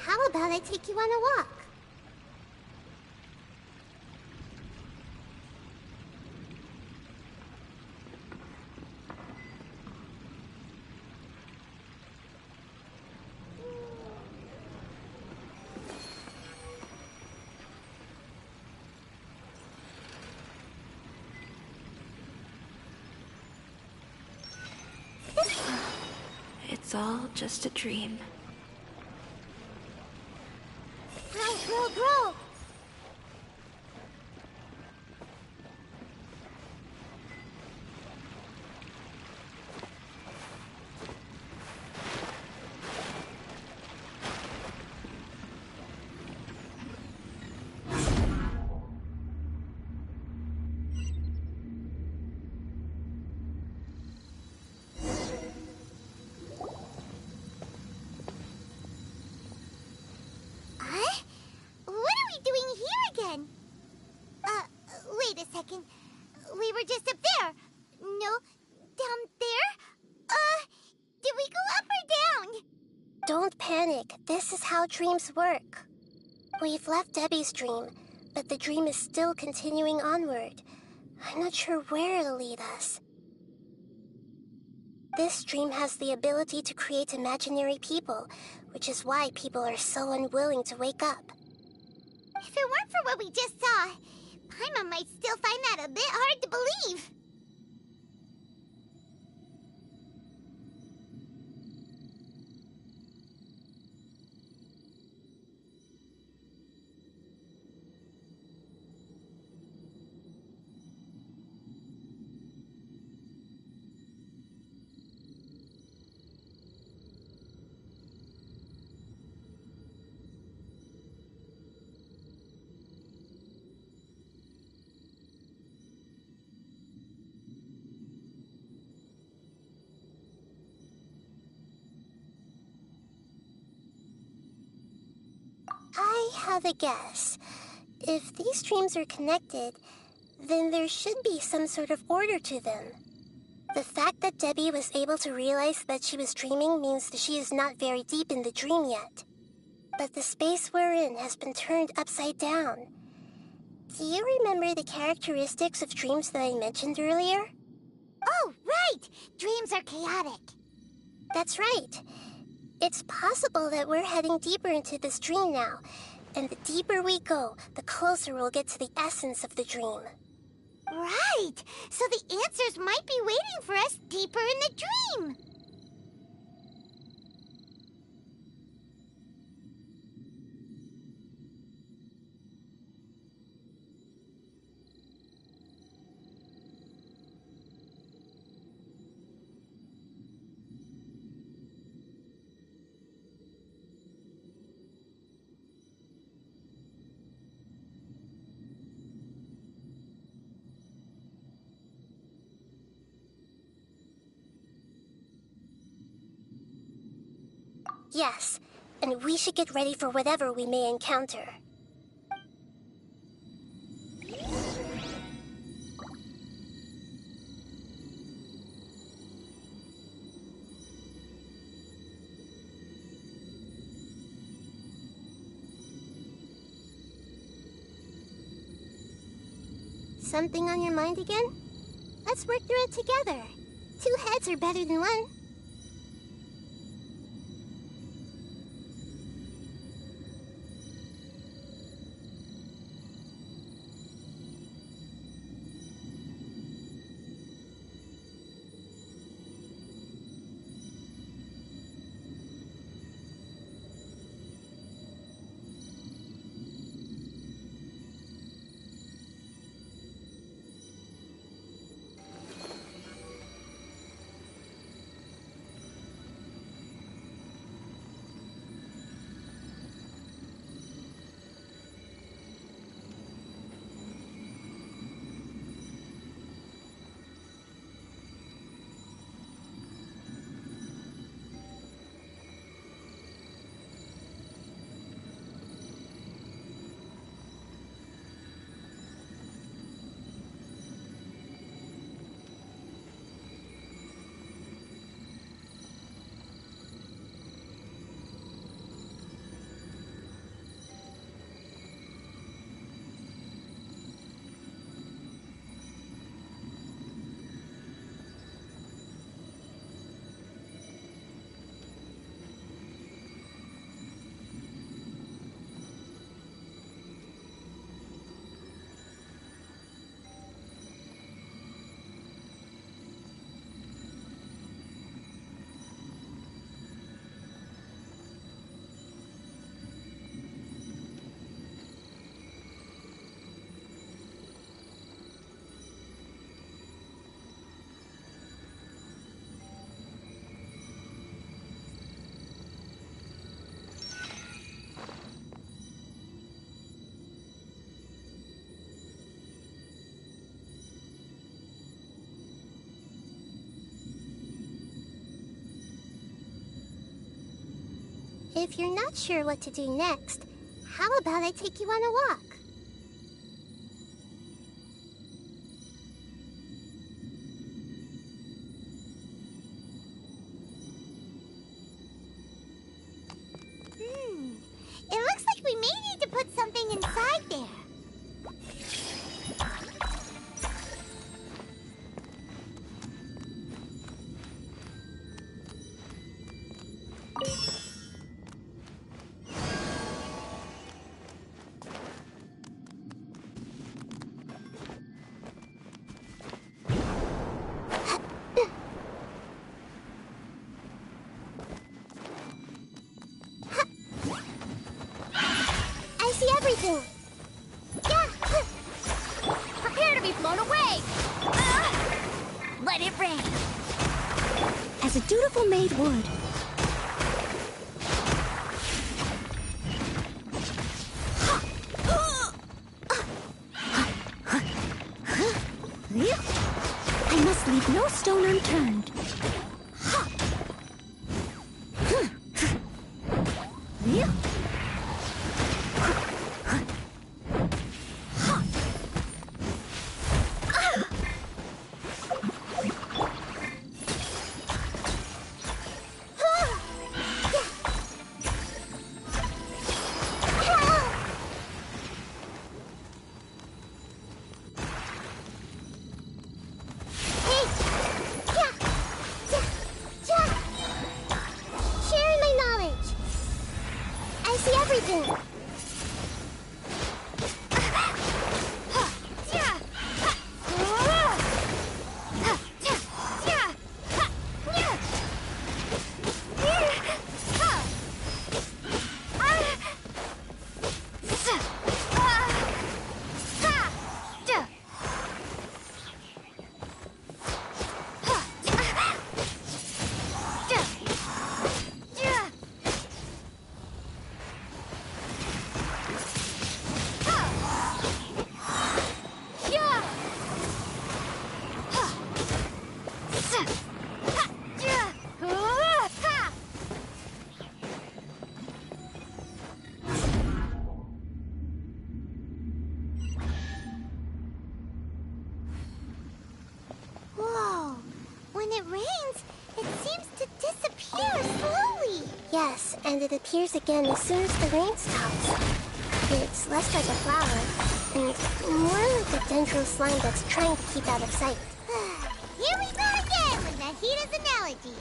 how about I take you on a walk? It's all just a dream. Grow! Wait a second. We were just up there. No, down there? Did we go up or down? Don't panic. This is how dreams work. We've left Debbie's dream, but the dream is still continuing onward. I'm not sure where it'll lead us. This dream has the ability to create imaginary people, which is why people are so unwilling to wake up. If it weren't for what we just saw, Paimon might still find that a bit hard to believe. I have a guess. If these dreams are connected, then there should be some sort of order to them. The fact that Debbie was able to realize that she was dreaming means that she is not very deep in the dream yet. But the space we're in has been turned upside down. Do you remember the characteristics of dreams that I mentioned earlier? Oh, right! Dreams are chaotic. That's right. It's possible that we're heading deeper into this dream now, and the deeper we go, the closer we'll get to the essence of the dream. Right! So the answers might be waiting for us deeper in the dream! Yes, and we should get ready for whatever we may encounter. Something on your mind again? Let's work through it together. 2 heads are better than 1. If you're not sure what to do next, how about I take you on a walk? It looks like we may need to put something inside there. I see everything. Yeah. Prepare to be blown away. Let it rain. As a dutiful maid would. I must leave no stone unturned. Sharing my knowledge. I see everything. Whoa. When it rains, it seems to disappear slowly. Yes, and it appears again as soon as the rain stops. It's less like a flower, and more like a dendro slime that's trying to keep out of sight. Here we go again with Nahita's analogy.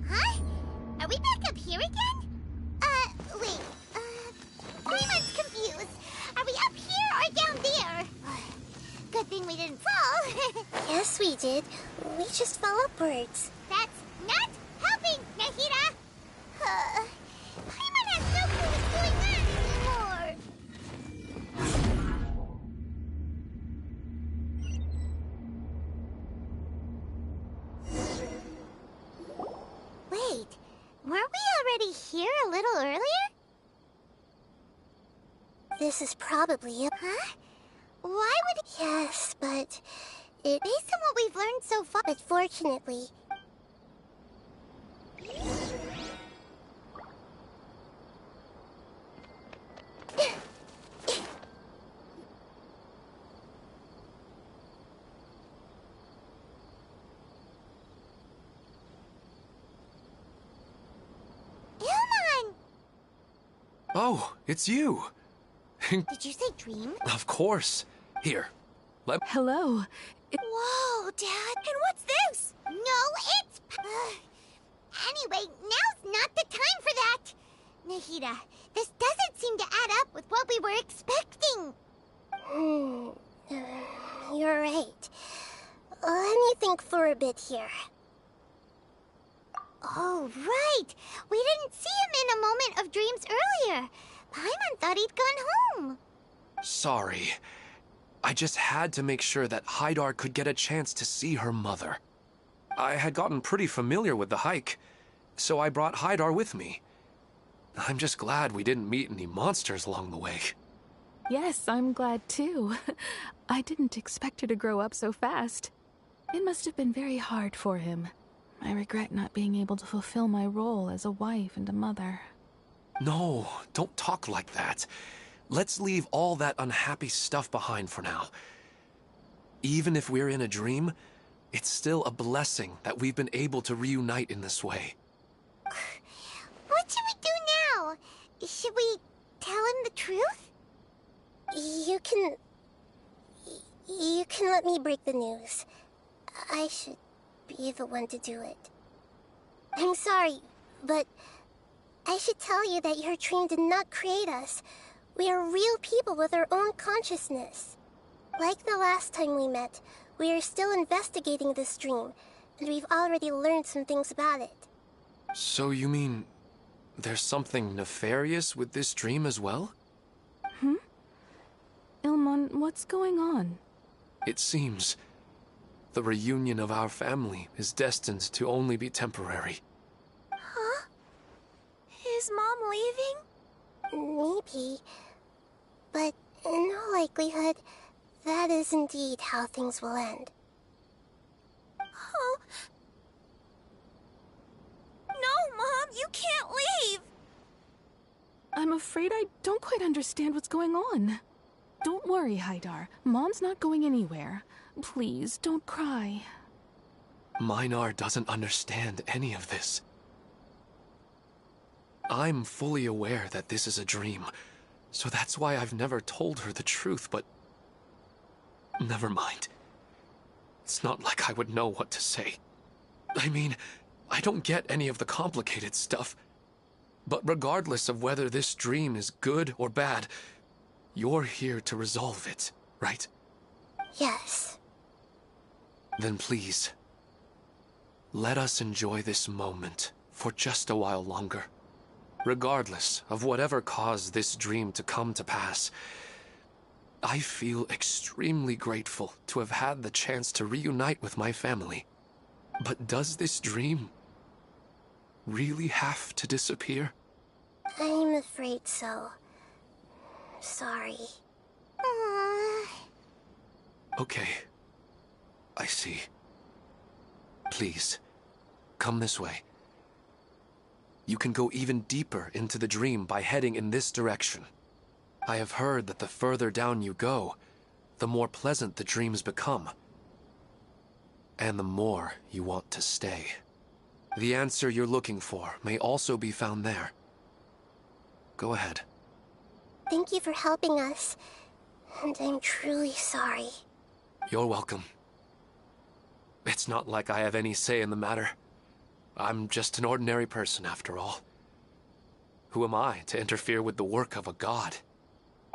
Huh? Are we back up here again? Wait. Paimon's confused. Are we up here or down there? Good thing we didn't fall. Yes, we did. We just fell upwards. That's not helping, Nahita! Paimon has no clue what's going on anymore. Wait, weren't we already here a little earlier? This is probably it. Huh? Why would it... Yes, but Based on what we've learned so far... But fortunately... Ilman! Oh, it's you. Did you say dream? Of course. Here. Hello. Whoa, Dad. And what's this? No, it's... Anyway, now's not the time for that. Nahita, this doesn't seem to add up with what we were expecting. You're right. Let me think for a bit here. Oh, right. We didn't see him in a moment of dreams earlier. Paimon thought he'd gone home. Sorry. I just had to make sure that Haidar could get a chance to see her mother. I had gotten pretty familiar with the hike, so I brought Haidar with me. I'm just glad we didn't meet any monsters along the way. Yes, I'm glad too. I didn't expect her to grow up so fast. It must have been very hard for him. I regret not being able to fulfill my role as a wife and a mother. No, don't talk like that. Let's leave all that unhappy stuff behind for now. Even if we're in a dream, it's still a blessing that we've been able to reunite in this way. What should we do now? Should we tell him the truth? You can let me break the news. I should be the one to do it. I'm sorry, but I should tell you that your dream did not create us. We are real people with our own consciousness. Like the last time we met, we are still investigating this dream, and we've already learned some things about it. So you mean there's something nefarious with this dream as well? Ilmon, what's going on? It seems the reunion of our family is destined to only be temporary. Huh? Is Mom leaving? Maybe. But in all likelihood, that is indeed how things will end. Oh. No, Mom, you can't leave! I'm afraid I don't quite understand what's going on. Don't worry, Haidar. Mom's not going anywhere. Please, don't cry. Minar doesn't understand any of this. I'm fully aware that this is a dream, so that's why I've never told her the truth, but... never mind. It's not like I would know what to say. I mean, I don't get any of the complicated stuff. But regardless of whether this dream is good or bad, you're here to resolve it, right? Yes. Then please, let us enjoy this moment for just a while longer. Regardless of whatever caused this dream to come to pass, I feel extremely grateful to have had the chance to reunite with my family. But does this dream really have to disappear? I'm afraid so. Sorry. Okay. I see. Please, come this way. You can go even deeper into the dream by heading in this direction. I have heard that the further down you go, the more pleasant the dreams become. And the more you want to stay. The answer you're looking for may also be found there. Go ahead. Thank you for helping us. And I'm truly sorry. You're welcome. It's not like I have any say in the matter. I'm just an ordinary person, after all. Who am I to interfere with the work of a god?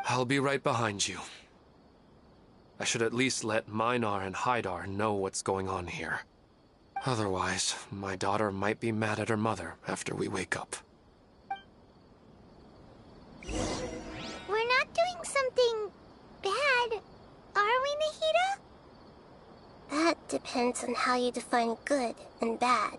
I'll be right behind you. I should at least let Minar and Haidar know what's going on here. Otherwise, my daughter might be mad at her mother after we wake up. We're not doing something bad, are we, Nahida? That depends on how you define good and bad.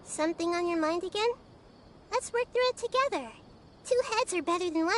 Something on your mind again? Let's work through it together. 2 heads are better than 1.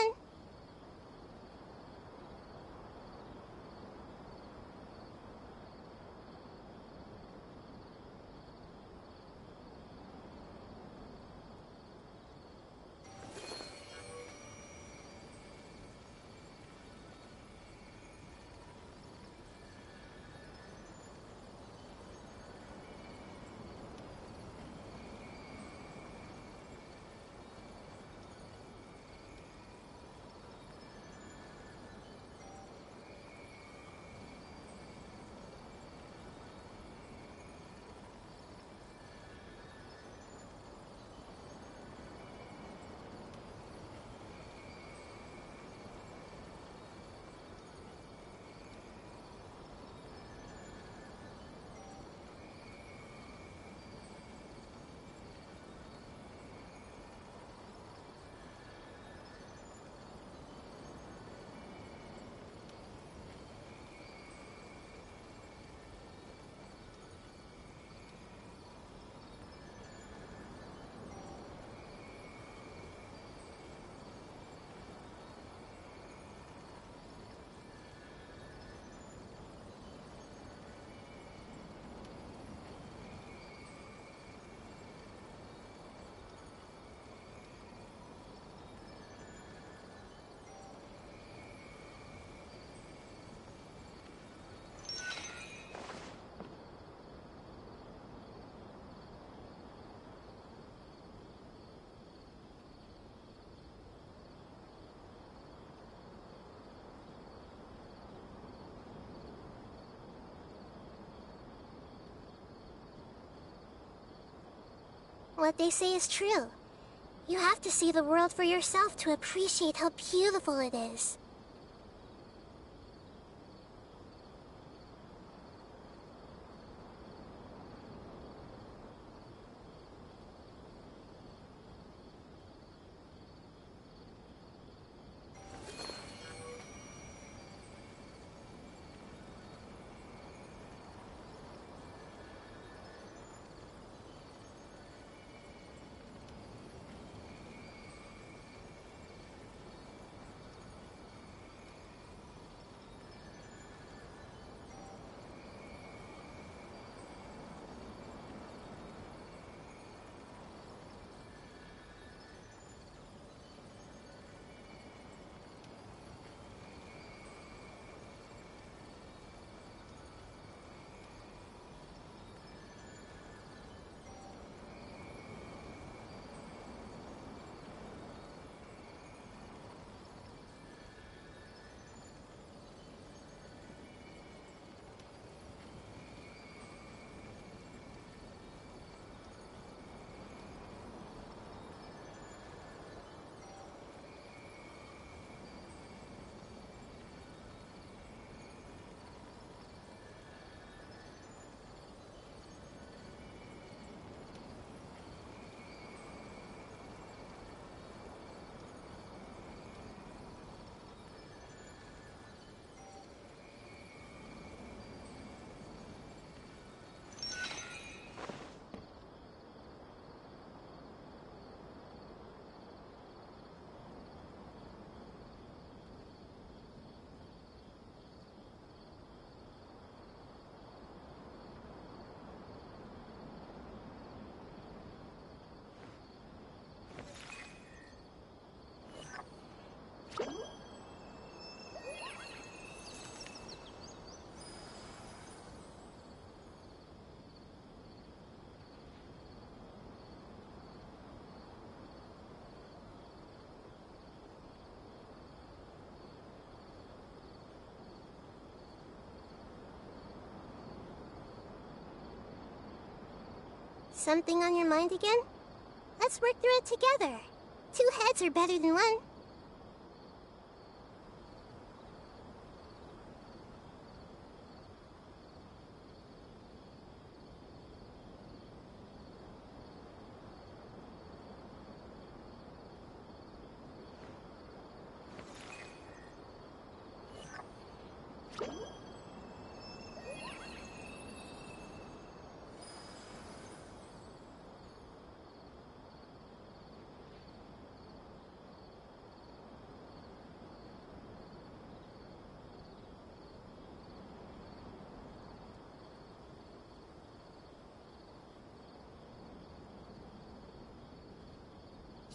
What they say is true. You have to see the world for yourself to appreciate how beautiful it is. Something on your mind again? Let's work through it together. 2 heads are better than 1.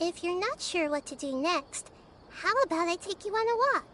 If you're not sure what to do next, how about I take you on a walk?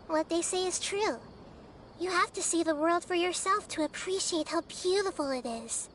What they say is true. You have to see the world for yourself to appreciate how beautiful it is.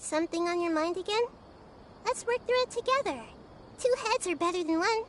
Something on your mind again? Let's work through it together. Two heads are better than one.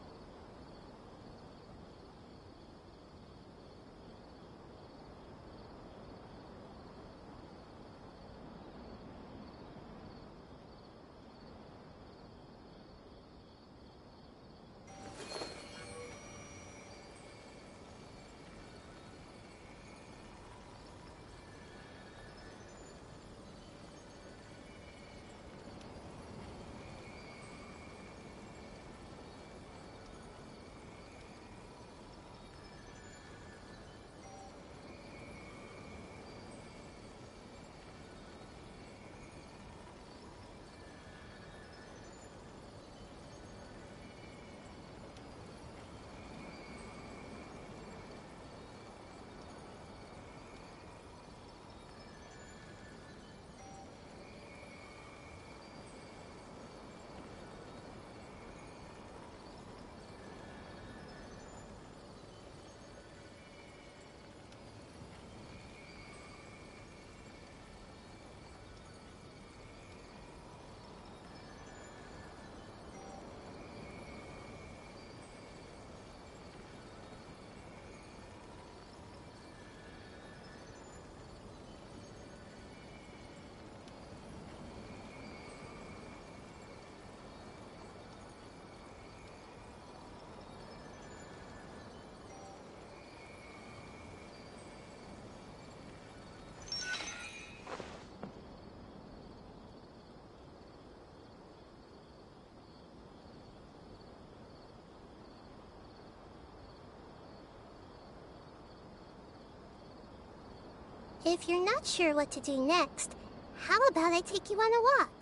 If you're not sure what to do next, how about I take you on a walk?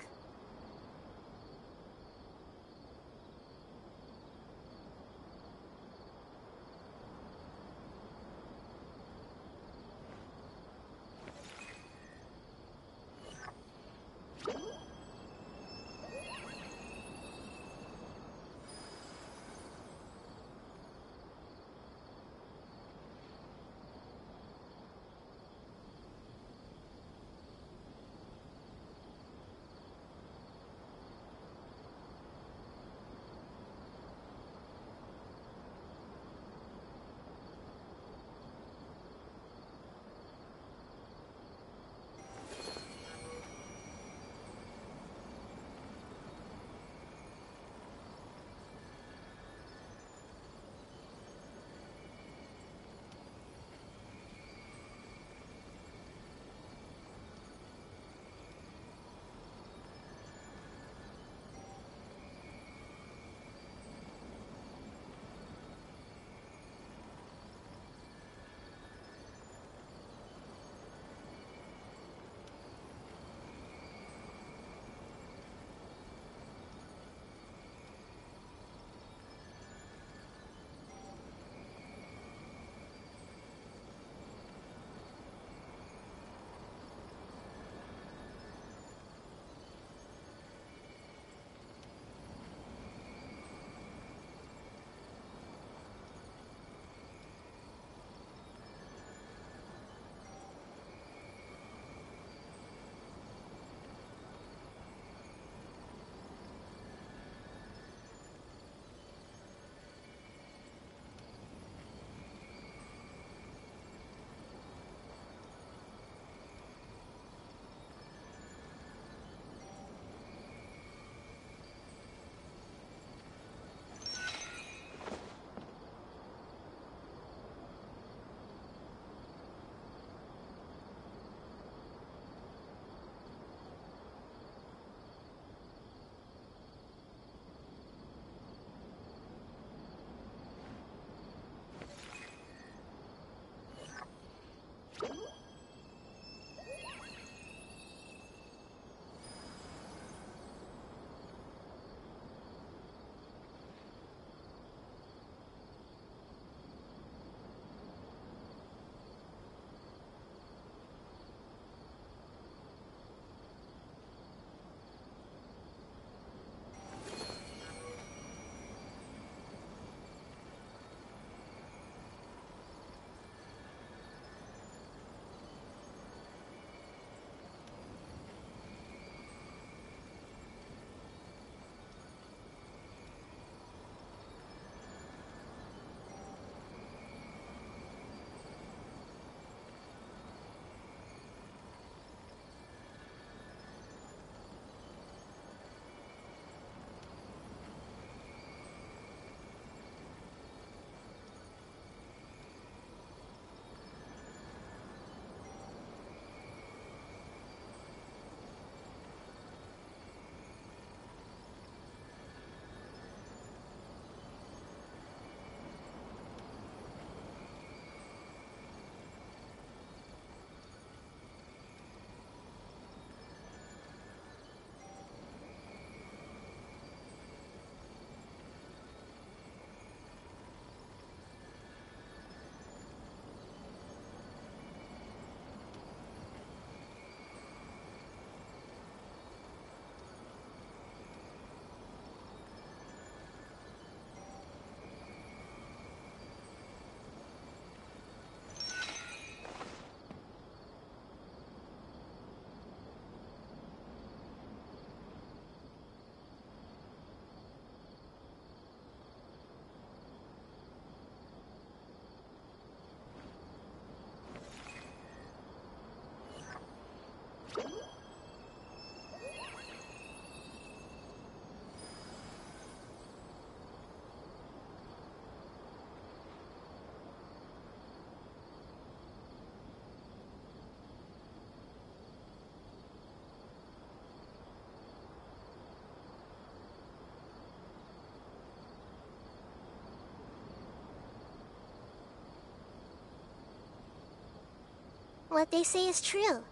What they say is true.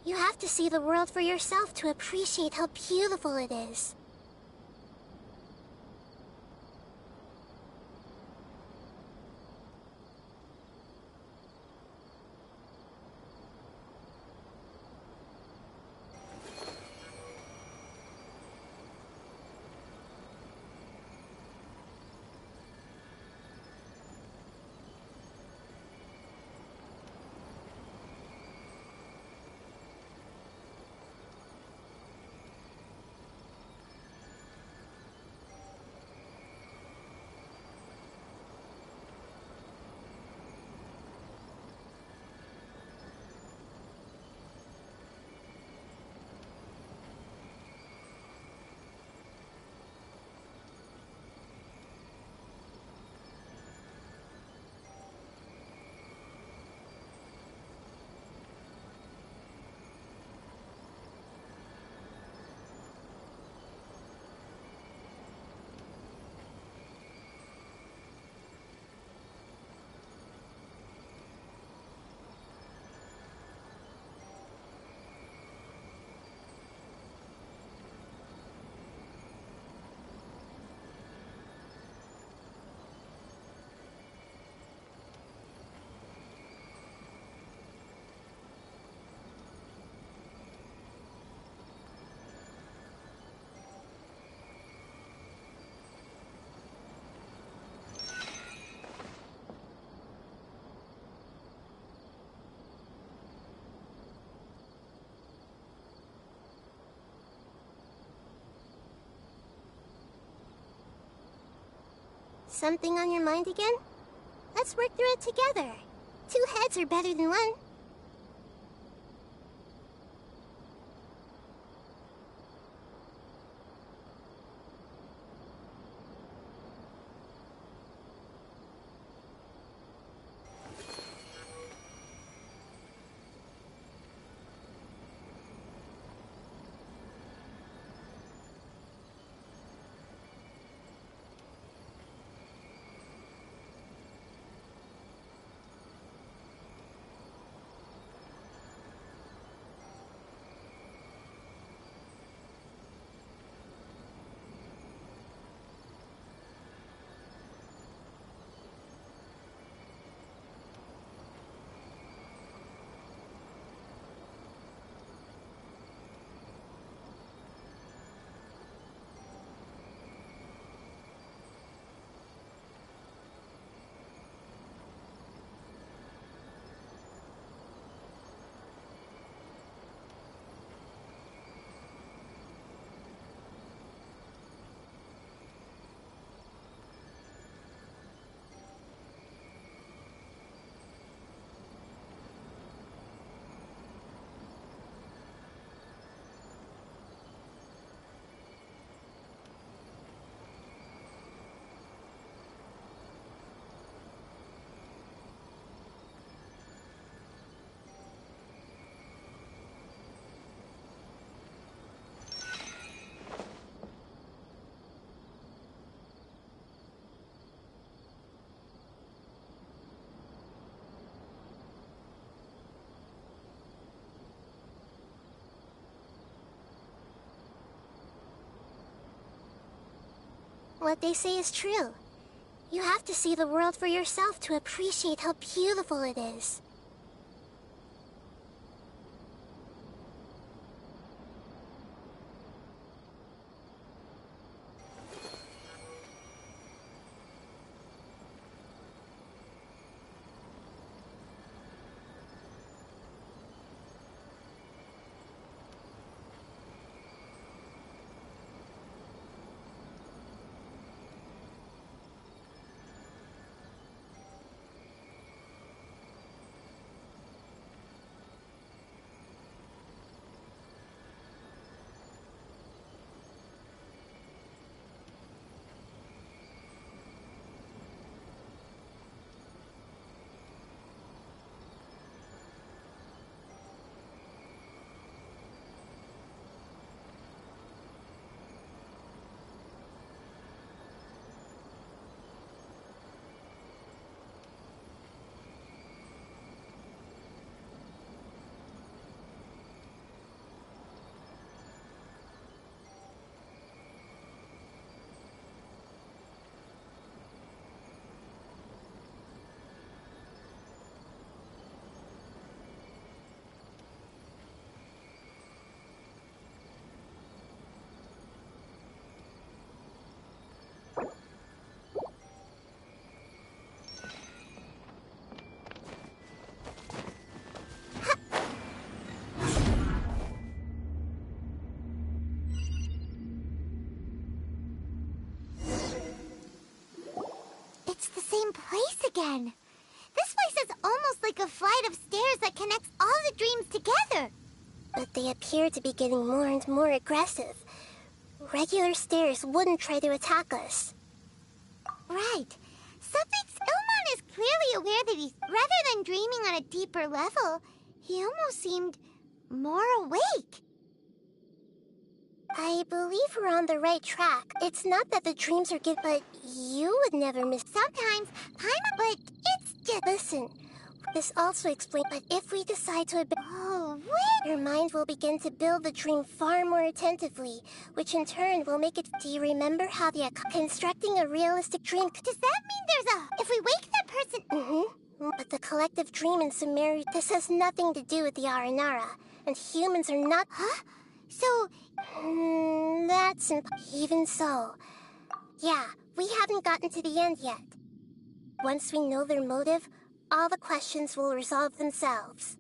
You have to see the world for yourself to appreciate how beautiful it is. Something on your mind again? Let's work through it together. 2 heads are better than 1. What they say is true. You have to see the world for yourself to appreciate how beautiful it is. again. This place is almost like a flight of stairs that connects all the dreams together. But they appear to be getting more and more aggressive. Regular stairs wouldn't try to attack us. Right. Ilmon is clearly aware that he's, rather than dreaming on a deeper level, he almost seemed more awake. I believe we're on the right track. It's not that the dreams are good, but you would never miss. Sometimes, but it's just... Listen, this also explains, but if we decide to... Oh, wait! Your mind will begin to build the dream far more attentively, which in turn will make it... Do you remember how the... constructing a realistic dream... Does that mean there's a... If we wake that person... Mm-hmm. But the collective dream in Sumeru... This has nothing to do with the Aranara, and humans are not... Huh? So... That's even so. Yeah, we haven't gotten to the end yet. Once we know their motive, all the questions will resolve themselves.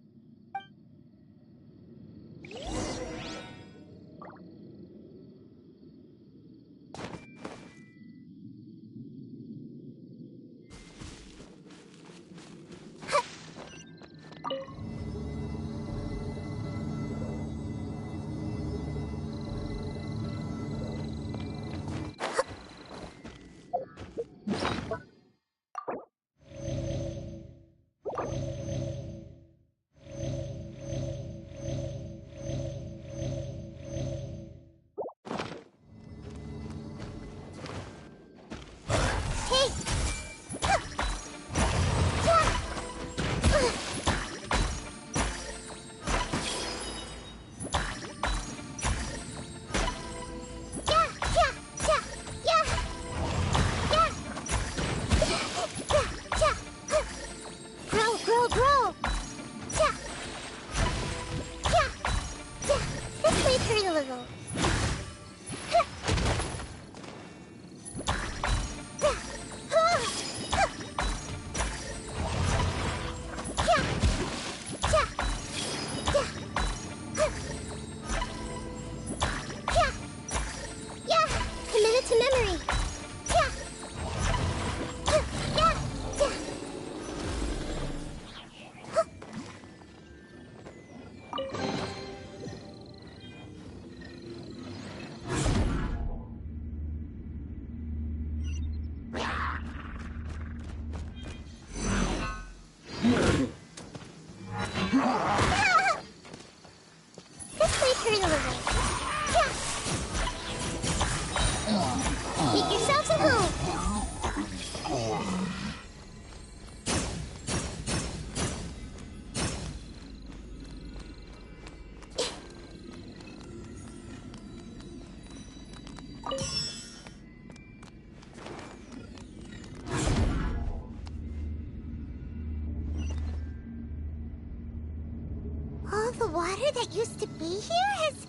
All the water that used to be here has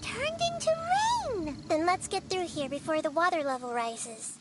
turned into rain. Then let's get through here before the water level rises.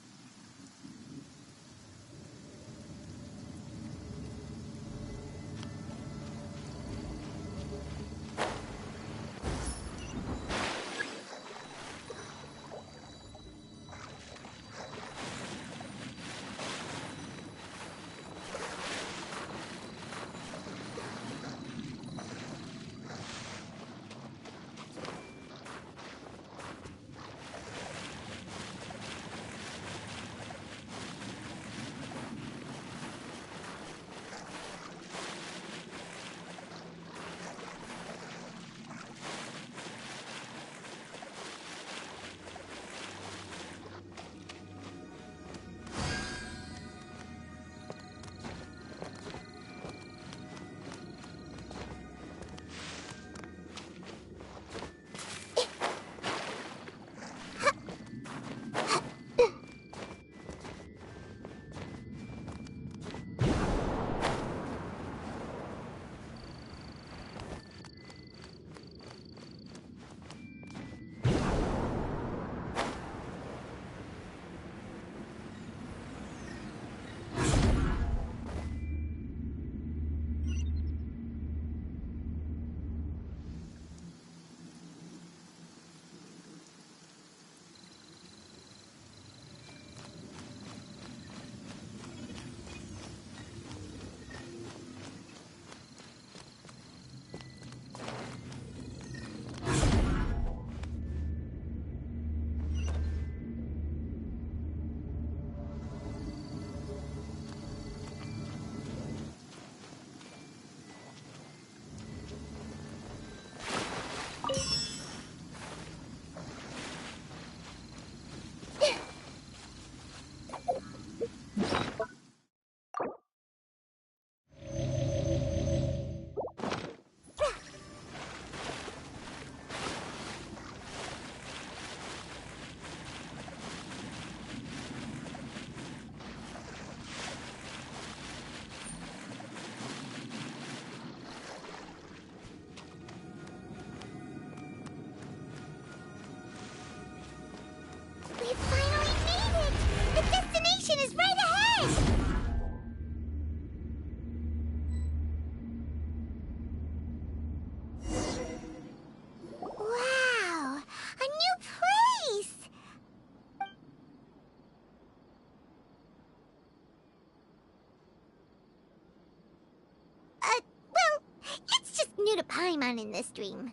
new to Paimon in this dream.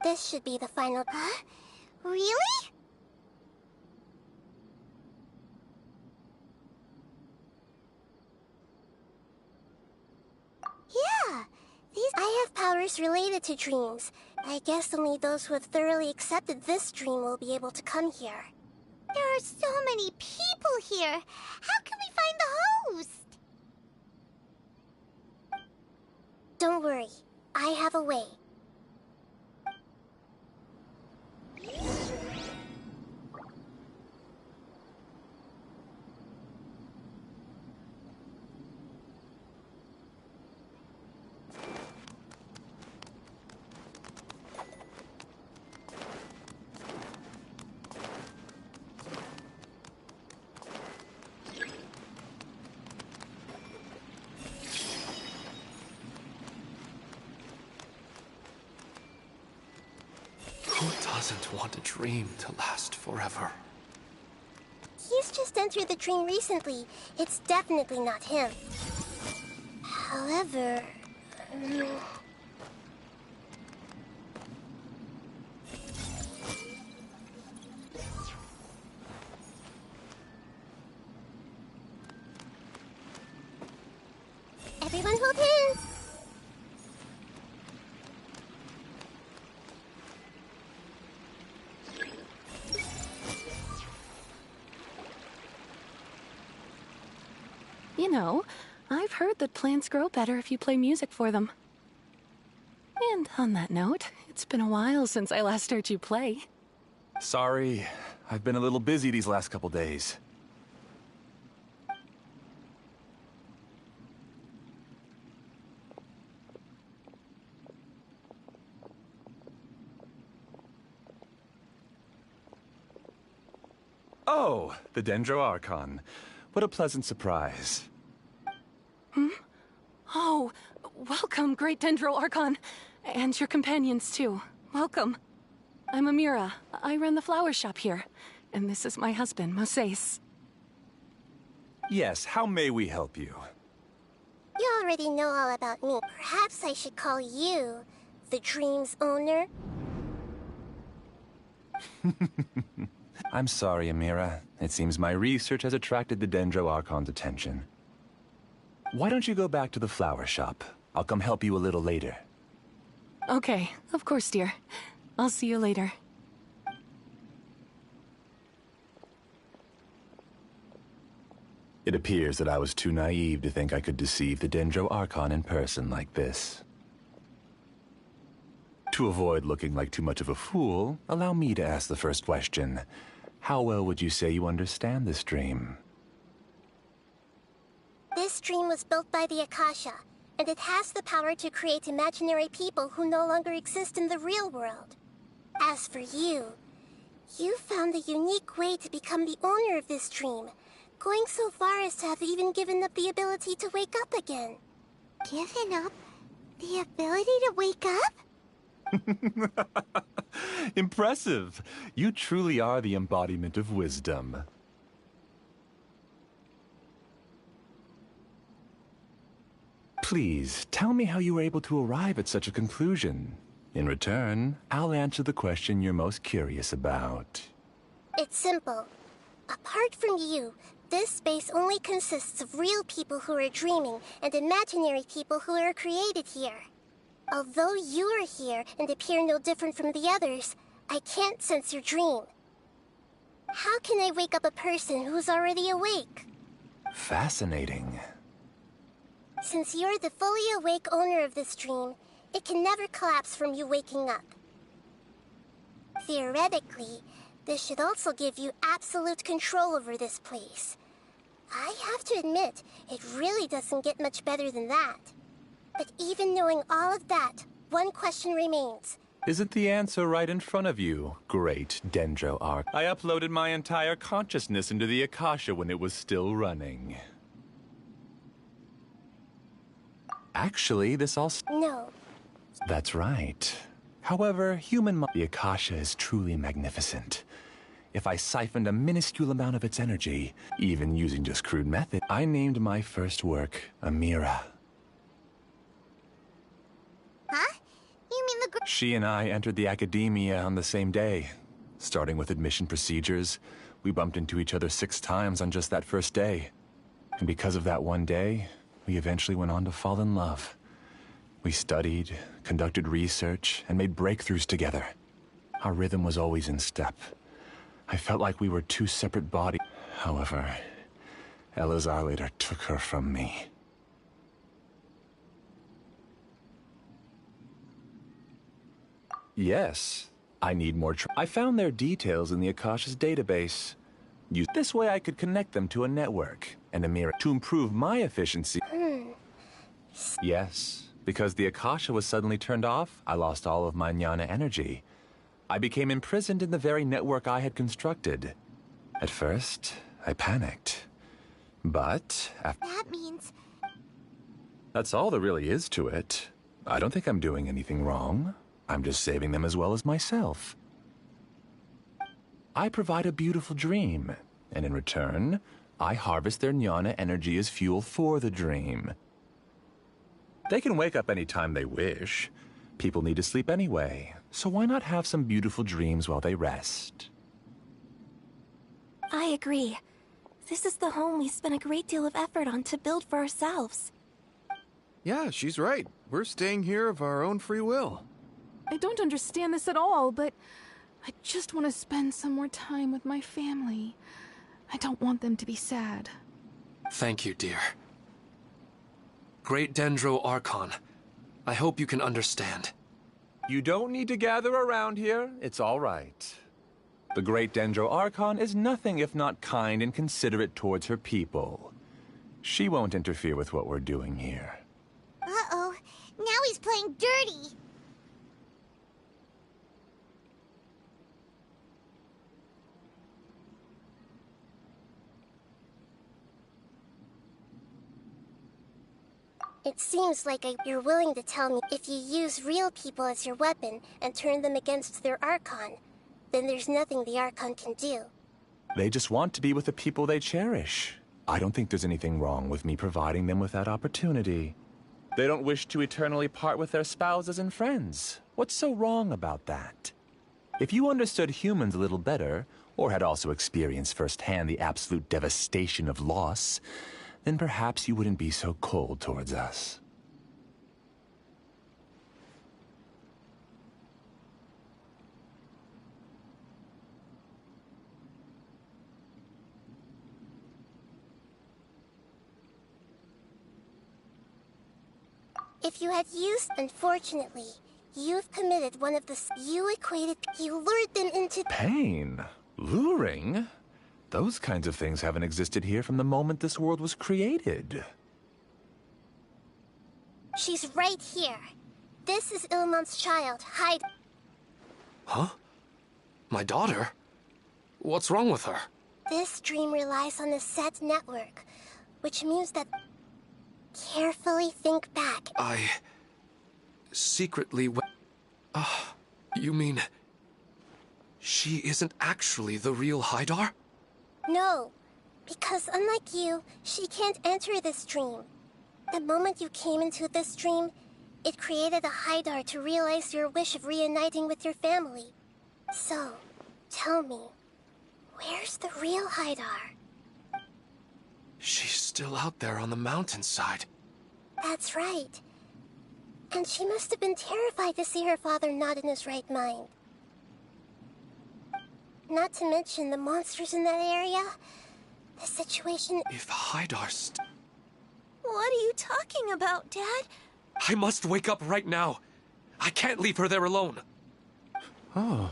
This should be the final... Huh? Really? Yeah, I have powers related to dreams. I guess only those who have thoroughly accepted this dream will be able to come here. There are so many people here. How can we find the host? Don't worry, I have a way. Who doesn't want a dream to last forever? He's just entered the dream recently. It's definitely not him. However... Everyone hold hands! You know, I've heard that plants grow better if you play music for them. And on that note, it's been a while since I last heard you play. Sorry, I've been a little busy these last couple days. Oh, the Dendro Archon. What a pleasant surprise. Hmm? Oh, welcome, Great Dendro Archon. And your companions, too. Welcome. I'm Amira. I run the flower shop here. And this is my husband, Moses. Yes, how may we help you? You already know all about me. Perhaps I should call you the dream's owner? I'm sorry, Amira. It seems my research has attracted the Dendro Archon's attention. Why don't you go back to the flower shop? I'll come help you a little later. Okay, of course, dear. I'll see you later. It appears that I was too naive to think I could deceive the Dendro Archon in person like this. To avoid looking like too much of a fool, allow me to ask the first question. How well would you say you understand this dream? This dream was built by the Akasha, and it has the power to create imaginary people who no longer exist in the real world. As for you, you found a unique way to become the owner of this dream, going so far as to have even given up the ability to wake up again. Given up the ability to wake up? Impressive! You truly are the embodiment of wisdom. Please, tell me how you were able to arrive at such a conclusion. In return, I'll answer the question you're most curious about. It's simple. Apart from you, this space only consists of real people who are dreaming and imaginary people who are created here. Although you are here and appear no different from the others, I can't sense your dream. How can I wake up a person who's already awake? Fascinating. Since you're the fully awake owner of this dream, it can never collapse from you waking up. Theoretically, this should also give you absolute control over this place. I have to admit, it really doesn't get much better than that. But even knowing all of that, one question remains. Isn't the answer right in front of you, great Dendro Arc? I uploaded my entire consciousness into the Akasha when it was still running. Actually, this all... No. That's right. However, the Akasha is truly magnificent. If I siphoned a minuscule amount of its energy, even using just crude methods, I named my first work Amira. She and I entered the academia on the same day. Starting with admission procedures, we bumped into each other 6 times on just that first day. And because of that one day, we eventually went on to fall in love. We studied, conducted research, and made breakthroughs together. Our rhythm was always in step. I felt like we were 2 separate bodies. However, Elazar later took her from me. Yes, I need more I found their details in the Akasha's database. This way I could connect them to a network and a mirror to improve my efficiency. Yes, because the Akasha was suddenly turned off, I lost all of my jnana energy. I became imprisoned in the very network I had constructed. At first, I panicked. But That means... That's all there really is to it. I don't think I'm doing anything wrong. I'm just saving them as well as myself. I provide a beautiful dream, and in return, I harvest their jnana energy as fuel for the dream. They can wake up any time they wish. People need to sleep anyway, so why not have some beautiful dreams while they rest? I agree. This is the home we spent a great deal of effort on to build for ourselves. Yeah, she's right. We're staying here of our own free will. I don't understand this at all, but I just want to spend some more time with my family. I don't want them to be sad. Thank you, dear. Great Dendro Archon, I hope you can understand. You don't need to gather around here. It's all right. The Great Dendro Archon is nothing if not kind and considerate towards her people. She won't interfere with what we're doing here. Uh-oh. Now he's playing dirty. It seems like you're willing to tell me if you use real people as your weapon and turn them against their Archon, then there's nothing the Archon can do. They just want to be with the people they cherish. I don't think there's anything wrong with me providing them with that opportunity. They don't wish to eternally part with their spouses and friends. What's so wrong about that? If you understood humans a little better, or had also experienced firsthand the absolute devastation of loss, then perhaps you wouldn't be so cold towards us. If you had used, unfortunately, you've committed one of the... You lured them into... Pain? Luring? Those kinds of things haven't existed here from the moment this world was created. She's right here. This is Ilmon's child, Hyde. Huh? My daughter? What's wrong with her? This dream relies on a set network, which means that... Carefully think back. I... secretly... you mean... she isn't actually the real Haidar? No, because unlike you, she can't enter this dream. The moment you came into this dream, it created a Haidar to realize your wish of reuniting with your family. So, tell me, where's the real Haidar? She's still out there on the mountainside. That's right. And she must have been terrified to see her father not in his right mind. Not to mention the monsters in that area. The situation... If Haidar's... What are you talking about, Dad? I must wake up right now. I can't leave her there alone. Oh.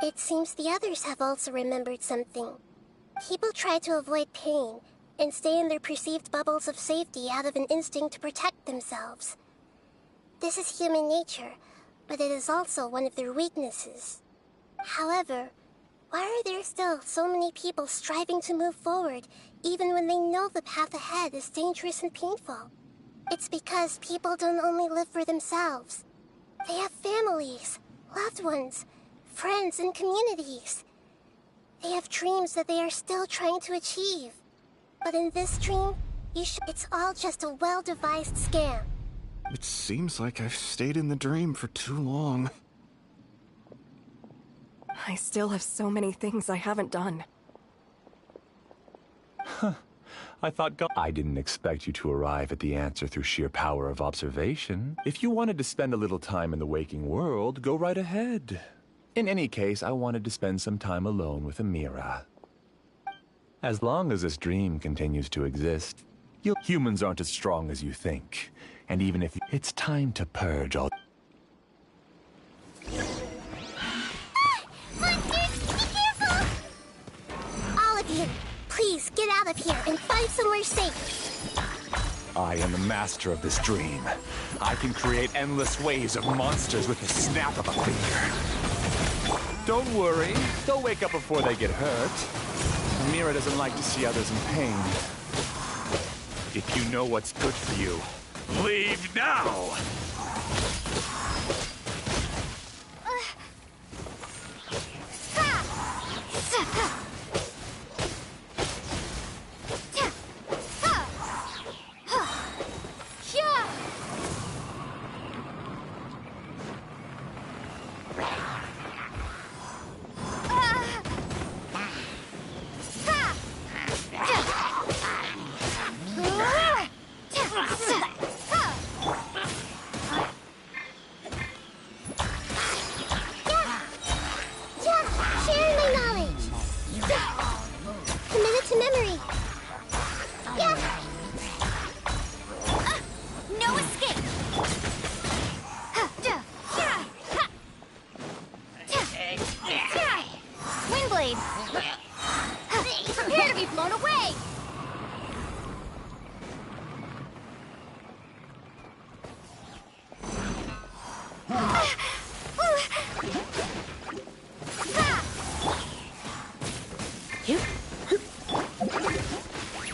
It seems the others have also remembered something. People try to avoid pain and stay in their perceived bubbles of safety out of an instinct to protect themselves. This is human nature, but it is also one of their weaknesses. However, why are there still so many people striving to move forward, even when they know the path ahead is dangerous and painful? It's because people don't only live for themselves. They have families, loved ones, friends, and communities. They have dreams that they are still trying to achieve. But in this dream, it's all just a well-devised scam. It seems like I've stayed in the dream for too long. I still have so many things I haven't done. I thought I didn't expect you to arrive at the answer through sheer power of observation. If you wanted to spend a little time in the waking world, go right ahead. In any case, I wanted to spend some time alone with Amira. As long as this dream continues to exist, humans aren't as strong as you think. And even if it's time to purge all... Monsters, be careful! All of you, please get out of here and find somewhere safe. I am the master of this dream. I can create endless waves of monsters with the snap of a finger. Don't worry, they'll wake up before they get hurt. Amira doesn't like to see others in pain. If you know what's good for you, leave now! Prepare to be blown away!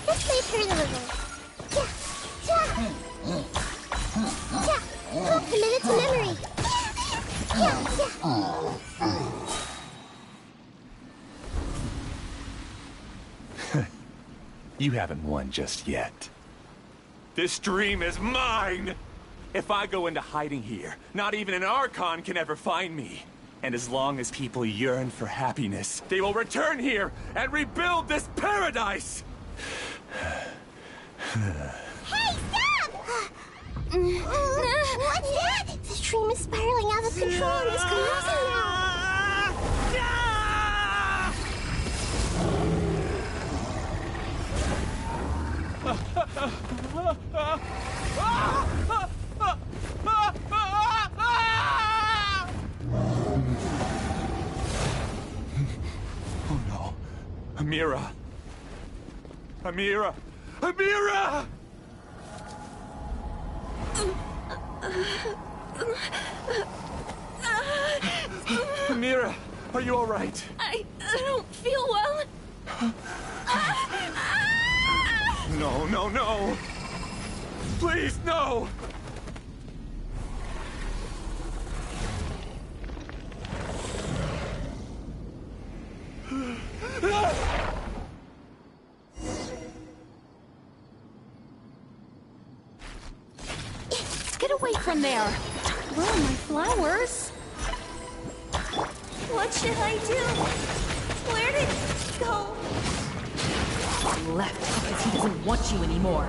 This may hurt a little. Commit it to memory. You haven't won just yet. This dream is mine! If I go into hiding here, not even an Archon can ever find me. And as long as people yearn for happiness, they will return here and rebuild this paradise! Hey, stop! What's that? The dream is spiraling out of control and is collapsing now. Oh no. Amira. Amira! Amira! Amira, are you all right? I don't feel well. No, no, no! Please, no! Get away from there! Where are my flowers? What should I do? Where did he go? He left because he doesn't want you anymore.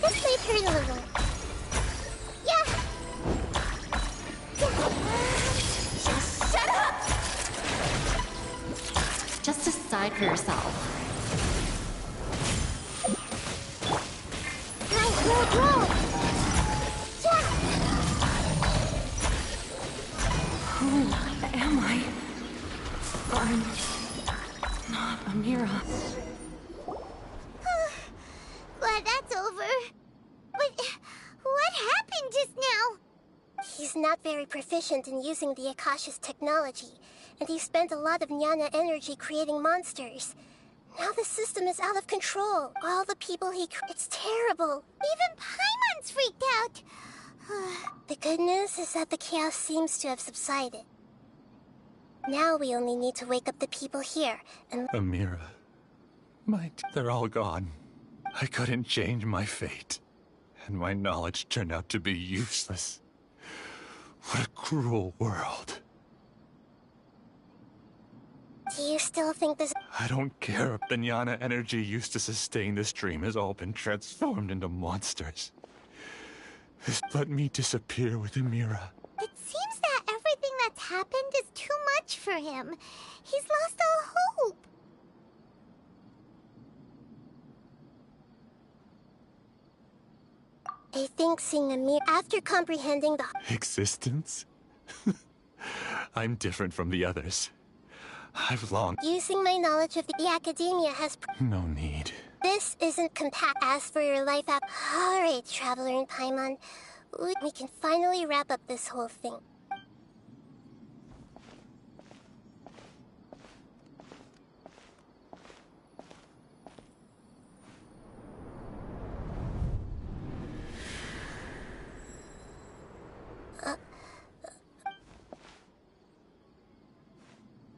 This may hurt a little. Just shut up! Just decide for yourself. Who am I? I'm not Amira. Glad that's over. But what happened just now? He's not very proficient in using the Akasha's technology, and he spent a lot of Jnana energy creating monsters. Now the system is out of control. All the people it's terrible. Even Paimon's freaked out. The good news is that the chaos seems to have subsided. Now we only need to wake up the people here and... Amira, they're all gone. I couldn't change my fate, and my knowledge turned out to be useless. What a cruel world. Do you still think this... I don't care if the jnana energy used to sustain this dream has all been transformed into monsters. Just let me disappear with Amira. It seems that everything that's happened is too much for him. He's lost all hope. I think seeing Amira after comprehending the... Existence? I'm different from the others. I've long... Using my knowledge of the academia has... No need. This isn't as for your life app. Alright, Traveler and Paimon. We can finally wrap up this whole thing.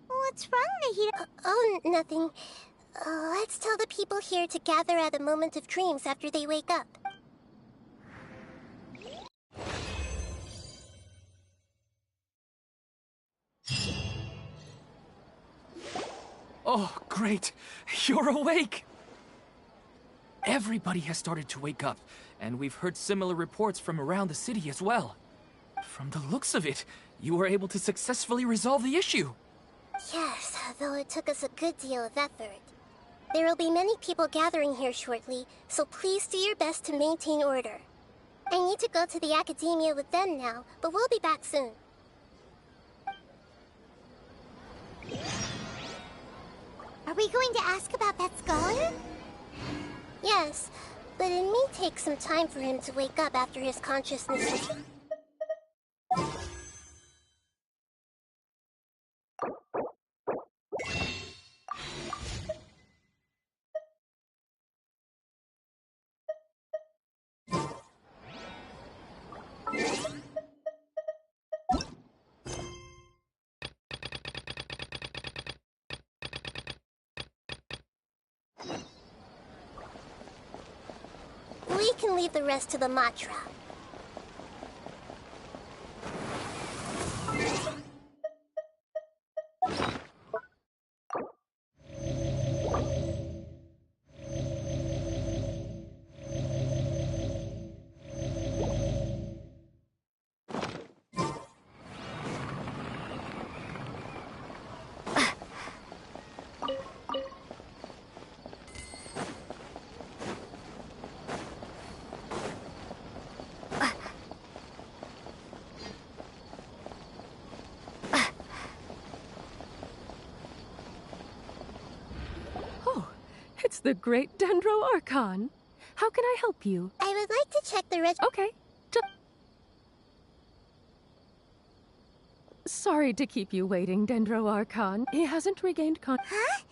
What's wrong, Nahida? Oh, nothing. Let's tell the people here to gather at a moment of dreams after they wake up. Oh, great! You're awake! Everybody has started to wake up, and we've heard similar reports from around the city as well. From the looks of it, you were able to successfully resolve the issue. Yes, though it took us a good deal of effort. There will be many people gathering here shortly, so please do your best to maintain order. I need to go to the academia with them now, but we'll be back soon. Are we going to ask about that scholar? Yes, but it may take some time for him to wake up after his consciousness is... We can leave the rest to the Matra. It's the great Dendro Archon. How can I help you? I would like to check the Okay. Sorry to keep you waiting, Dendro Archon. He hasn't regained Huh?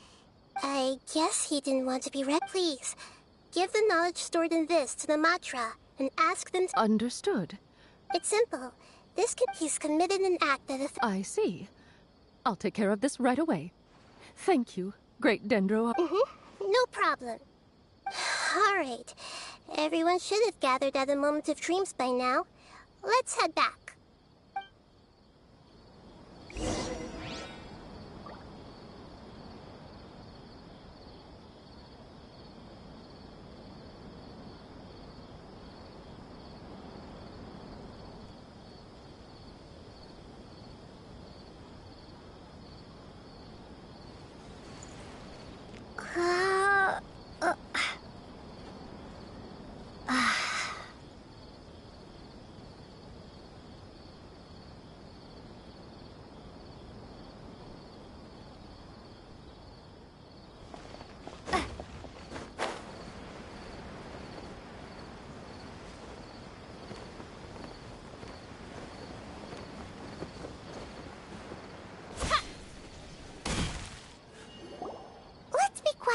I guess he didn't want to be read. Please, give the knowledge stored in this to the Matra and ask them to... Understood. It's simple. He's committed an act that... I see. I'll take care of this right away. Thank you, great Dendro. No problem. Alright. Everyone should have gathered at a moment of dreams by now. Let's head back.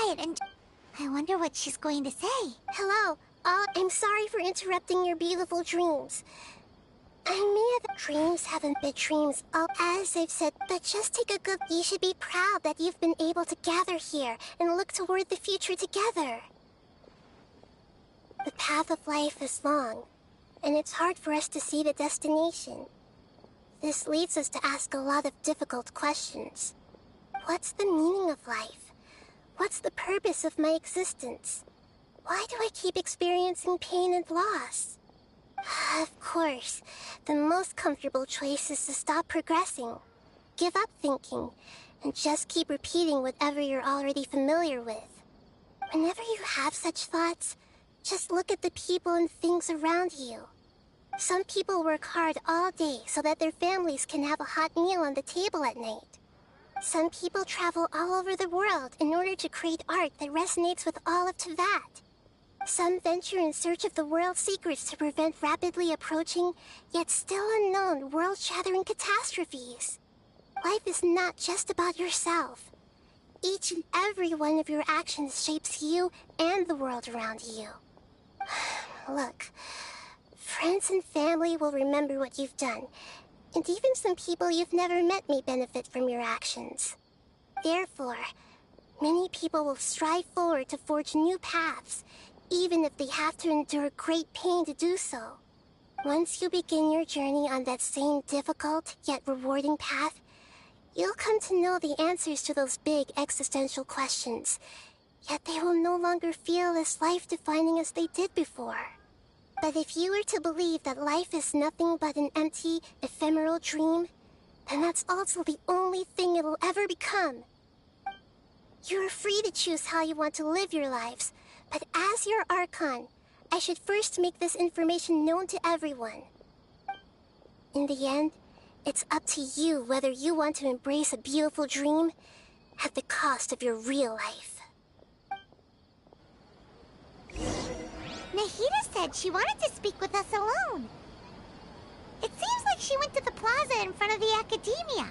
quiet and... I wonder what she's going to say. Hello. I'm sorry for interrupting your beautiful dreams. I may have... Dreams haven't been dreams, as I've said, but just take a good... You should be proud that you've been able to gather here and look toward the future together. The path of life is long, and it's hard for us to see the destination. This leads us to ask a lot of difficult questions. What's the meaning of life? What's the purpose of my existence? Why do I keep experiencing pain and loss? Of course, the most comfortable choice is to stop progressing, give up thinking, and just keep repeating whatever you're already familiar with. Whenever you have such thoughts, just look at the people and things around you. Some people work hard all day so that their families can have a hot meal on the table at night. Some people travel all over the world in order to create art that resonates with all of Teyvat. Some venture in search of the world's secrets to prevent rapidly approaching, yet still unknown, world-shattering catastrophes. Life is not just about yourself. Each and every one of your actions shapes you and the world around you. Look, friends and family will remember what you've done, and even some people you've never met may benefit from your actions. Therefore, many people will strive forward to forge new paths, even if they have to endure great pain to do so. Once you begin your journey on that same difficult yet rewarding path, you'll come to know the answers to those big existential questions, yet they will no longer feel as life-defining as they did before. But if you were to believe that life is nothing but an empty, ephemeral dream, then that's also the only thing it'll ever become. You're free to choose how you want to live your lives, but as your Archon, I should first make this information known to everyone. In the end, it's up to you whether you want to embrace a beautiful dream at the cost of your real life. Nahida said she wanted to speak with us alone. It seems like she went to the plaza in front of the Academia.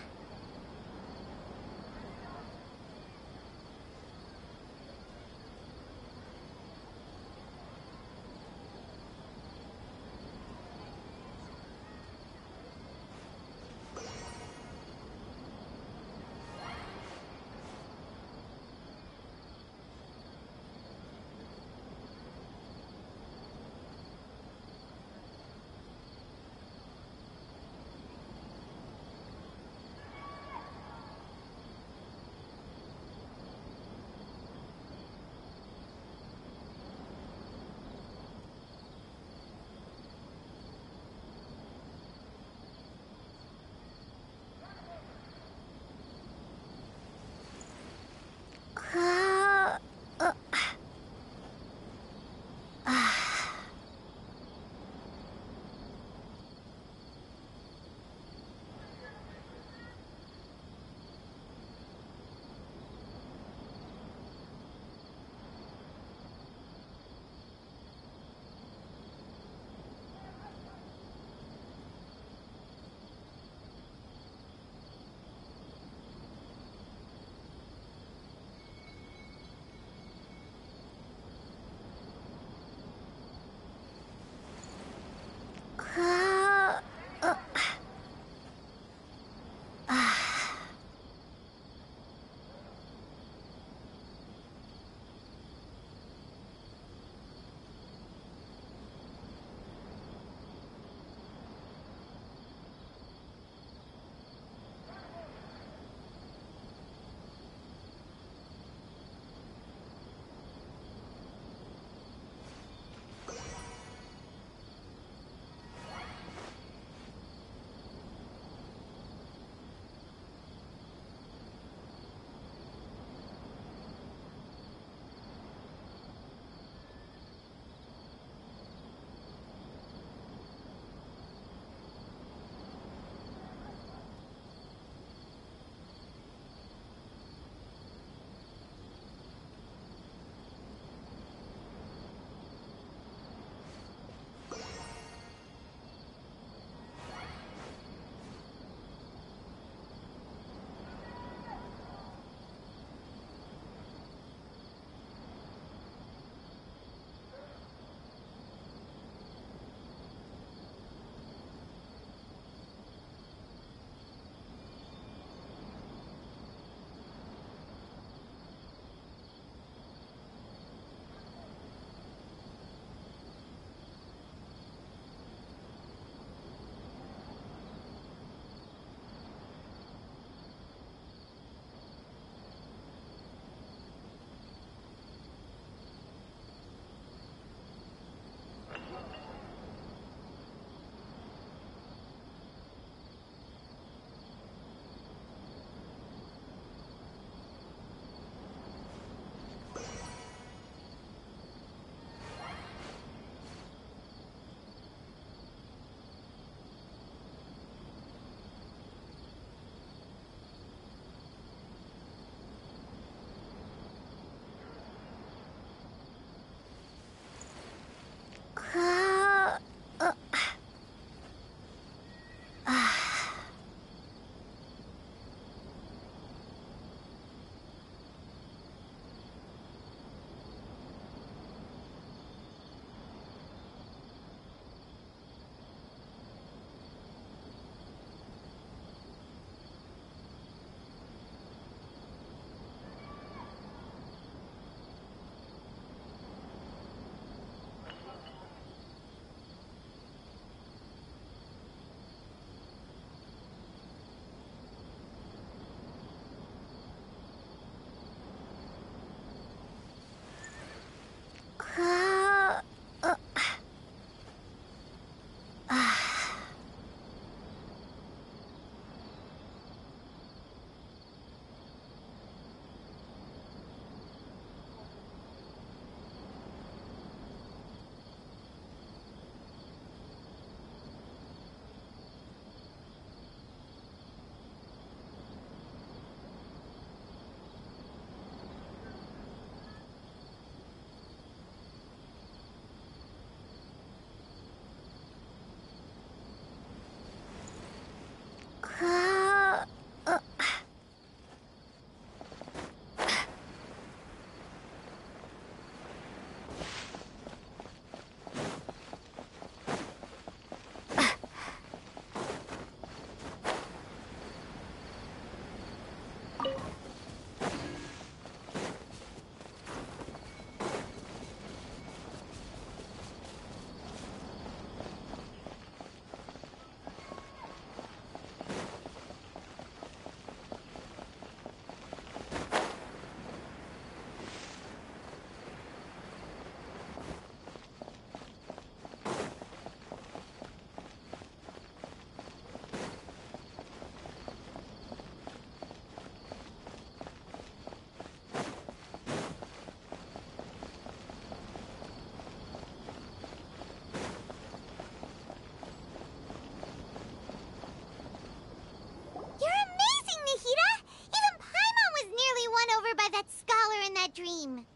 dream?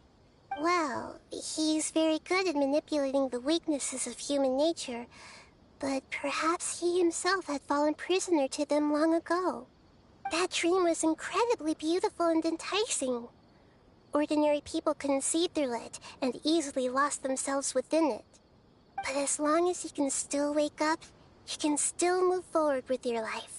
Well, he's very good at manipulating the weaknesses of human nature, but perhaps he himself had fallen prisoner to them long ago. That dream was incredibly beautiful and enticing. Ordinary people couldn't see through it and easily lost themselves within it. But as long as you can still wake up, you can still move forward with your life.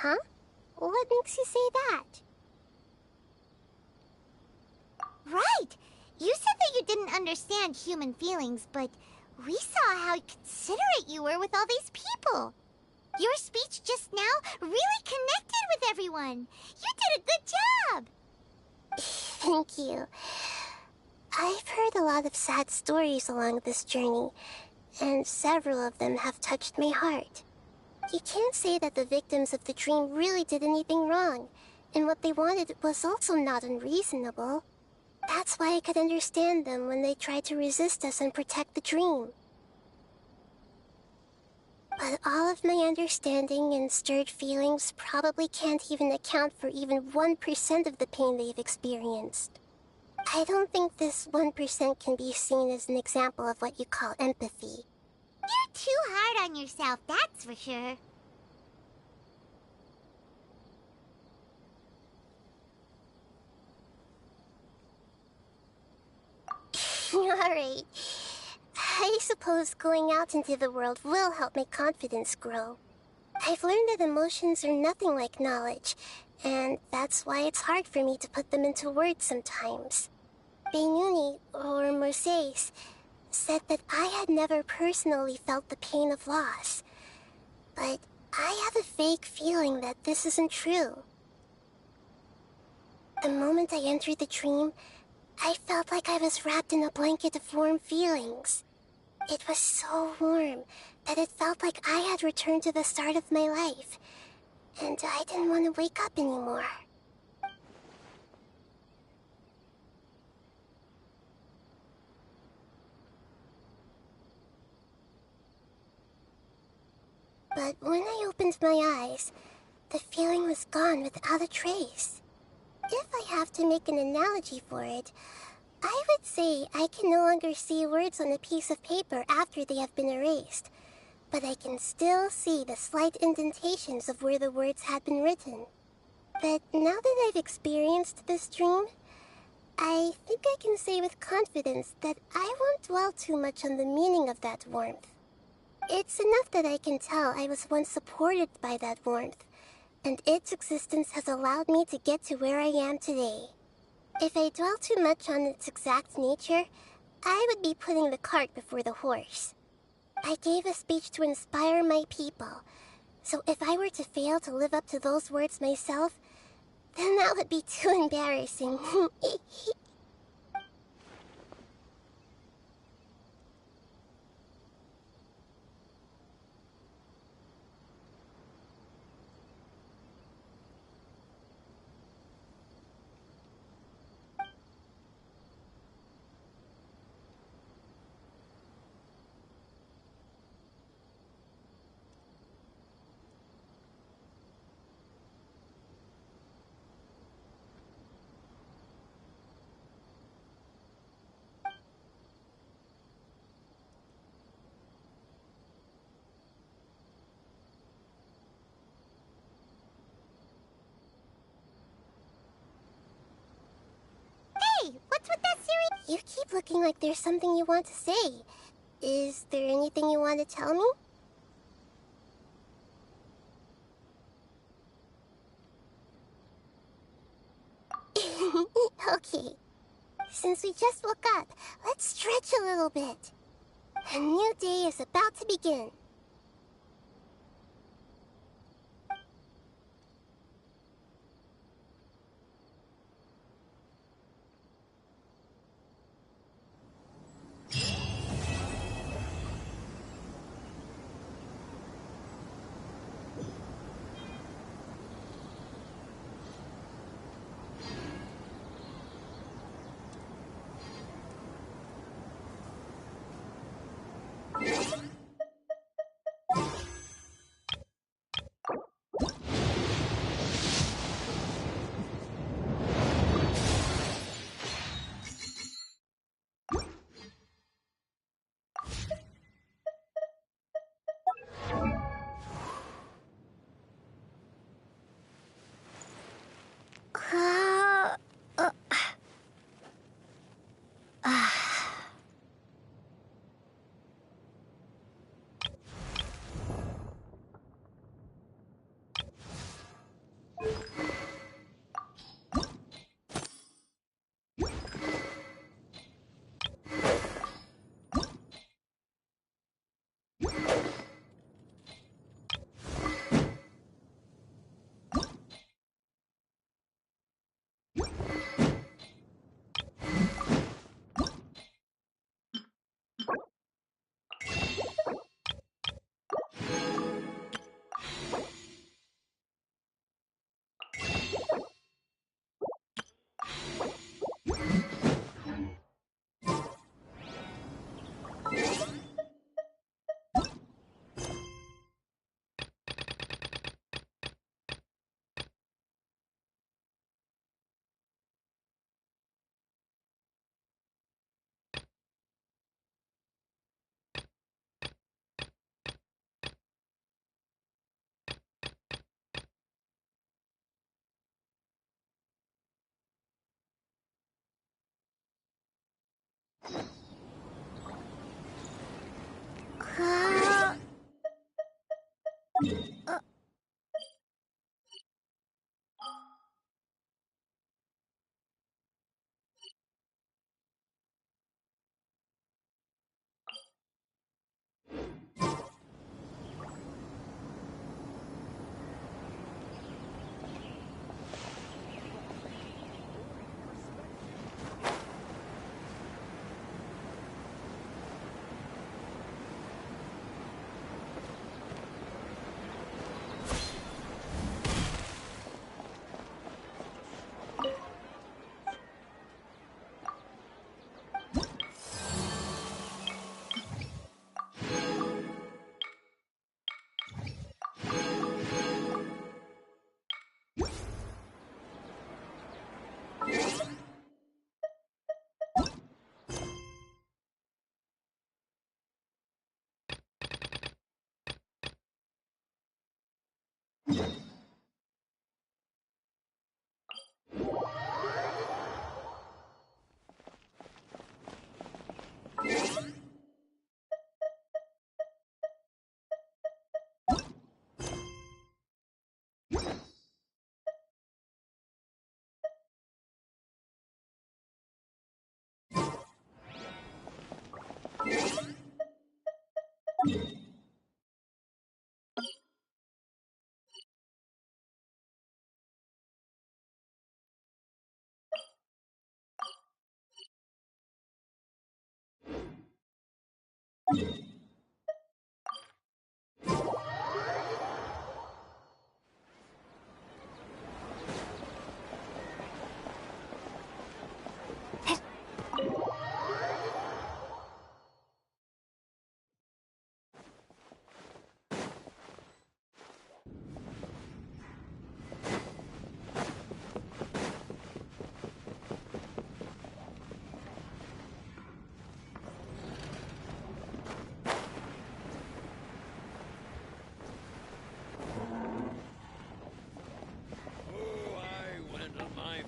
Huh? What makes you say that? Right! You said that you didn't understand human feelings, but we saw how considerate you were with all these people. Your speech just now really connected with everyone. You did a good job! Thank you. I've heard a lot of sad stories along this journey, and several of them have touched my heart. You can't say that the victims of the dream really did anything wrong, and what they wanted was also not unreasonable. That's why I could understand them when they tried to resist us and protect the dream. But all of my understanding and stirred feelings probably can't even account for even 1% of the pain they've experienced. I don't think this 1% can be seen as an example of what you call empathy. You're too hard on yourself, that's for sure. Alright. I suppose going out into the world will help my confidence grow. I've learned that emotions are nothing like knowledge, and that's why it's hard for me to put them into words sometimes. Benuni, or Mercedes, said that I had never personally felt the pain of loss. But I have a vague feeling that this isn't true. The moment I entered the dream, I felt like I was wrapped in a blanket of warm feelings. It was so warm that it felt like I had returned to the start of my life, and I didn't want to wake up anymore. But when I opened my eyes, the feeling was gone without a trace. If I have to make an analogy for it, I would say I can no longer see words on a piece of paper after they have been erased, but I can still see the slight indentations of where the words had been written. But now that I've experienced this dream, I think I can say with confidence that I won't dwell too much on the meaning of that warmth. It's enough that I can tell I was once supported by that warmth, and its existence has allowed me to get to where I am today. If I dwell too much on its exact nature, I would be putting the cart before the horse. I gave a speech to inspire my people, so if I were to fail to live up to those words myself, then that would be too embarrassing. Hey, what's with that series? You keep looking like there's something you want to say. Is there anything you want to tell me? Okay. Since we just woke up, let's stretch a little bit. A new day is about to begin.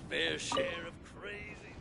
Fair share of crazy.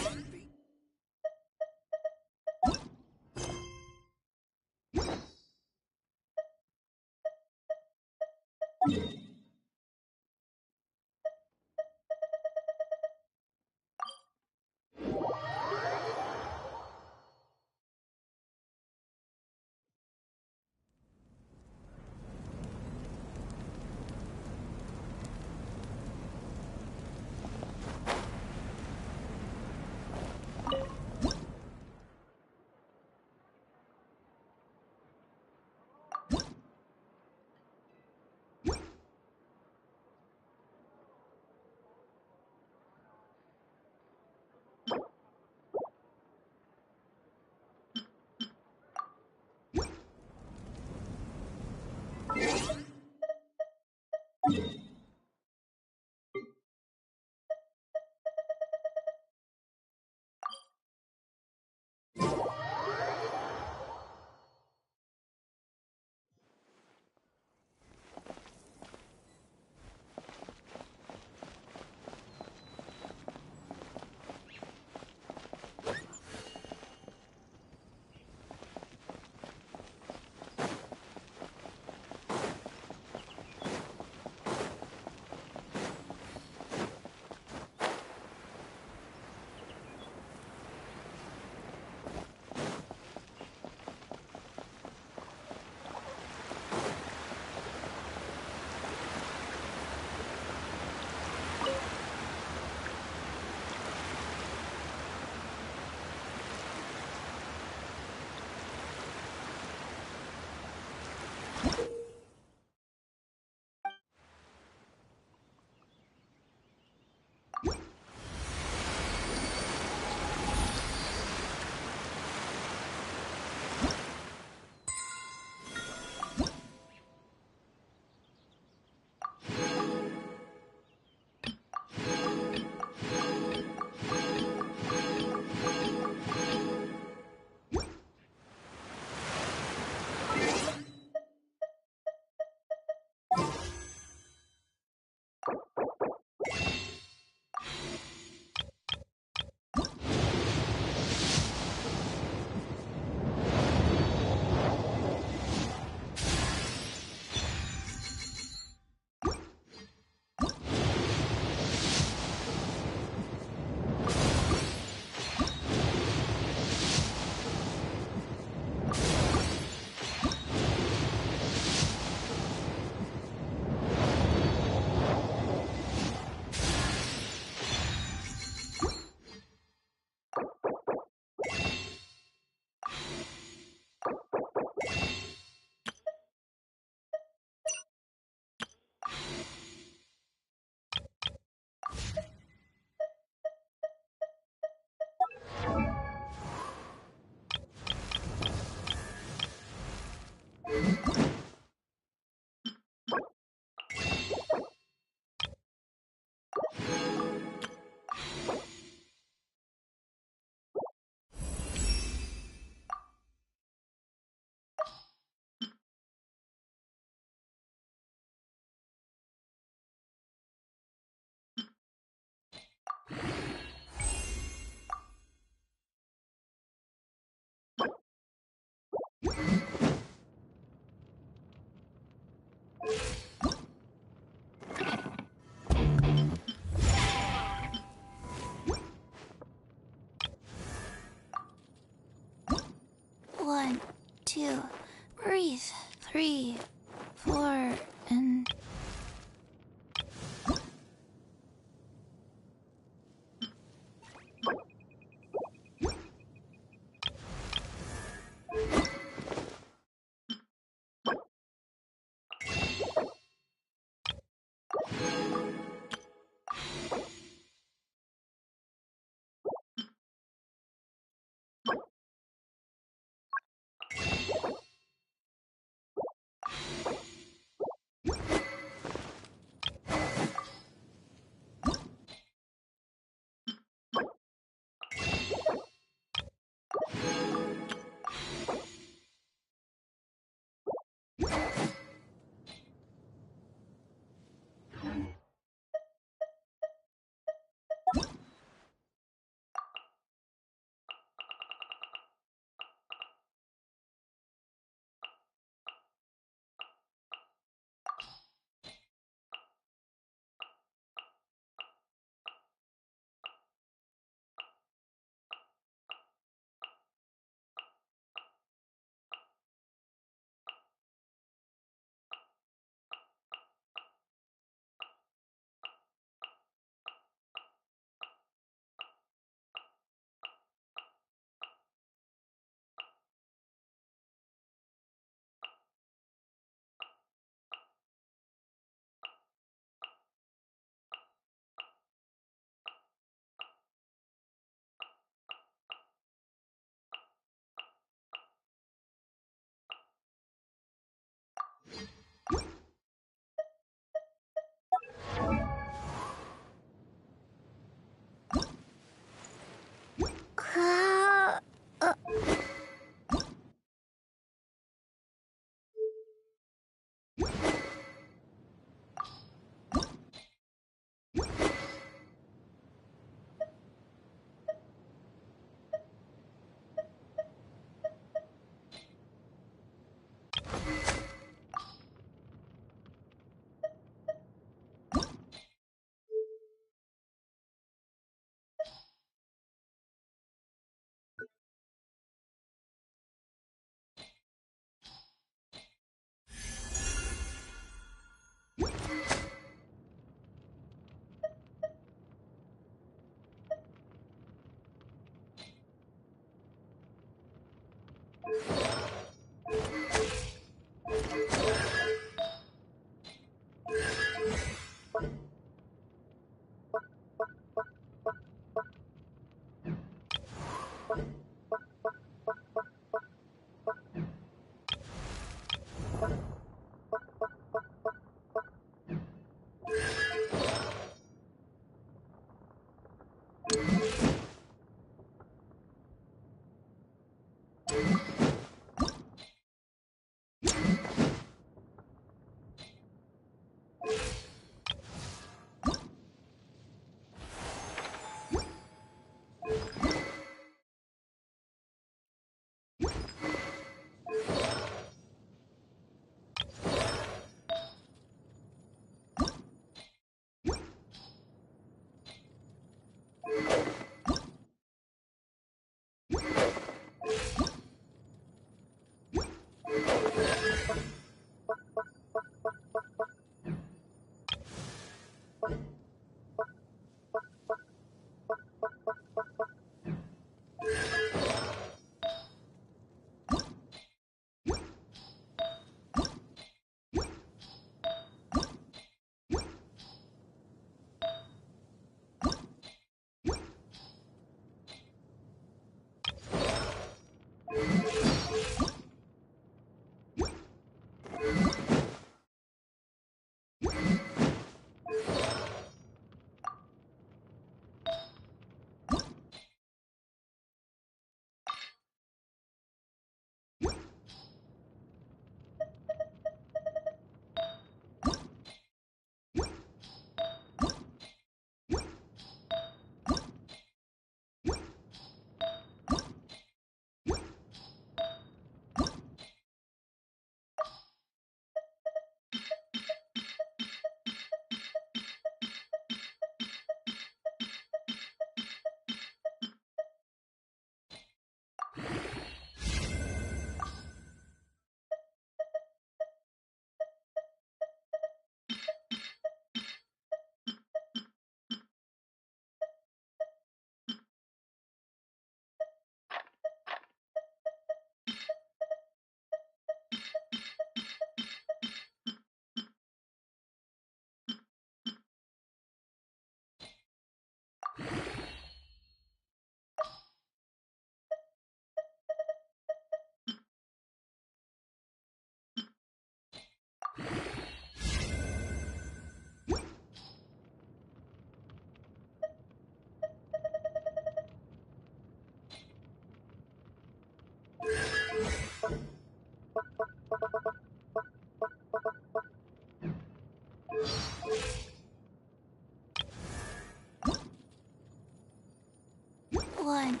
One.